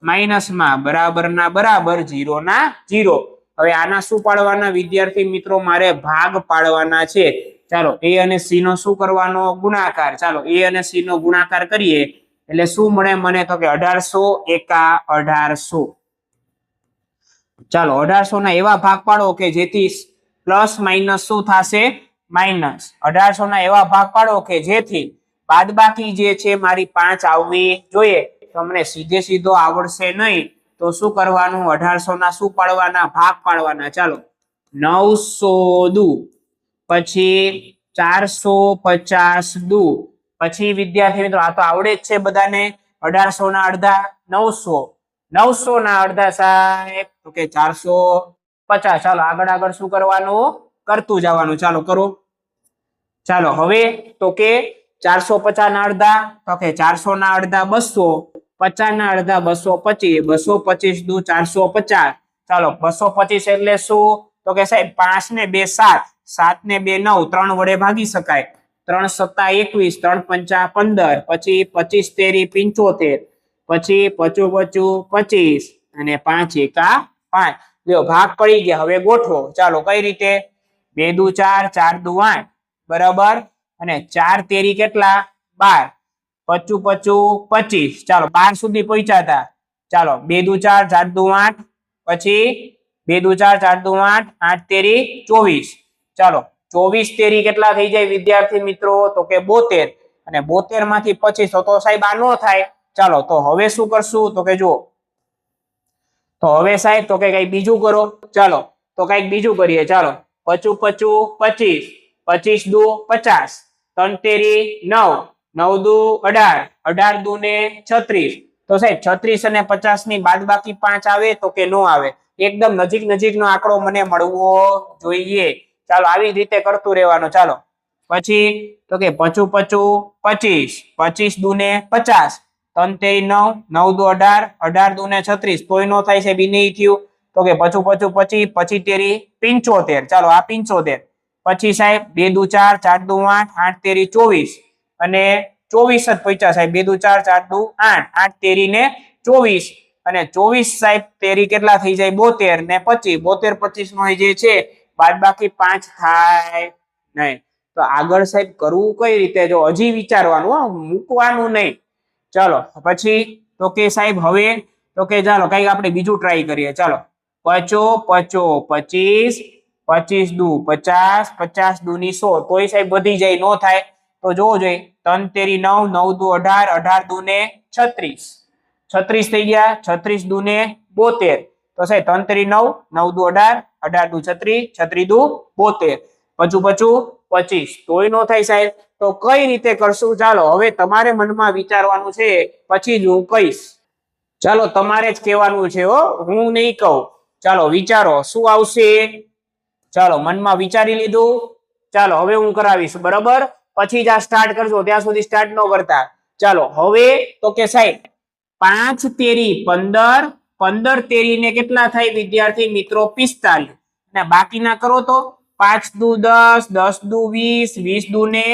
માઇનસમાં, બરાબર ના બરાબર, 0 ના 0. હવે આના શું પાડવાના વિદ્યાર્થી મિત્રો? મારે ભાગ પાડવાના છે. ચાલો a અને c નો શું કરવાનો? ગુણાકાર. ચાલો a અને c નો ગુણાકાર કરીએ એટલે શું મળે મને તો કે 1800 એકા 1800. ચાલો 1800 ના એવા ભાગ પાડો કે જેથી પ્લસ માઇનસ શું થશે? માઇનસ. 1800 ના એવા ભાગ પાડો કે જેથી બાદબાકી જે છે મારી 5 આવવી જોઈએ. તમને સીધે સીધો આવડશે નહીં તો શું કરવાનું? 1800 ના શું પાડવાના? ભાગ પાડવાના. ચાલો 900 દુ, પછી 450 દુ, પછી વિદ્યાર્થી મિત્રો આ તો આવડે જ છે બધાને. 1800 ના અડધા 900, 900 ના અડધા સાહેબ તો કે 450. ચાલો આગળ આગળ શું કરવાનું? કરતું જવાનું. ચાલો કરો. ચાલો હવે તો કે 450 ના અડધા તો કે 400 ના અડધા 200, 50 ના અડધા 225, 225 દુ 450. ચાલો 225 એટલે શું તો કે સાહેબ 5 ને 2 7, 7 ને 2 9, 3 વડે ભાગી શકાય. 3 સત્તા 21, 3 પંચા 15, પછી 25 તેરી 75, પછી 55 25 અને 5 એકા 5. જો ભાગ પડી ગયા. હવે ગોઠવો. ચાલો કઈ રીતે? 2 દુ 4, 4 દુ 8, બરાબર. અને 4 તેરી કેટલા? 12, 55 25. ચાલો 12 સુધી પહોંચ્યા હતા. ચાલો 2 દુ 4, 4 દુ 8, પછી 2 દુ 4, 4 દુ 8, 8 તેરી 24. ચાલો 24 તેરી કેટલા થઈ જાય વિદ્યાર્થી મિત્રો? તો કે 72. અને 72 માંથી 25 તો સાહેબ આ નો થાય. ચાલો તો હવે શું કરશું તો કે જુઓ, તો હવે સાહેબ તો કે કઈ બીજું કરો. ચાલો તો કઈક બીજું કરીએ. ચાલો 55 25, 25 દુ 50, 3 તેરી 9, 9 દુ 18, 18 દુ ને 36. તો સાહેબ 36 અને 50 ની બાદબાકી 5 આવે તો કે નો આવે? એકદમ નજીક નજીકનો આંકડો મને મળવો જોઈએ. ચાલો આવી રીતે કરતું રહેવાનું. ચાલો પછી તો કે 55 25, 25 દુ ને 50, 3 તેરી 9, 9 દુ 18, 18 દુ ને 36. તોય નો થાય છે, બી નહીં થયું. તો કે 55 25, પછી તેરી 75. ચાલો આ 75. પછી સાહેબ 2 દુ 4, 4 દુ 8, 8 તેરી 24 અને 24 જ પહોંચ્યા સાહેબ. 2 દુ 4, 4 દુ 8, 8 તેરી ને 24 અને 24 સાહેબ તેરી કેટલા થઈ જાય? 72 ને 25. 72 25 નો જે છે બાદબાકી 5 થાય નહીં. તો આગળ સાહેબ કરવું કઈ રીતે? જો હજી વિચારવાનું, મૂકવાનું નહીં. ચાલો પછી તો કે સાહેબ હવે તો કે ચાલો કઈક આપણે બીજું ટ્રાય કરીએ. ચાલો 55 25, 25 દુ 50, 50 દુની 100, તોય સાહેબ વધી જાય, નો થાય તો જોવો જોઈએ 3 તેરી 9, 9 દુ 18, 18 દુને 36, 36 થઈ ગયા, 36 દુને 72, તો સાહેબ 3 તેરી 9, 9 દુ 18, 18 દુ 36, 36 દુ 72, પચું 25, તોય નો થાય સાહેબ, તો કઈ રીતે કરશું? ચાલો હવે તમારે મનમાં વિચારવાનું છે, પછી જ હું કહીશ. ચાલો તમારે જ કહેવાનું છે હો, હું નહીં કહું. ચાલો વિચારો શું આવશે. ચાલો મનમાં વિચારી લીધું, ચાલો હવે હું કરાવીશ, બરાબર? પછી જ આ સ્ટાર્ટ કરજો, ત્યાં સુધી સ્ટાર્ટ ન કરતા. ચાલો હવે તો કે સાહેબ 5 તેરી 15, 15 તેરી ને કેટલા થાય વિદ્યાર્થી મિત્રો? 45, અને બાકીના કરો તો 5 દુ 10, 10 દુ 20, 20 દુ ને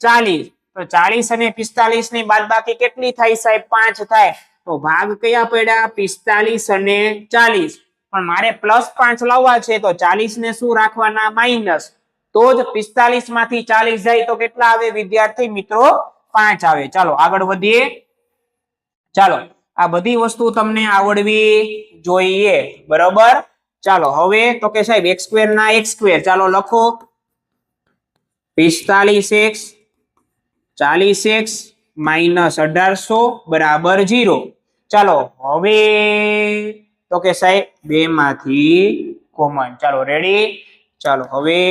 40, તો 40 અને 45 ની બાદબાકી કેટલી થાય સાહેબ? 5 થાય. તો ભાગ કયા પડ્યા? 45 અને 40. પણ મારે +5 લાવવા છે, તો 40 ને શું રાખવાના? માઇનસ. તો જ 45 માંથી 40 જાય તો કેટલા આવે વિદ્યાર્થી મિત્રો? 5 આવે. ચાલો આગળ વધીએ. ચાલો આ બધી વસ્તુ તમને આવડવી જોઈએ, બરાબર? ચાલો હવે તો કે સાહેબ x² ના x², ચાલો લખો 45x 40x માઇનસ 1800 બરાબર 0. ચાલો હવે તો કે સાહેબ 2 માંથી કોમન. ચાલો રેડી. ચાલો હવે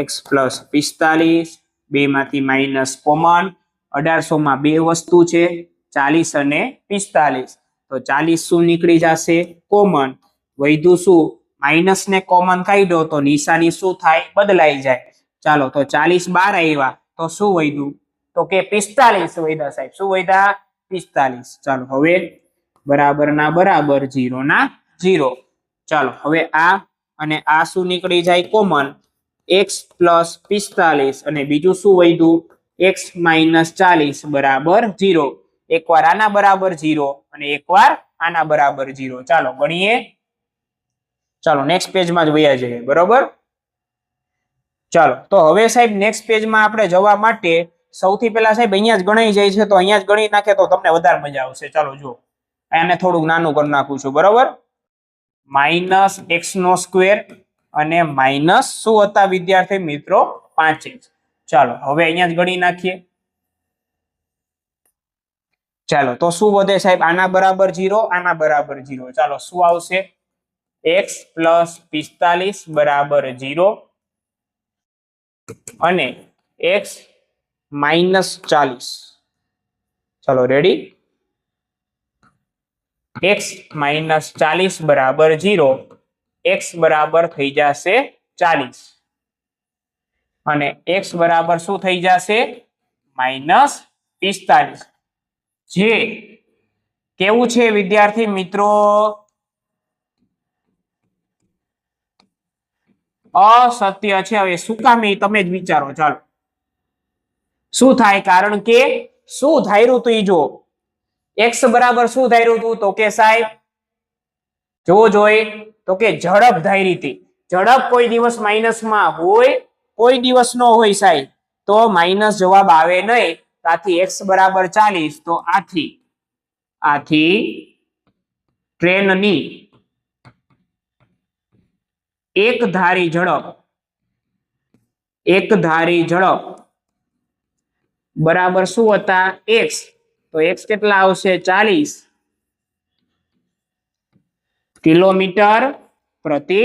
x પ્લસ 45, 2 માંથી માઇનસ કોમન. 1800 માં બે વસ્તુ છે, 40 અને 45, તો 40 શું નીકળી જશે? કોમન. વધ્યું શું? માઇનસ ને કોમન કાઢ્યો તો નિશાની શું થાય? બદલાઈ જાય. ચાલો તો 40 બહાર આવ્યા તો શું વધ્યું? તો કે 45 વધ્યા સાહેબ. શું વધ્યા? 45. ચાલો હવે બરાબર ના બરાબર, 0 ના 0. ચાલો હવે આ અને આ શું નીકળી જાય? કોમન. x પ્લસ 45 અને બીજું શું વધ્યું? x માઇનસ 40 બરાબર 0. એકવાર આના બરાબર 0 અને એકવાર આના બરાબર 0. ચાલો ગણીએ. ચાલો નેક્સ્ટ પેજમાં જ વયા જઈએ, બરોબર? ચાલો તો હવે સાહેબ નેક્સ્ટ પેજમાં આપણે જવા માટે સૌથી પહેલા સાહેબ અહીંયા જ ગણાઈ જાય છે, તો અહીંયા જ ગણી નાખે તો તમને વધારે મજા આવશે. ચાલો જો આને થોડુંક નાનું કરી નાખું છું, બરોબર? માઇનસ x² અને માઇનસ શું હતા વિદ્યાર્થી મિત્રો? 5x. ચાલો હવે અહીંયા જ ગણી નાખીએ. ચાલો તો શું વધે સાહેબ? આના બરાબર 0, આના બરાબર 0. ચાલો શું આવશે? x પ્લસ 45 બરાબર 0 અને x માઇનસ 40. ચાલો રેડી. x માઇનસ 40 બરાબર 0, x બરાબર થઈ જશે 40 અને x બરાબર શું થઈ જશે? માઇનસ 45. જે કેવું છે વિદ્યાર્થી મિત્રો? અસત્ય છે. હવે શું કામ એ તમે જ વિચારો. ચાલો શું થાય? કારણ કે શું ધાર્યું તું? જો x બરાબર શું ધાર્યું તું? તો કે સાહેબ જોવો જોઈએ, તો કે ઝડપ ધારી હતી. ઝડપ કોઈ દિવસ માઇનસમાં હોય, કોઈ દિવસ નો હોય સાહેબ, તો માઇનસ જવાબ આવે નહીં. આથી x બરાબર 40, તો આથી ટ્રેનની એક ધારી ઝડપ બરાબર શું હતા? x. તો x કેટલા આવશે? 40 કિલોમીટર પ્રતિ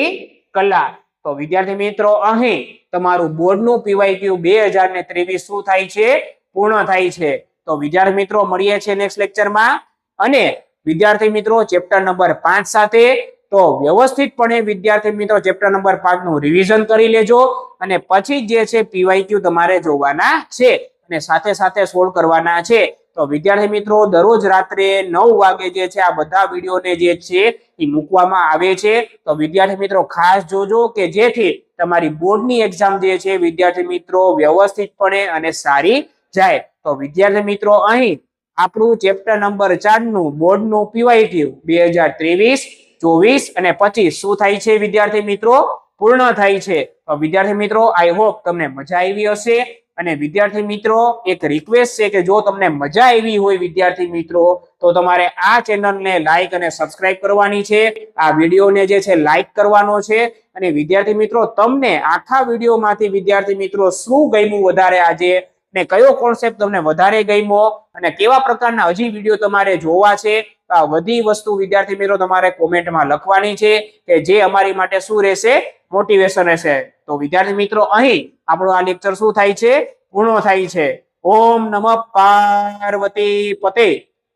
કલાક. તો વિદ્યાર્થી મિત્રો અહીં તમારું બોર્ડનું PYQ 2023 શું થાય છે? પૂર્ણ થાય છે. તો વિદ્યાર્થી મિત્રો મળીએ છીએ નેક્સ્ટ લેક્ચરમાં. અને વિદ્યાર્થી મિત્રો ચેપ્ટર નંબર 5 સાથે તો વ્યવસ્થિતપણે વિદ્યાર્થી મિત્રો ચેપ્ટર નંબર 5 નું રિવિઝન કરી લેજો, અને પછી જે છે PYQ તમારે જોવાના છે અને સાથે સાથે સોલ્વ કરવાના છે. તો વિદ્યાર્થી મિત્રો દરરોજ રાત્રે 9 વાગે જે છે આ બધા વિડીયોને જે છે એ મૂકવામાં આવે છે. તો વિદ્યાર્થી મિત્રો ખાસ જોજો કે જેથી તમારી બોર્ડની એક્ઝામ જે છે વિદ્યાર્થી મિત્રો વ્યવસ્થિતપણે અને સારી જાય. તો વિદ્યાર્થી મિત્રો અહીં આપણું ચેપ્ટર નંબર 4 નું બોર્ડનું PYQ 2023, 24 અને 25 શું થાય છે વિદ્યાર્થી મિત્રો? પૂર્ણ થાય છે. તો વિદ્યાર્થી મિત્રો આઈ હોપ તમને મજા આવી હશે અને વિદ્યાર્થી મિત્રો એક રિક્વેસ્ટ છે કે જો તમને મજા આવી હોય વિદ્યાર્થી મિત્રો તો તમારે આ ચેનલને લાઈક અને સબસ્ક્રાઇબ કરવાની છે, આ વિડીયોને જે છે લાઈક કરવાનો છે અને વિદ્યાર્થી મિત્રો તમને આખા વિડીયોમાંથી વિદ્યાર્થી મિત્રો શું ગમ્યું વધારે આજે ને કયો કોન્સેપ્ટ તમને વધારે ગમ્યો અને કેવા પ્રકારના હજી વિડીયો તમારે જોવા છે, આ બધી વસ્તુ વિદ્યાર્થી મિત્રો તમારે કોમેન્ટમાં લખવાની છે કે જે અમારી માટે શું રહેશે, મોટિવેશન રહેશે. તો વિદ્યાર્થી મિત્રો અહીં આપણો આ લેક્ચર શું થાય છે, પૂર્ણ થાય છે. ઓમ નમઃ પાર્વતી પતે,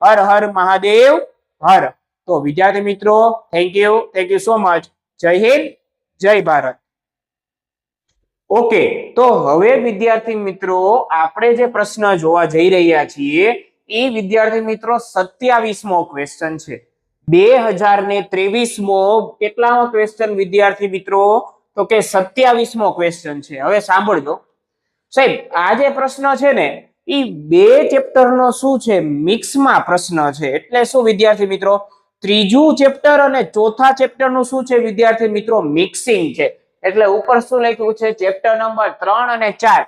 હર હર મહાદેવ હર. તો વિદ્યાર્થી મિત્રો થેન્ક યુ સો મચ. જય હિન્દ, જય ભારત. ઓકે, તો હવે વિદ્યાર્થી મિત્રો આપણે જે પ્રશ્ન જોવા જઈ રહ્યા છીએ એ વિદ્યાર્થી મિત્રો 27મો ક્વેશ્ચન છે. 2023મો કેટલામો ક્વેશ્ચન વિદ્યાર્થી મિત્રો? તો કે 27મો ક્વેશ્ચન છે. હવે સાંભળજો સાહેબ, આ જે પ્રશ્ન છે ને એ બે ચેપ્ટરનો શું છે, મિક્સમાં પ્રશ્ન છે. એટલે શું વિદ્યાર્થી મિત્રો, ત્રીજું ચેપ્ટર અને ચોથા ચેપ્ટરનું શું છે વિદ્યાર્થી મિત્રો, મિક્સિંગ છે. એટલે ઉપર શું લખ્યું છે, ચેપ્ટર નંબર 3 અને 4.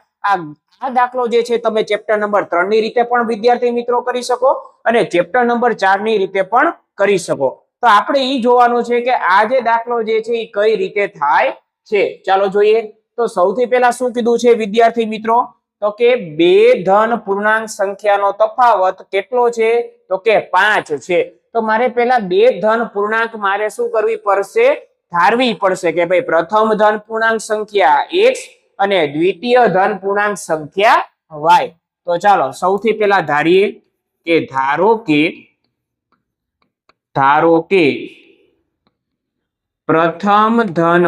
આ દાખલો જે છે તમે ચેપ્ટર નંબર 3 ની રીતે પણ વિદ્યાર્થી મિત્રો કરી શકો અને ચેપ્ટર નંબર 4 ની રીતે પણ કરી શકો. તો આપણે ઈ જોવાનું છે કે આ જે દાખલો જે છે એ કઈ રીતે થાય છે. ચાલો જોઈએ. તો સૌથી પહેલા શું કીધું છે વિદ્યાર્થી મિત્રો, તો કે બે ધન પૂર્ણાંક સંખ્યાનો તફાવત કેટલો છે, તો કે 5 છે. તો મારે પહેલા બે ધન પૂર્ણાંક મારે શું કરવી પડશે, ધારવી પડશે કે ભાઈ પ્રથમ ધન પૂર્ણાંક સંખ્યા x અને દ્વિતીય ધન પૂર્ણાંક સંખ્યા y. તો ચાલો સૌથી પહેલા ધારીએ કે ધારો કે પ્રથમ ધન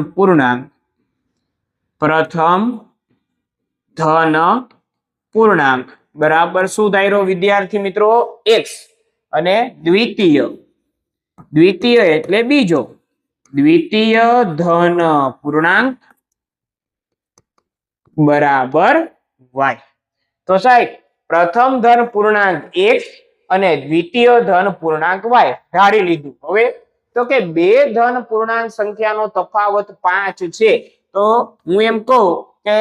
પૂર્ણાંક બરાબર શું ધાર્યો વિદ્યાર્થી મિત્રો, x અને દ્વિતીય એટલે બીજો, દ્વિતીય ધન પૂર્ણાંક બરાબર y. તો સાહેબ પ્રથમ ધન પૂર્ણાંક x અને દ્વિતીય ધન પૂર્ણાંક y ધારી લીધું. હવે તો કે બે ધન પૂર્ણાંક સંખ્યાનો તફાવત 5 છે. તો હું એમ કહું કે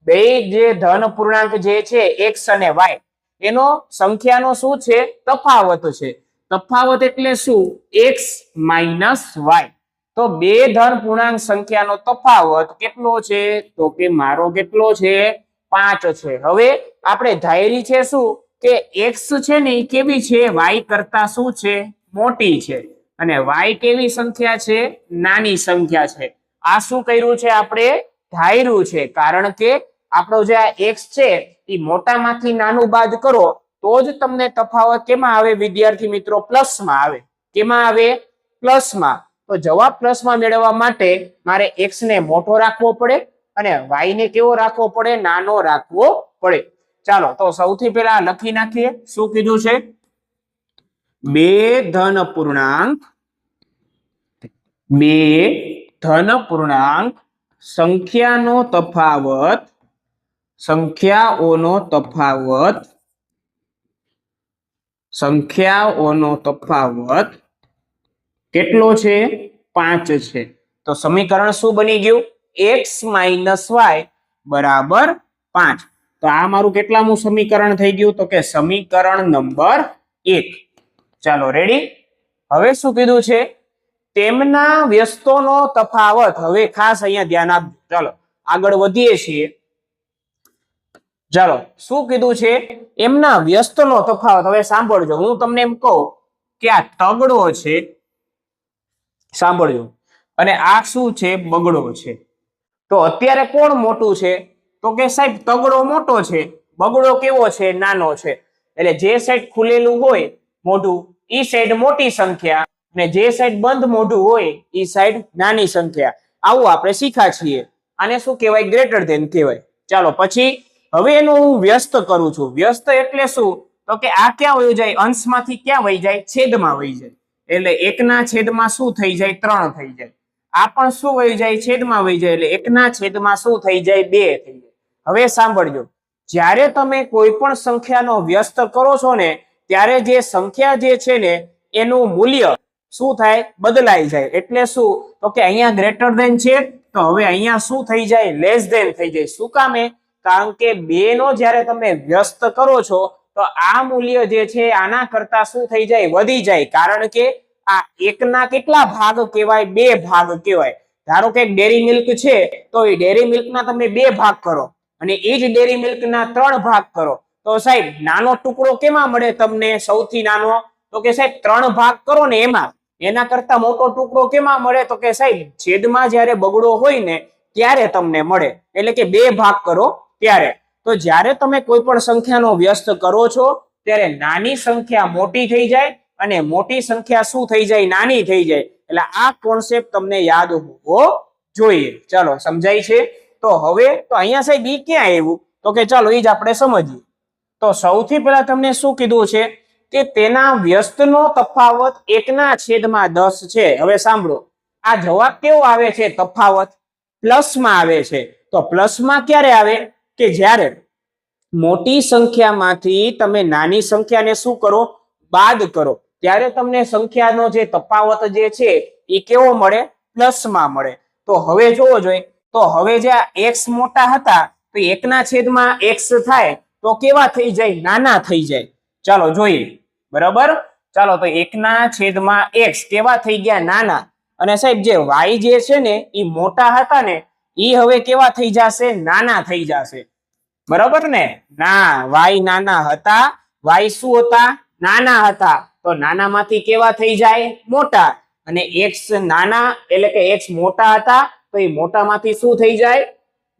બે જે ધન પૂર્ણાંક જે છે x અને y એનો સંખ્યાનો શું છે, તફાવત છે. તફાવત એટલે શું, x માઇનસ y. તો બે ધન પૂર્ણાંક સંખ્યાનો તફાવત કેટલો છે, તો કે મારો કેટલો છે, 5 છે. હવે આપણે ધારી છે શું કે x છે ને એ કેવી છે, y કરતા શું છે, મોટી છે અને y કેવી સંખ્યા છે, નાની સંખ્યા છે. આ શું કર્યું છે, આપણે ધાર્યું છે. કારણ કે આપણો જે આ x છે એ મોટામાંથી નાનું બાદ કરો તો જ તમને તફાવત કેમાં આવે વિદ્યાર્થી મિત્રો, પ્લસમાં આવે. કેમાં આવે, પ્લસમાં. તો જવાબ પ્લસમાં મેળવવા માટે મારે x ને મોટો રાખવો પડે અને y ને કેવો રાખવો પડે, નાનો રાખવો પડે. ચાલો તો સૌથી પહેલા લખી નાખીએ શું કીધું છે, બે ધન પૂર્ણાંક સંખ્યાઓનો તફાવત કેટલો છે, 5 છે. તો સમીકરણ શું બની ગયું, x માઇનસ y બરાબર 5. તો આ મારું કેટલામું સમીકરણ થઈ ગયું, તો કે સમીકરણ નંબર 1. ચાલો રેડી. હવે શું કીધું છે, તેમના વ્યસ્તોનો તફાવત. હવે ખાસ અહીંયા ધ્યાન આપજો. ચાલો આગળ વધીએ છીએ. ચાલો શું કીધું છે, એમના વ્યસ્તનો તફાવત. હવે સાંભળજો, હું તમને એમ કહું કે આ તગડો છે, સાંભળજો, અને આ શું છે, બગડો છે. તો અત્યારે કોણ મોટું છે, તો કે સાહેબ તગડો મોટો છે, બગડો કેવો છે, નાનો છે. એટલે જે સાઈડ ખુલેલું હોય મોઢું ઈ સાઈડ મોટી સંખ્યા અને જે સાઈડ બંધ મોઢું હોય ઈ સાઈડ નાની સંખ્યા. આવું આપણે શીખ્યા છીએ. આને શું કહેવાય, ગ્રેટર ધેન કહેવાય. ચાલો પછી હવે એનું હું વ્યસ્ત કરું છું. વ્યસ્ત એટલે શું, તો કે આ ક્યાં વહી જાય, અંશમાંથી ક્યાં વહી જાય, છેદમાં વહી જાય. એટલે 1 છેદમાં શું થઈ જાય, 3 થઈ જાય. આ પણ શું વહી જાય, છેદમાં વહી જાય. એટલે 1 છેદમાં શું થઈ જાય, 2 થઈ જાય. હવે સાંભળજો, જ્યારે તમે કોઈ પણ સંખ્યાનો વ્યસ્ત કરો છો ને ત્યારે જે સંખ્યા જે છે ને એનું મૂલ્ય શું થાય, બદલાઈ જાય. એટલે શું, તો કે અહીંયા ગ્રેટર ધેન છે તો હવે અહીંયા શું થઈ જાય, લેસ ધેન થઈ જાય. શું કામે, કારણ કે 2 નો જ્યારે તમે વ્યસ્ત કરો છો તો આ મૂલ્ય જે છે આના કરતા શું થઈ જાય, વધી જાય, કારણ કે આ 1 ના કેટલા ભાગ કહેવાય, 2 ભાગ કહેવાય. ધારો કે ડેરી મિલ્ક છે તો એ ડેરી મિલ્કના તમે 2 ભાગ કરો અને એ જ ડેરી મિલ્કના 3 ભાગ કરો તો સાહેબ નાનો ટુકડો કેમાં મળે તમને, સૌથી નાનો? તો કે સાહેબ 3 ભાગ કરો ને એમાં. એના કરતા મોટો ટુકડો કેમાં મળે? તો કે સાહેબ છેદમાં જ્યારે બગડો હોય ને ત્યારે તમને મળે, એટલે કે 2 ભાગ કરો ત્યારે. તો જ્યારે તમે કોઈ પણ સંખ્યાનો વ્યસ્ત કરો છો ત્યારે નાની સંખ્યા મોટી થઈ જાય અને મોટી સંખ્યા શું થઈ જાય, નાની થઈ જાય. એટલે આ કોન્સેપ્ટ તમને યાદ હોવો જોઈએ. ચાલો સમજાય છે? તો હવે તો અહીંયા સાહેબ ઈ ક્યાં આવ્યું? તો કે ચાલો એ જ આપણે સમજીએ. તો સૌથી પહેલા તમને શું કીધું છે કે તેના વ્યસ્તનો તફાવત 1/10 છે. હવે સાંભળો, આ જવાબ કેવો આવે છે? તફાવત પ્લસમાં આવે છે. તો પ્લસમાં ક્યારે આવે? કે જ્યારે મોટી સંખ્યામાંથી તમે નાની સંખ્યાને શું કરો, બાદ કરો, ત્યારે તમને સંખ્યાનો જે તફાવત જે છે એ કેવો મળે? પ્લસમાં મળે. તો હવે જોવો જોઈએ, તો હવે જે આ x મોટા હતા તો 1/x થાય તો કેવા થઈ જાય? નાના થઈ જાય. ચાલો જોઈએ, બરાબર. ચાલો તો 1/x કેવા થઈ ગયા? નાના. અને સાહેબ જે y જે છે ને એ મોટા હતા ને એ હવે કેવા થઈ જશે? નાના થઈ જશે. બરાબર ને? ના, y નાના હતા, y શું હતા? નાના હતા. તો નાનામાંથી કેવા થઈ જાય? મોટા. અને x નાના એટલે કે x મોટા હતા તો એ મોટામાંથી શું થઈ જાય?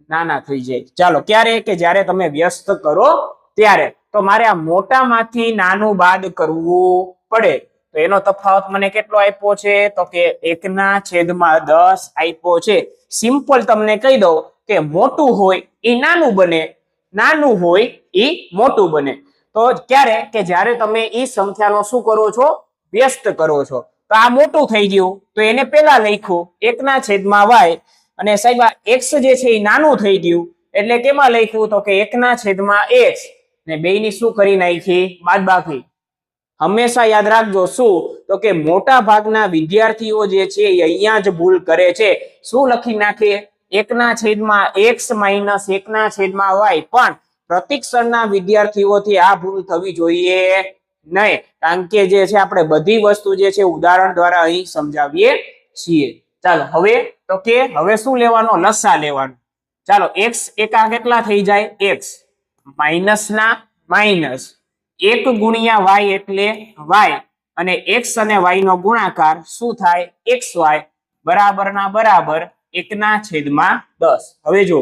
નાના થઈ જાય. ચાલો ક્યારે? કે જ્યારે તમે વ્યસ્ત કરો ત્યારે. તો મારે આ મોટામાંથી નાનું બાદ કરવું પડે. તો એનો તફાવત મને કેટલો આપ્યો છે? તો કે 1/10 આપ્યો છે. સિમ્પલ તમને કહી દઉં કે મોટું હોય એ નાનું બને, નાનું હોય એ મોટું બને. તો ક્યારે? કે જ્યારે તમે એ સંખ્યાનો શું કરો છો? વ્યસ્ત કરો છો. તો આ મોટું થઈ ગયું તો એને પેલા લખ્યું 1/y અને સાહેબ આ x જે છે એ નાનું થઈ ગયું એટલે કેમાં લખ્યું? તો કે 1/x ને બેયની શું કરી નાખી? બાદબાકી. હંમેશા યાદ રાખજો શું? તો કે મોટા ભાગના વિદ્યાર્થીઓ જે છે એ અહીંયા જ ભૂલ કરે છે. શું લખી નાખે? 1/x minus 1/y. પણ પ્રતિક્ષરના વિદ્યાર્થીઓથી આ ભૂલ થવી જોઈએ નહીં, કારણ કે જે છે આપણે બધી વસ્તુ જે છે ઉદાહરણ દ્વારા અહીં સમજાવીએ છીએ. ચાલો હવે તો કે હવે શું લેવાનો? લસા લેવાનો. ચાલો x એકા કેટલા થઈ જાય? x માઇનસ ના માઇનસ 1 ગુણ્યા y એટલે y અને x અને y નો ગુણાકાર શું થાય? xy બરાબર ના બરાબર 1/10. હવે જો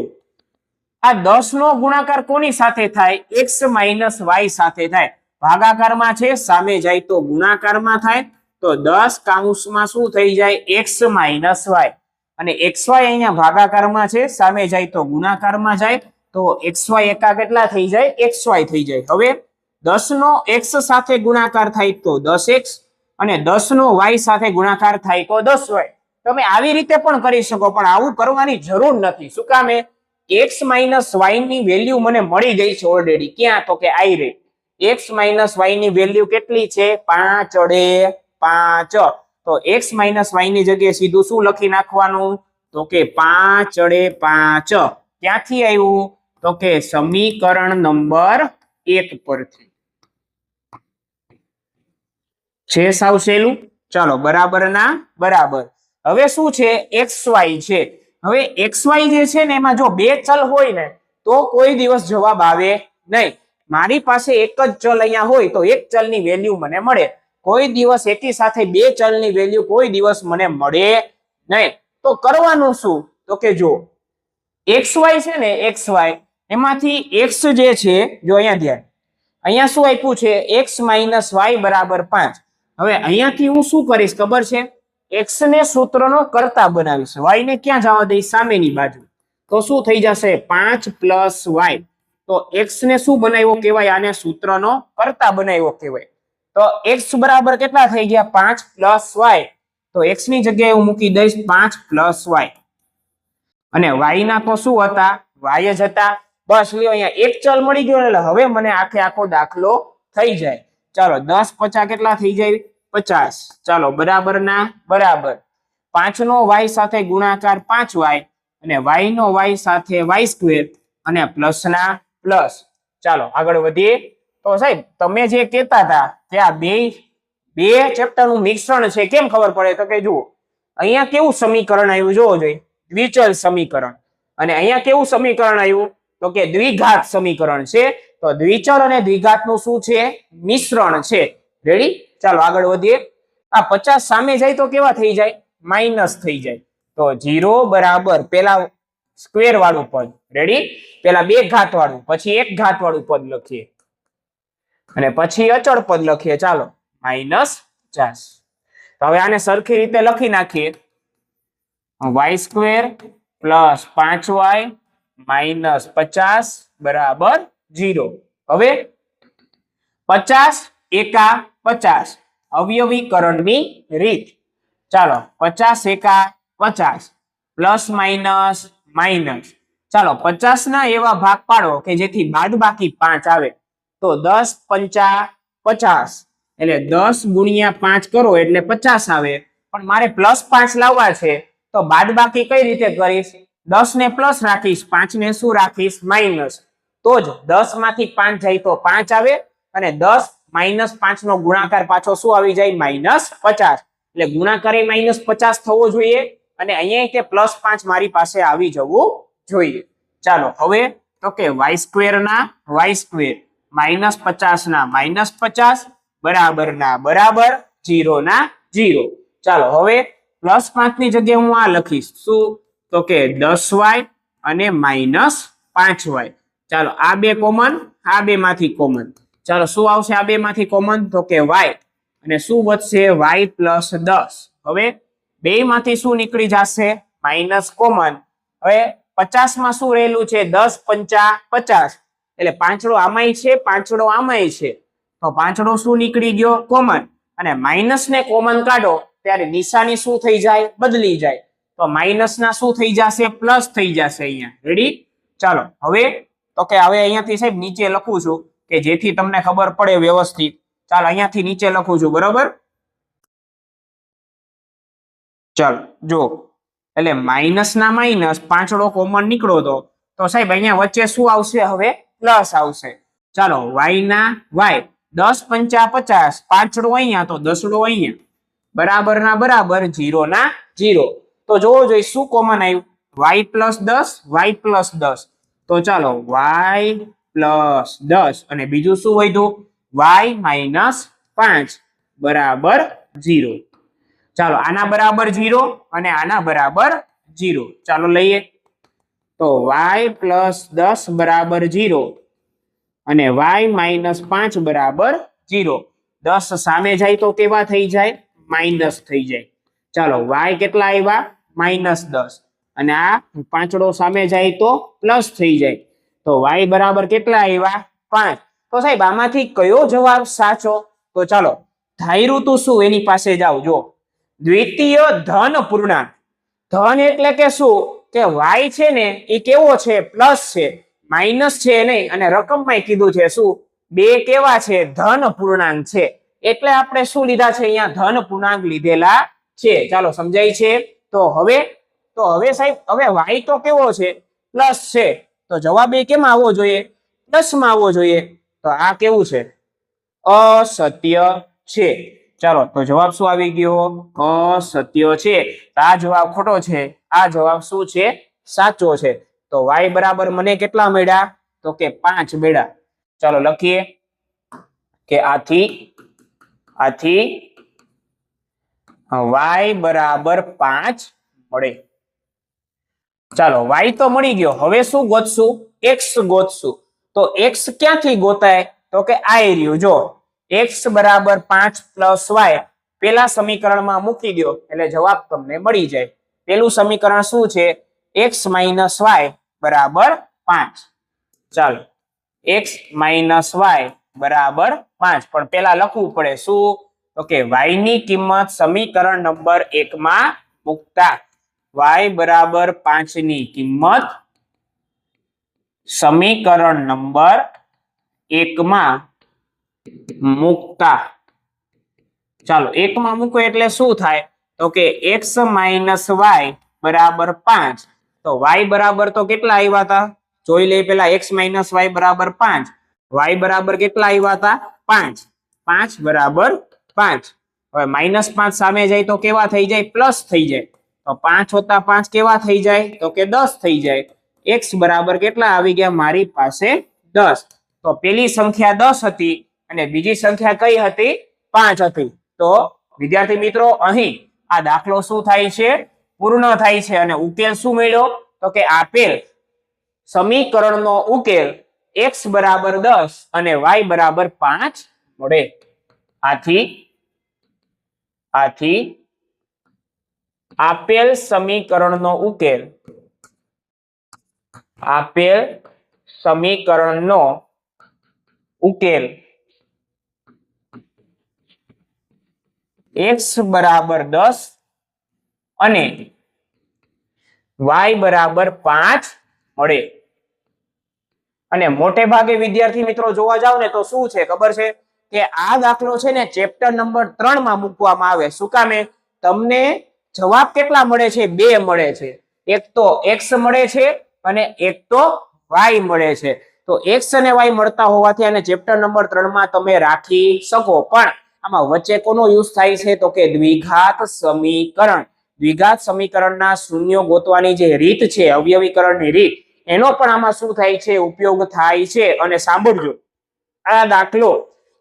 આ 10 નો ગુણાકાર કોની સાથે થાય? x માઇનસ y સાથે થાય. ભાગાકારમાં છે, સામે જાય તો ગુણાકારમાં થાય. તો 10 કૌંસમાં શું થઈ જાય? x minus y. અને xy અહીંયા ભાગાકારમાં છે, સામે જાય તો ગુણાકારમાં જાય. તો xy એકા કેટલા થઈ જાય? xy થઈ જાય. હવે 10 નો x સાથે ગુણાકાર થાય તો 10x અને 10 નો y સાથે ગુણાકાર થાય તો 10y. તમે આવી રીતે પણ કરી શકો, પણ આવું કરવાની જરૂર નથી. શું કામે? x માઇનસ y ની વેલ્યુ મને મળી ગઈ છે ઓલરેડી. ક્યાં? તો કે આઈ રે. x માઇનસ y ની વેલ્યુ કેટલી છે? 5/5. તો x માઇનસ y ની જગ્યાએ સીધું શું લખી નાખવાનું? તો કે 5/5. ક્યાંથી આવ્યું? તો કે સમીકરણ નંબર 1 પરથી. છે સાવ સહેલું. ચાલો બરાબર ના બરાબર. હવે શું છે? xy છે. હવે xy જે છે ને એમાં જો 2 ચલ હોય ને તો કોઈ દિવસ જવાબ આવે નહીં. મારી પાસે એક જ ચલ અહીંયા હોય તો એક ચલની વેલ્યુ મને મળે. કોઈ દિવસ એકી સાથે 2 ચલની વેલ્યુ કોઈ દિવસ મને મળે નહીં. તો કરવાનું શું? તો કે જો xy છે ને, xy એમાંથી x જે છે, જો અહીંયા ધ્યાન, અહીંયા શું આપ્યું છે? x માઇનસ y બરાબર 5. હવે અહીંયાથી હું શું કરીશ ખબર છે? x ને સૂત્રનો કરતા બનાવીશ, y ને ક્યાં જવા દઈશ? સામેની બાજુ. તો શું થઈ જશે? 5 પ્લસ y. તો x ને શું બનાવ્યો કહેવાય? આને સૂત્રનો કરતા બનાવ્યો કહેવાય. તો x બરાબર કેટલા થઈ ગયા? 5 પ્લસ y. તો x ની જગ્યાએ હું મૂકી દઈશ 5 પ્લસ y. અને y ના તો શું હતા? y જ હતા. બસ લ્યો, અહીંયા એક ચલ મળી ગયો એટલે હવે મને આખો દાખલો થઈ જાય. ચાલો 10 50 કેટલા થઈ જાય? 50. ચાલો બરાબર ના બરાબર. 5 નો y સાથે ગુણાકાર 5y અને y નો y સાથે y સ્ક્વેર અને પ્લસના પ્લસ. ચાલો આગળ વધીએ. તો સાહેબ તમે જે કહેતા હતા કે આ બે ચેપ્ટરનું મિશ્રણ છે, કેમ ખબર પડે? તો કે જુઓ અહીંયા કેવું સમીકરણ આવ્યું જોવો જોઈએ, દ્વિચલ સમીકરણ. અને અહીંયા કેવું સમીકરણ આવ્યું? તો કે દ્વિઘાત સમીકરણ છે. તો દ્વિચલ અને દ્વિઘાતનું શું છે? મિશ્રણ છે. રેડી? ચાલો આગળ વધીએ. આ 50 સામે જાય તો કેવા થઈ જાય? માઇનસ થઈ જાય. તો 0 બરાબર પેલા સ્ક્વેર વાળું પદ, રેડી? પેલા બે ઘાત વાળું, પછી એક ઘાત વાળું પદ લખીએ અને પછી અચળ પદ લખીએ. ચાલો -50. તો હવે આને સરખી રીતે લખી નાખીએ. y square plus 5y minus 50 બરાબર 0. હવે 50 એકા 50 અવયવીકરણની રીત. ચાલો 50 એકા 50 પ્લસ માઇનસ માઇનસ. ચાલો 50 ના એવા ભાગ પાડો કે જેથી બાદબાકી 5 આવે. તો 10 પંચા 50 એટલે 10 ગુણ્યા 5 કરો એટલે 50 આવે. પણ મારે પ્લસ 5 લાવવા છે તો બાદબાકી કઈ રીતે કરીશ? 10 ને પ્લસ રાખીશ, 5 ને શું રાખીશ? માઇનસ. તો જ 10 માંથી 5 જાય તો 5 આવે અને 10 માઇનસ 5 નો ગુણાકાર પાછો શું આવી જાય? -50. એટલે ગુણાકાર -50 થવો જોઈએ અને અહીંયા તે +5 મારી પાસે આવી જવું જોઈએ. ચાલો હવે તો કે y સ્ક્વેર ના y સ્ક્વેર -50 ના -50 બરાબર ના બરાબર 0 ના 0. ચાલો હવે +5 ની જગ્યાએ હું આ લખીશ. શું? તો કે 10y અને -5y. ચાલો આ બે કોમન, આ બે માંથી કોમન. ચાલો શું આવશે આ બે માંથી કોમન? તો કે y અને શું વધશે? y plus 10. હવે બે માંથી શું નીકળી જશે? Minus common. હવે 50 માં શું રહેલું છે? 10 પંચા 50 એટલે પાંચડો આમાંય છે, પાંચડો આમાંય છે. તો પાંચડો શું નીકળી ગયો? કોમન. અને માઇનસ ને કોમન કાઢો ત્યારે નિશાની શું થઈ જાય? બદલી જાય. તો માઇનસ ના શું થઈ જશે? પ્લસ થઈ જશે અહીંયા. રેડી? ચાલો હવે તો કે હવે અહીંયાથી સાહેબ નીચે લખું છું કે જેથી તમને ખબર પડે વ્યવસ્થિત. ચાલો અહીંયાથી નીચે લખું છું, બરાબર? ચાલો જો એટલે માઇનસ ના માઇનસ પાંચડો કોમન નીકળો તો સાહેબ અહીંયા વચ્ચે શું આવશે? હવે પ્લસ આવશે. ચાલો y ના y 10 પંચા 50 પાંચડો અહીંયા તો દસડો અહીંયા બરાબર ના બરાબર 0 ના 0. તો જોવો જોઈએ શું કોમન આવ્યું? y plus 10 y plus 10. તો ચાલો y પ્લસ 10 અને બીજું શું વધ્યું? y માઇનસ 5 બરાબર 0. ચાલો આના બરાબર 0 અને આના બરાબર 0. ચાલો લઈએ. તો y પ્લસ 10 બરાબર 0 અને y માઇનસ 5 બરાબર 0. 10 સામે જાય તો કેવા થઈ જાય? માઇનસ થઈ જાય. ચાલો y કેટલા આવ્યા? -10 અને આ પાંચડો સામે જાય તો પ્લસ થઈ જાય. તો y બરાબર કેટલા આવ્યા? 5. તો સાહેબ આમાંથી કયો જવાબ સાચો? તો ચાલો ધાર્યું તું શું એની પાસે જાવ. જો દ્વિતીય ધન પૂર્ણાંક. ધન એટલે કે શું? કે y છે ને એ કેવો છે? પ્લસ છે, માઇનસ છે નહીં. અને રકમમાં કીધું છે શું? બે કેવા છે? ધન પૂર્ણાંક છે. એટલે આપણે શું લીધા છે? અહીંયા ધન પૂર્ણાંક લીધેલા છે. ચાલો સમજાય છે? તો હવે સાહેબ હવે y તો કેવો છે? પ્લસ છે. તો જવાબ એ કેમ આવવો જોઈએ? પ્લસ માં આવવો જોઈએ. તો આ કેવું છે? અસત્ય છે. ચાલો તો જવાબ શું આવી ગયો? અસત્ય છે. તો આ જવાબ ખોટો છે, આ જવાબ શું છે? સાચો છે. તો y બરાબર મને કેટલા મળ્યા? તો કે 5 મળ્યા. ચાલો લખીએ કે આથી y બરાબર 5 મળે. ચાલો y તો મળી ગયો. હવે શું ગોતશું? x ગોતશું. તો x ક્યાંથી ગોતાય? તો કે આ રહ્યું. જો x બરાબર 5 પ્લસ y પેલા સમીકરણમાં મૂકી દો એટલે જવાબ તમને મળી જાય. પેલું સમીકરણ શું છે? x માઇનસ y બરાબર 5. ચાલો x માઇનસ y બરાબર 5 પણ પેલા લખવું પડે શું? તો કે y ની કિંમત સમીકરણ નંબર 1 માં મૂકતા y બરાબર 5 ની કિંમત સમીકરણ નંબર 1 માં મૂકતા. ચાલો 1 માં મૂકો એટલે શું થાય? તો કે x માઇનસ y બરાબર 5. તો y બરાબર તો કેટલા આવ્યા હતા? જોઈ લઈએ પેલા x માઇનસ y બરાબર 5, y બરાબર કેટલા આવ્યા હતા 5, 5 બરાબર 5. હવે -5 સામે જાય તો કેવા થઈ જાય પ્લસ થઈ જાય, તો 5 + 5 કેવા થઈ જાય તો કે 10 થઈ જાય. x બરાબર કેટલા આવી ગયા મારી પાસે 10. તો પેલી સંખ્યા 10 હતી અને બીજી સંખ્યા કઈ હતી 5 હતી. તો વિદ્યાર્થી મિત્રો અહીં આ દાખલો શું થાય છે પૂર્ણ થાય છે અને ઉકેલ શું મળ્યો તો કે આપેલ સમીકરણનો ઉકેલ x બરાબર 10 અને y બરાબર 5 મળે. આથી આપેલ સમીકરણનો ઉકેલ x બરાબર 10 અને y બરાબર 5 મળે. અને મોટે ભાગે વિદ્યાર્થી મિત્રો જોવા જાવ ને તો શું છે ખબર છે કે આ દાખલો છે ને ચેપ્ટર નંબર 3 માં મૂકવામાં આવે. શું કામે? તમને જવાબ કેટલા મળે છે 2 મળે છે. એક તો x મળે છે અને એક તો y મળે છે. તો x અને y મળતા હોવાથી આને ચેપ્ટર નંબર 3 માં તમે રાખી શકો. પણ આમાં વચ્ચે કોનો યુઝ થાય છે તો કે દ્વિઘાત સમીકરણ. દ્વિઘાત સમીકરણના શૂન્યો ગોતવાની જે રીત છે અવયવીકરણની રીત એનો પણ આમાં શું થાય છે ઉપયોગ થાય છે. અને સાંભળજો આ દાખલો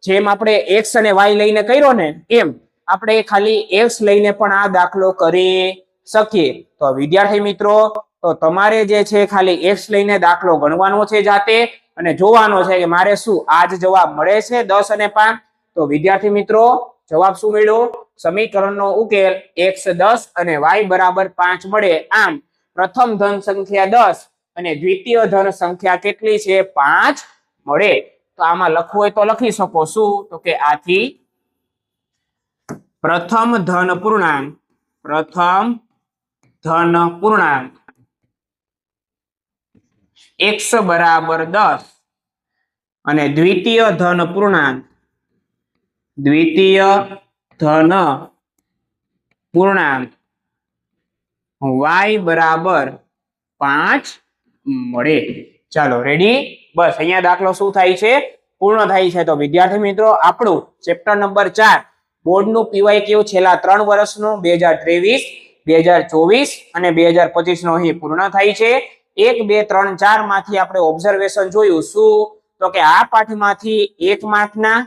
જેમ આપણે x અને y લઈને કર્યો ને એમ આપણે ખાલી x લઈને પણ આ દાખલો કરી શકીએ. તો વિદ્યાર્થી મિત્રો તો તમારે જે છે ખાલી x લઈને દાખલો ગણવાનો છે જાતે અને જોવાનો છે કે મારે શું આ જ જવાબ મળે છે 10 અને 5. તો વિદ્યાર્થી મિત્રો જવાબ શું મળ્યો સમીકરણનો ઉકેલ x 10 અને y બરાબર 5 મળે. આમ પ્રથમ ધન સંખ્યા 10 અને દ્વિતીય ધન સંખ્યા કેટલી છે 5 મળે. તો આમાં લખવું હોય તો લખી શકો શું તો કે આથી પ્રથમ ધન પૂર્ણાંક x બરાબર 10 અને દ્વિતીય ધન પૂર્ણાંક y બરાબર 5 મળે. ચાલો રેડી. બસ અહીંયા દાખલો શું થાય છે પૂર્ણ થાય છે. તો વિદ્યાર્થી મિત્રો આપણું ચેપ્ટર નંબર 4 બોર્ડનું PYQ છેલ્લા 3 વર્ષનું 2023, 2024 અને 2025 નો અહીં પૂર્ણ થાય છે. 1, 2, 3, 4 માંથી આપણે ઓબ્ઝર્વેશન જોયું. શું તો કે આ પાઠમાંથી 1 માર્કના,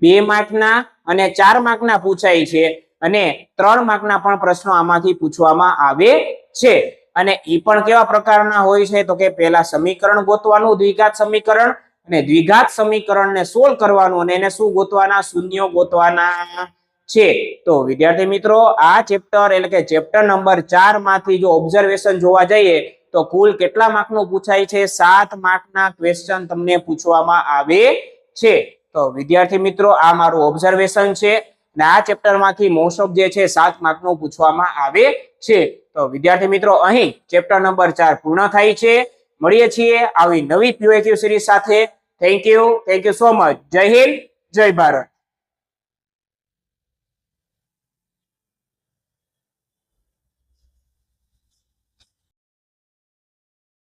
2 માર્કના અને 4 માર્કના પૂછાય છે અને 3 માર્કના પણ પ્રશ્નો આમાંથી પૂછવામાં આવે છે. અને ઈ પણ કેવા પ્રકારના હોય છે તો કે પહેલા સમીકરણ ગોતવાનું દ્વિઘાત સમીકરણ અને દ્વિઘાત સમીકરણને સોલ્વ કરવાનું અને એને શું ગોતવાના શૂન્યો ગોતવાના છે. તો વિદ્યાર્થી મિત્રો આ ચેપ્ટર એટલે કે ચેપ્ટર નંબર 4 માંથી જો ઓબ્ઝર્વેશન જોવા જઈએ તો કુલ કેટલા માર્કનું પૂછાય છે 7 માર્કના ક્વેશ્ચન તમને પૂછવામાં આવે છે. તો વિદ્યાર્થી મિત્રો આ મારું ઓબ્ઝર્વેશન છે અને આ ચેપ્ટર માંથી મોસ્ટ ઓફ જે છે 7 માર્કનું પૂછવામાં આવે છે. તો વિદ્યાર્થી મિત્રો અહીં ચેપ્ટર નંબર 4 પૂર્ણ થાય છે. મળીએ છીએ આવી નવી PYQ સિરીઝ સાથે. Thank you so much. જય હિન્દ, જય ભારત.